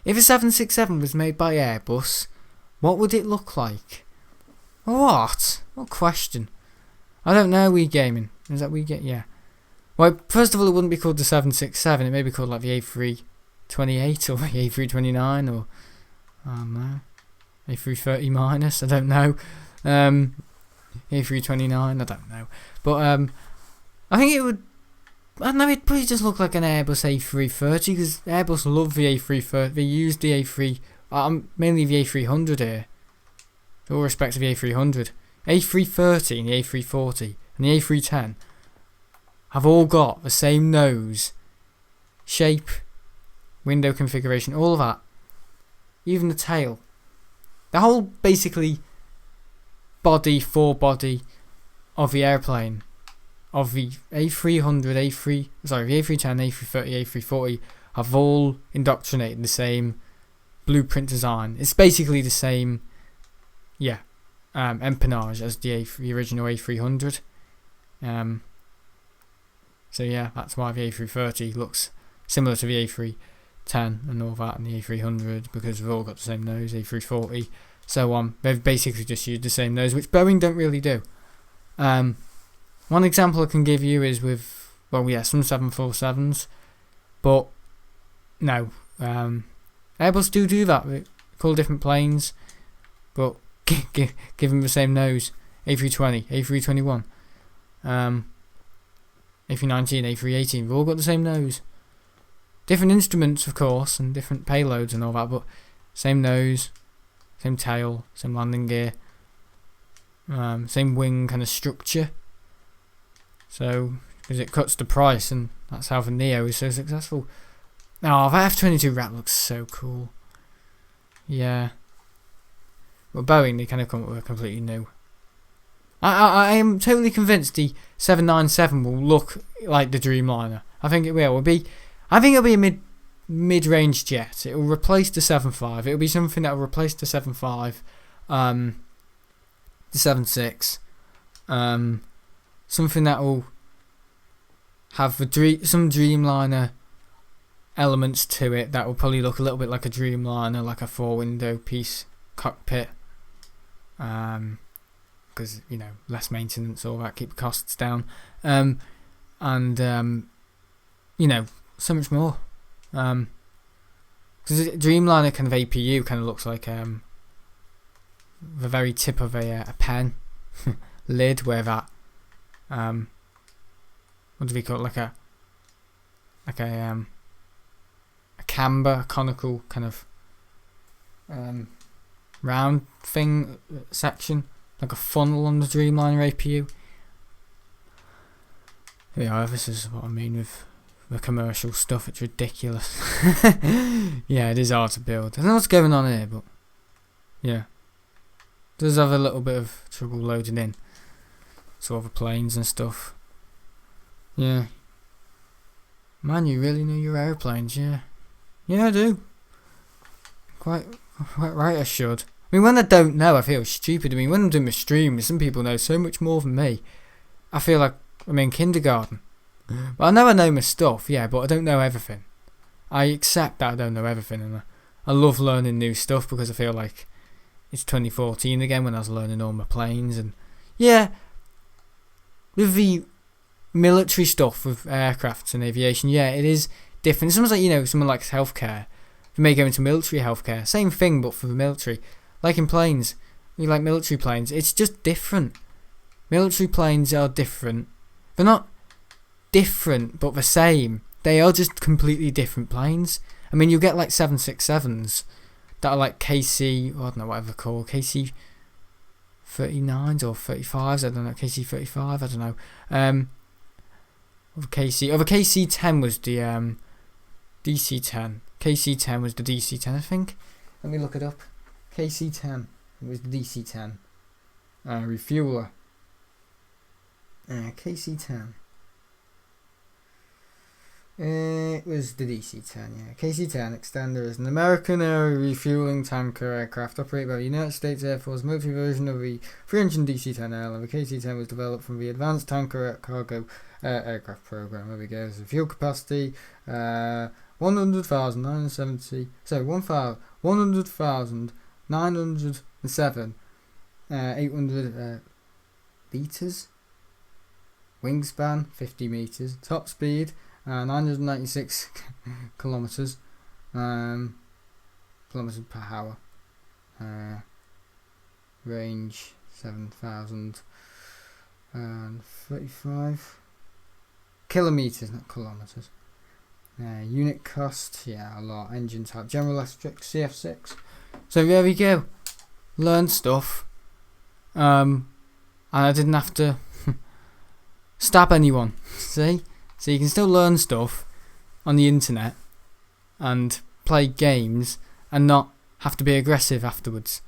If a 767 was made by Airbus, what would it look like? What question? I don't know. Wii Gaming, is that Wii Yeah. Well, first of all, it wouldn't be called the 767. It may be called like the A328 or the A329 or I don't know, A330 minus. I don't know. A329. I don't know. But I think it would. I don't know. It'd probably just look like an Airbus A330 because Airbus love the A330. They use the A3. Mainly the A300 here. With all respect to the A300, A330 and the A340 and the A310 have all got the same nose, shape, window configuration, all of that. Even the tail. The whole, basically, forebody of the airplane, of the A300, the A310, A330, A340, have all indoctrinated the same blueprint design. It's basically the same, empennage as the original A300. So yeah, that's why the A330 looks similar to the A310 and all that, and the A300, because they've all got the same nose, A340, so on. They've basically just used the same nose, which Boeing don't really do. One example I can give you is with, some 747s, but no, Airbus do that. They call different planes, but give them the same nose. A320, A321, A319, A318. They've all got the same nose. Different instruments, of course, and different payloads and all that, but same nose, same tail, same landing gear, same wing kind of structure. So, because it cuts the price, and that's how the Neo is so successful. Oh, that F-22 wrap looks so cool. Yeah. Well, Boeing, they kind of come up with a completely new. I am totally convinced the 797 will look like the Dreamliner. I think it will. I think it'll be a mid-range jet. It will replace the 75. It'll be something that will replace the 75, the 76, something that will have some Dreamliner elements to it that will probably look a little bit like a Dreamliner, like a 4-window piece cockpit, because less maintenance, all that, keep costs down, and so much more, because Dreamliner kind of APU kind of looks like the very tip of a pen lid, where that what do we call it, like a camber, conical kind of round thing section, like a funnel on the Dreamliner APU. Yeah, this is what I mean with the commercial stuff. It's ridiculous. Yeah, it is hard to build. I don't know what's going on here, but yeah, does have a little bit of trouble loading in sort of the planes and stuff. Yeah, man, you really know your airplanes. Yeah, I do. Quite right, I should. I mean, when I don't know, I feel stupid. I mean, when I'm doing my stream, some people know so much more than me. I feel like I'm in kindergarten. But I know my stuff, yeah, but I don't know everything. I accept that I don't know everything, and I love learning new stuff, because I feel like it's 2014 again when I was learning all my planes. And yeah, with the military stuff, with aircrafts and aviation, yeah, it is different. Someone's like, someone likes healthcare. You may go into military healthcare. Same thing, but for the military. Like in planes, you like military planes. It's just different. Military planes are different. They're not different, but the same. They are just completely different planes. I mean, you get like 767s that are like KC, I don't know, whatever they're called, KC 39s or 35s, I don't know, KC 35, I don't know. The KC-10 was the DC-10. KC-10 was the DC-10, I think. Let me look it up. KC-10 was the DC-10. Refueler. KC-10. It was the DC-10, yeah. KC-10 Extender is an American air refueling tanker aircraft operated by the United States Air Force. Military version of the 3-engine DC-10 airliner. The KC-10 was developed from the Advanced Tanker Cargo Aircraft Program. There we go. So fuel capacity 100,907 800 litres. Wingspan 50 meters. Top speed 996 kilometers per hour. Range 7,035 kilometers, not kilometers. Unit cost, yeah, a lot. Engine type, General Electric CF6. So there we go. Learn stuff. And I didn't have to stab anyone. See? So you can still learn stuff on the internet and play games and not have to be aggressive afterwards.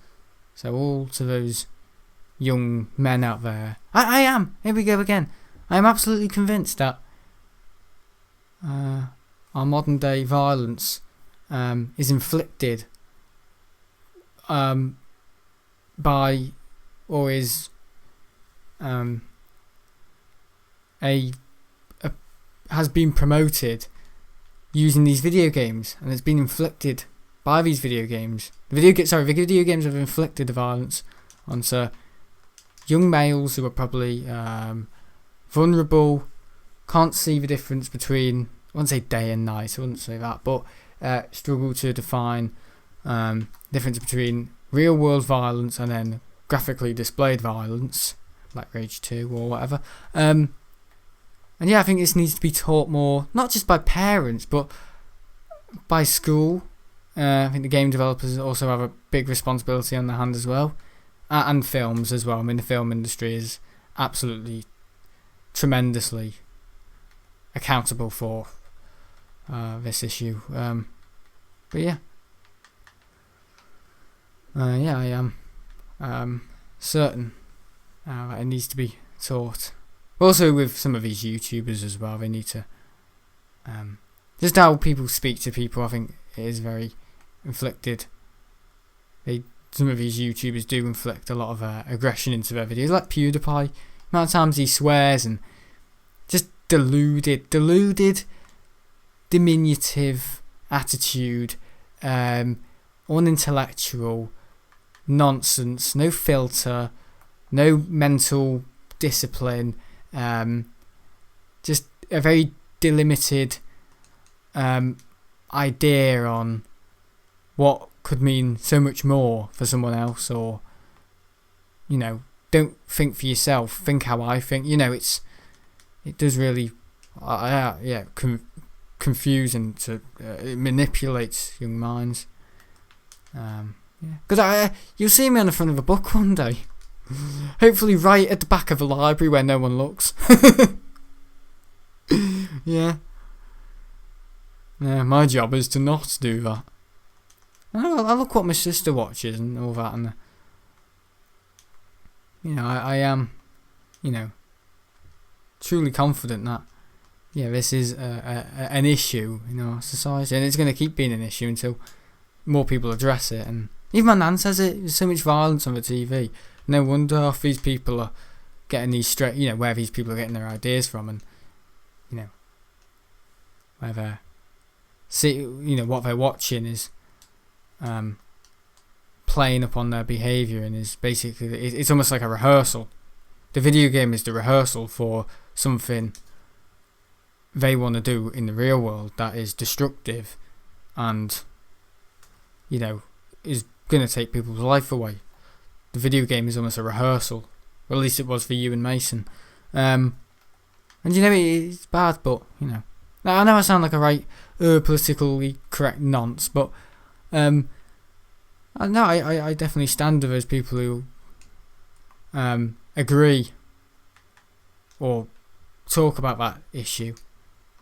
So all to those young men out there, I am, here we go again, I am absolutely convinced that our modern day violence is inflicted by, or is has been promoted using these video games, and it's been inflicted by these video games. The video games have inflicted the violence onto young males who are probably vulnerable, can't see the difference between, I wouldn't say day and night, I wouldn't say that, but struggle to define difference between real world violence and then graphically displayed violence, like Rage 2 or whatever. And yeah, I think this needs to be taught more, not just by parents, but by school. I think the game developers also have a big responsibility on their hand as well. And films as well. I mean, the film industry is absolutely tremendously accountable for this issue. But yeah. Yeah, I am certain that it needs to be taught. Also with some of these YouTubers as well, they need to just how people speak to people. I think it is very inflicted. Some of these YouTubers do inflict a lot of aggression into their videos, like PewDiePie. The amount of times he swears and just deluded, diminutive attitude, unintellectual nonsense, no filter, no mental discipline, just a very delimited idea on what could mean so much more for someone else, or don't think for yourself, think how I think. it does really confuse and it manipulates young minds. Because you'll see me on the front of a book one day, hopefully right at the back of a library where no one looks. Yeah, my job is to not do that. I look what my sister watches and all that, and I am, truly confident that this is an issue in our society, and it's going to keep being an issue until more people address it. And even my nan says it. There's so much violence on the TV. No wonder half these people are getting these straight. Where these people are getting their ideas from, and where they're what they're watching is playing upon their behaviour, and is basically it's almost like a rehearsal. The video game is the rehearsal for something they want to do in the real world that is destructive and is going to take people's life away. The video game is almost a rehearsal, or at least it was for you and Mason. And it's bad, but I know I sound like a right politically correct nonce, but I definitely stand with those people who agree or talk about that issue.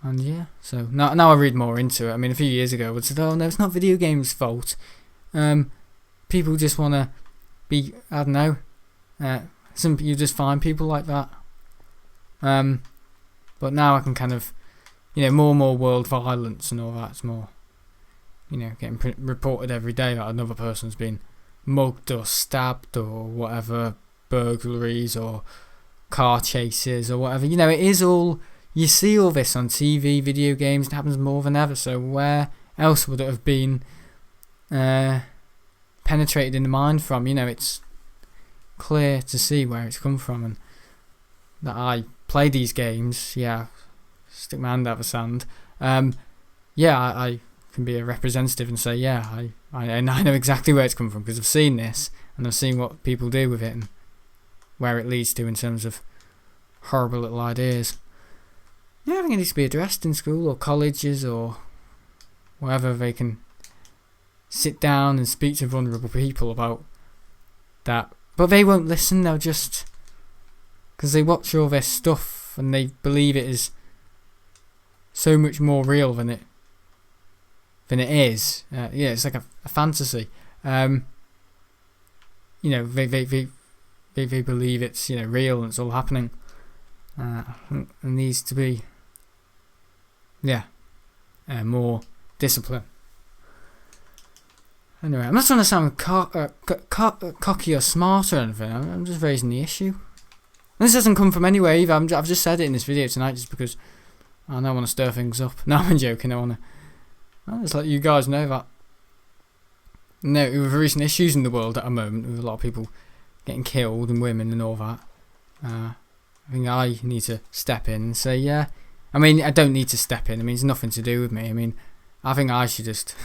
And so now I read more into it. I mean, a few years ago I would say, oh no, it's not video games' fault. People just want to be, I don't know, you just find people like that. But now I can kind of, more and more world violence and all that's more, getting reported every day that another person's been mugged or stabbed or whatever, burglaries or car chases or whatever. It is all, you see all this on TV, video games. It happens more than ever. So where else would it have been penetrated in the mind from? It's clear to see where it's come from, and that I play these games. Stick my hand out of the sand. I can be a representative and say, I know exactly where it's come from, because I've seen this and I've seen what people do with it and where it leads to in terms of horrible little ideas. I think it needs to be addressed in school or colleges or wherever they can sit down and speak to vulnerable people about that. But they won't listen. They'll just, because they watch all this stuff and they believe it is so much more real than it is. It's like a fantasy. They believe it's real and it's all happening. I think there needs to be more discipline. Anyway, I'm not trying to sound cocky or smart or anything. I'm just raising the issue. And this doesn't come from anywhere either. I've just said it in this video tonight just because I want to stir things up. No, I'm joking. I'll just let you guys know that. With recent issues in the world at the moment, with a lot of people getting killed and women and all that, I think I need to step in and say, I mean, I don't need to step in. I mean, it's nothing to do with me. I mean, I think I should just,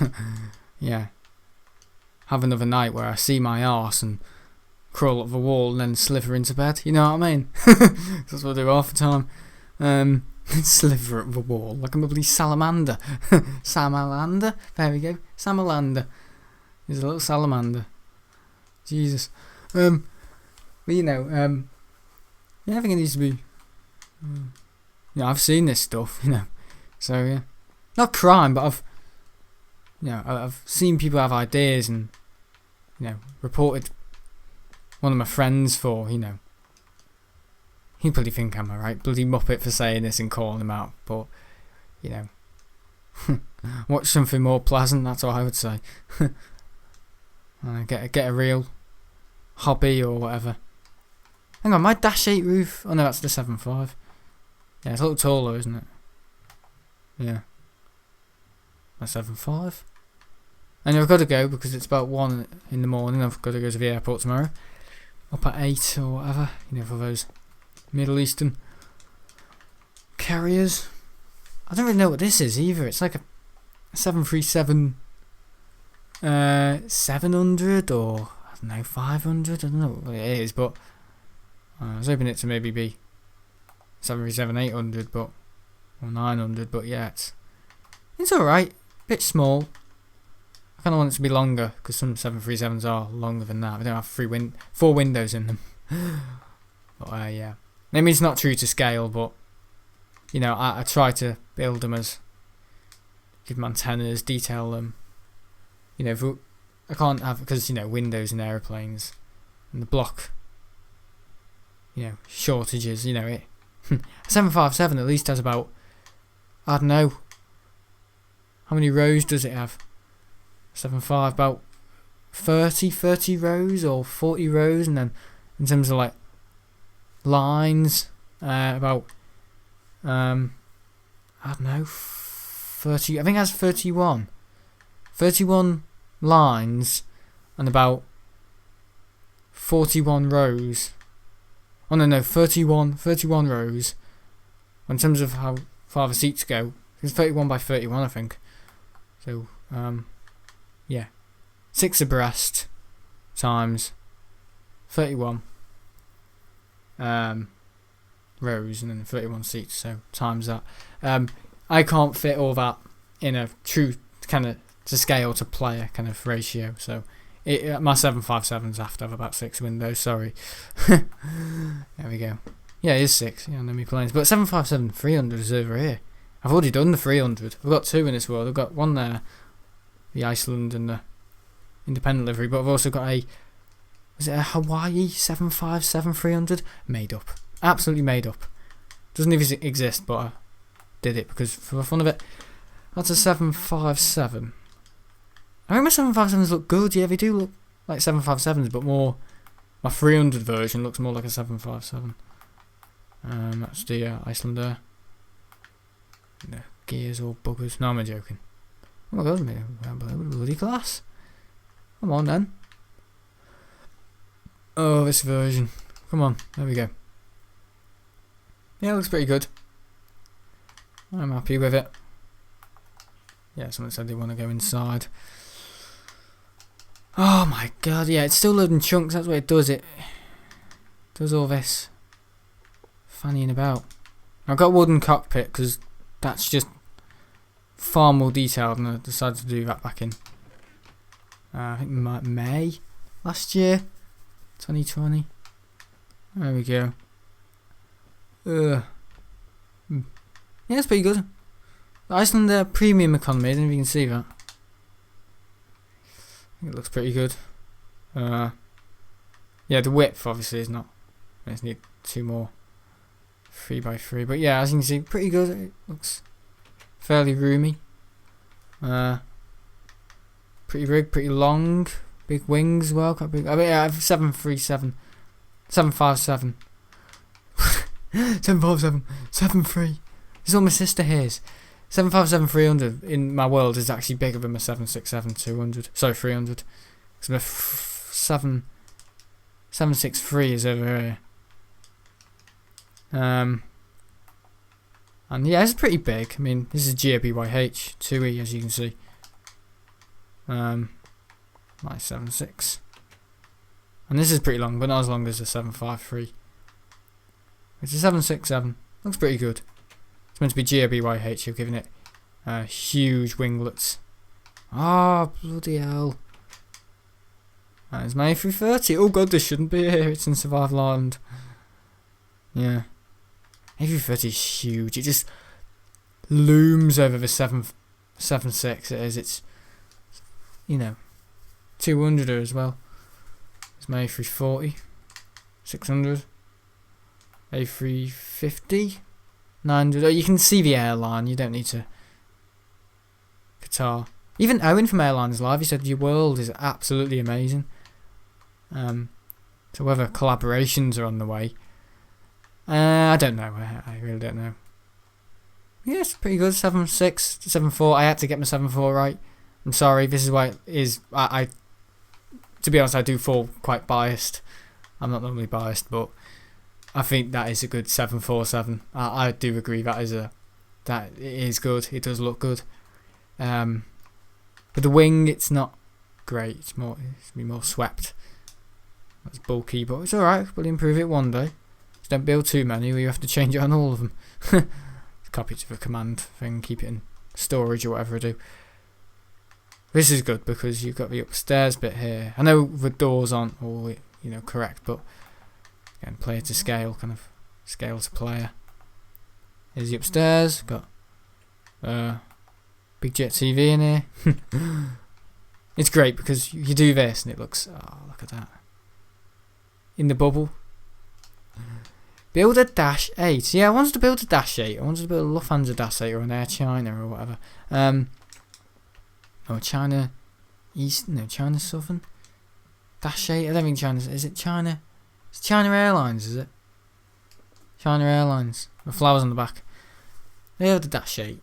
have another night where I see my arse and crawl up the wall and then slither into bed. You know what I mean? That's what I do half the time. Slither up the wall like I'm a bloody salamander. Salamander. There we go. Salamander. He's a little salamander. Jesus. But you know, yeah, I think it needs to be. Yeah, I've seen this stuff, you know. So yeah, not crime, but I've seen people have ideas and, you know, reported one of my friends for, you know. He bloody think I'm a right bloody muppet for saying this and calling him out, but you know, watch something more pleasant. That's all I would say. Get a real hobby or whatever. Hang on, my Dash 8 roof. Oh no, that's the 7.5. Yeah, it's a little taller, isn't it? Yeah. My 7.5. And I've got to go because it's about 1 in the morning. I've got to go to the airport tomorrow. Up at 8 or whatever. You know, for those Middle Eastern carriers. I don't really know what this is either. It's like a 737 700 or I don't know, 500. I don't know what it is, but I was hoping it to maybe be 737 800, but or 900. But yeah, it's all right. Bit small. I kind of want it to be longer because some 737s are longer than that. They don't have 4 windows in them. But yeah, maybe it's not true to scale, but you know, I try to build them as, give them antennas, detail them. You know, I can't have, because you know, windows in airplanes and the block, you know, shortages. You know, it 757 at least has about, I don't know, how many rows does it have? 7.5 about 30 rows or 40 rows, and then in terms of like lines, about I don't know, 30. I think it has 31 lines and about 41 rows. Oh no, 31 rows. In terms of how far the seats go, it's 31 by 31, I think. So yeah, 6 abreast times 31 rows and then 31 seats, so times that. I can't fit all that in a true kind of to scale to player kind of ratio, so my 757s have to have about 6 windows. Sorry. There we go. Yeah, it is 6. Yeah, enemy planes. But 757 300 is over here. I've already done the 300. I've got 2 in this world. I've got one there, the Iceland and the independent livery, but I've also got is it a Hawaii 757 300? Made up. Absolutely made up. Doesn't even exist, but I did it because for the fun of it. That's a 757. I think my 757s look good. Yeah, they do look like 757s, but more. My 300 version looks more like a 757. That's the Icelander. The gears all buggers. No, I'm joking. Oh my god, bloody class. Come on then. Oh, this version. Come on, there we go. Yeah, it looks pretty good. I'm happy with it. Yeah, someone said they want to go inside. Oh my god, yeah, it's still loading chunks. That's what it does. It does all this fannying about. I've got a wooden cockpit because that's just far more detailed, and I decided to do that back in I think May last year, 2020. There we go. Yeah, it's pretty good. The Icelander premium economy, I don't know if you can see that. I think it looks pretty good. Yeah, the width obviously is not. I just need 2 more 3x3, but yeah, as you can see, pretty good. It looks fairly roomy. Pretty big, pretty long, big wings as well. Quite big. I mean, I have 757, 757, 757, 73. This is what my sister hears. 757 300 in my world is actually bigger than my 767 200. Sorry, 300. Because my 763 is over here. And yeah, it's pretty big. I mean, this is GABYH 2E, as you can see. My 76. And this is pretty long, but not as long as the 753. It's a 767. Looks pretty good. It's meant to be GABYH. You've given it huge winglets. Oh, bloody hell. That is my A330. Oh god, this shouldn't be here. It's in Survival Island. Yeah. A330 is huge. It just looms over the 776 it is. It's, you know, 200er as well. It's my A340. 600. A350. 900. Oh, you can see the airline. You don't need to. Qatar. Even Owen from Airlines Live, he said your world is absolutely amazing. So whether collaborations are on the way, I don't know. I really don't know. Yeah, it's pretty good. 7.6, 7.4. I had to get my 7.4 right. I'm sorry. This is why it is. I to be honest, I do feel quite biased. I'm not normally biased, but I think that is a good 747. I do agree that it is good. It does look good. But the wing, it's not great. It's going to be more swept. That's bulky, but it's alright. We'll improve it one day. Just don't build too many, or you have to change it on all of them. Copy it to the command thing, keep it in storage or whatever I do. This is good because you've got the upstairs bit here. I know the doors aren't all correct, but again, player to scale, kind of scale to player. Here's the upstairs. Got big jet TV in here. It's great because you do this and it looks. Oh, look at that. In the bubble. Build a Dash 8. Yeah, I wanted to build a Dash 8. I wanted to build a Lufthansa Dash 8 or an Air China or whatever. Or China East. No, China Southern. Dash 8. I don't think China. Is it China? It's China Airlines, is it? China Airlines. The flowers on the back. They have the Dash 8.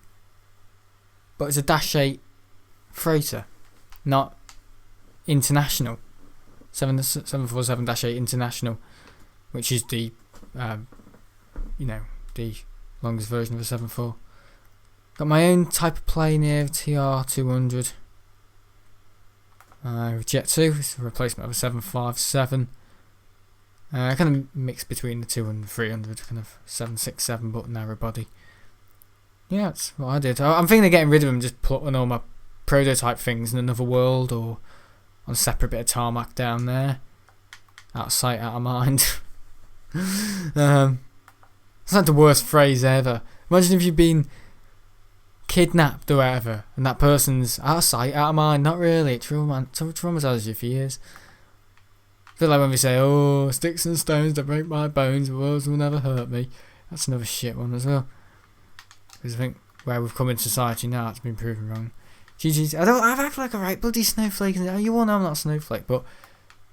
But it's a Dash 8 freighter. Not international. 747-8 international. Which is the the longest version of a 7.4. Got my own type of plane here, TR200. Jet 2, it's a replacement of a 757. Kind of mix between the 200 and 300, kind of 767 but narrow body. Yeah, that's what I did. I'm thinking of getting rid of them, just putting all my prototype things in another world or on a separate bit of tarmac down there. Out of sight, out of mind. It's like the worst phrase ever. Imagine if you've been kidnapped or whatever and that person's out of sight, out of mind. Not really. It traumatizes you for years. I feel like when we say, oh, sticks and stones to break my bones, words will never hurt me. That's another shit one as well. Because I think where we've come in society now, it's been proven wrong. GG's. I've acted like a right bloody snowflake. And you all know I'm not a snowflake, but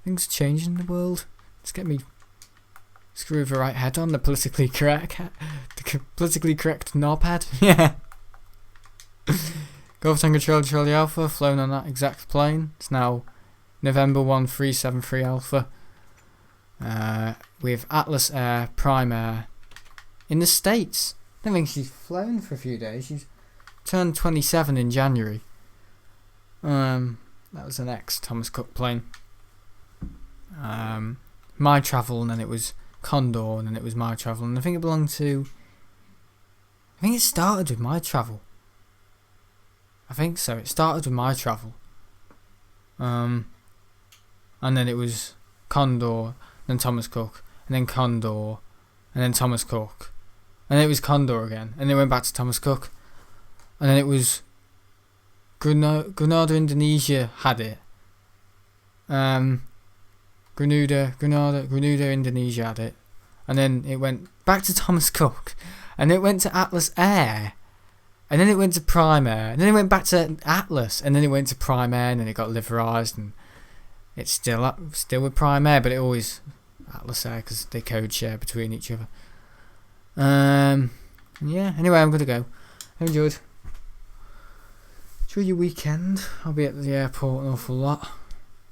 things change in the world. Just get me screw the right head on, the politically correct knob head. Yeah. Golf Tango Charlie Alpha, flown on that exact plane. It's now November 1373 Alpha. With Atlas Air, Prime Air in the States. I don't think she's flown for a few days. She's turned 27 in January. That was an ex-Thomas Cook plane. My Travel, and then it was Condor, and then it was My Travel, and I think it belonged to. I think it started with My Travel. I think so. It started with My Travel. And then it was Condor, then Thomas Cook, and then Condor, and then Thomas Cook, and then it was Condor again, and then it went back to Thomas Cook, and then it was Grenada Indonesia had it. Grenada Indonesia had it, and then it went back to Thomas Cook, and it went to Atlas Air, and then it went to Prime Air, and then it went back to Atlas, and then it went to Prime Air, and then it got liverized, and it's still with Prime Air, but it always Atlas Air because they code share between each other. Yeah. Anyway, I'm gonna go. I enjoyed your weekend. I'll be at the airport an awful lot.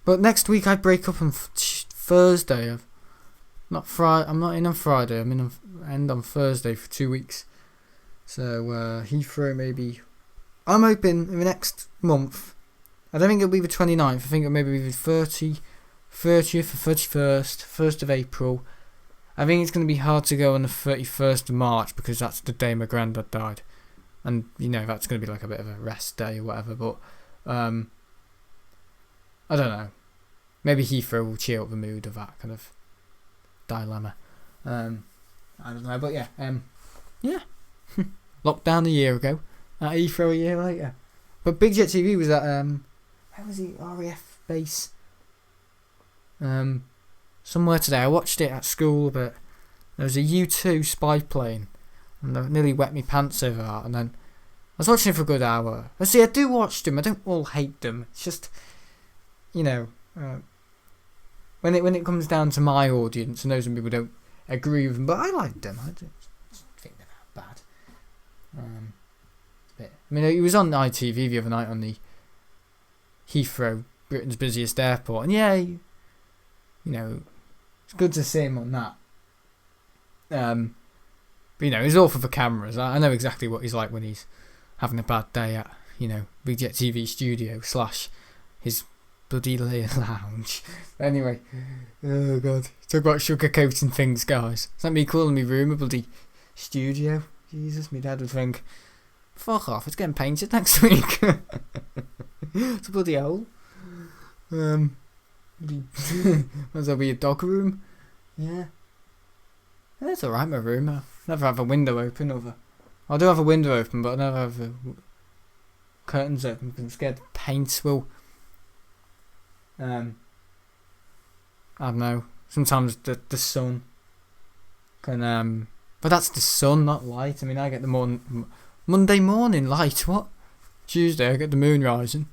But next week I break up on Thursday. I'm not in on Friday. I'm in on Thursday for 2 weeks. So Heathrow maybe. I'm hoping in the next month. I don't think it'll be the 29th. I think it'll maybe be the 30th, 30th or 31st, 1st of April. I think it's going to be hard to go on the 31st of March because that's the day my granddad died. And, that's going to be like a bit of a rest day or whatever. But, I don't know. Maybe Heathrow will cheer up the mood of that kind of dilemma. I don't know. But yeah. Lockdown a year ago. At Heathrow a year later. But Big Jet TV was at, where was he? RAF base. Somewhere today. I watched it at school, but there was a U2 spy plane, and I nearly wet my pants over that. And then I was watching it for a good hour. I do watch them. I don't all hate them. It's just, when it comes down to my audience, I know some people don't agree with them, but I like them. I don't think they're that bad. He was on ITV the other night on the Heathrow, Britain's busiest airport, and yeah, it's good to see him on that. But he's all for the cameras. I know exactly what he's like when he's having a bad day at, Big Jet TV studio / his bloody lounge. Anyway, oh god, talk about sugarcoating things, guys. Is that me calling me room a bloody studio? Jesus, my dad would think, fuck off, it's getting painted next week. It's a bloody hole. Might as well be a dog room. Yeah. It's alright, my room. I never have a window open. I do have a window open, but I never have the curtains open because I'm scared the paint will. I don't know. Sometimes the sun can. But that's the sun, not light. I get the Monday morning light. What? Tuesday I get the moon rising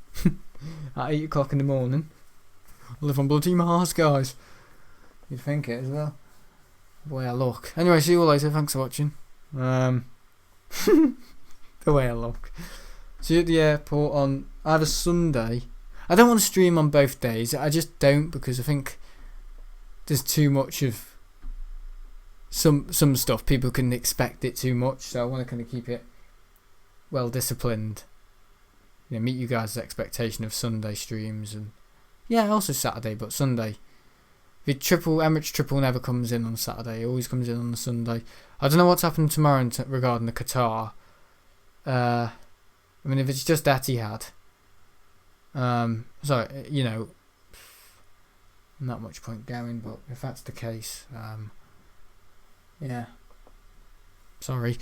at 8 o'clock in the morning. I live on bloody Mars, guys. You'd think it as well. The way I look. Anyway, see you all later. Thanks for watching. The way I look. See you at the airport on either Sunday. I don't want to stream on both days. I just don't, because I think there's too much of some stuff. People can expect it too much, so I want to kind of keep it well disciplined. Meet you guys' expectation of Sunday streams, and also Saturday, but Sunday. The Emirates triple never comes in on Saturday. It always comes in on the Sunday. I don't know what's happened tomorrow regarding the Qatar. If it's just Etihad, not much point going. But if that's the case, sorry.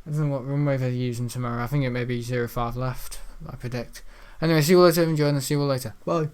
I don't know what runway they're using tomorrow. I think it may be 05 left, I predict. Anyway, see you all later. Enjoy, and see you all later. Bye.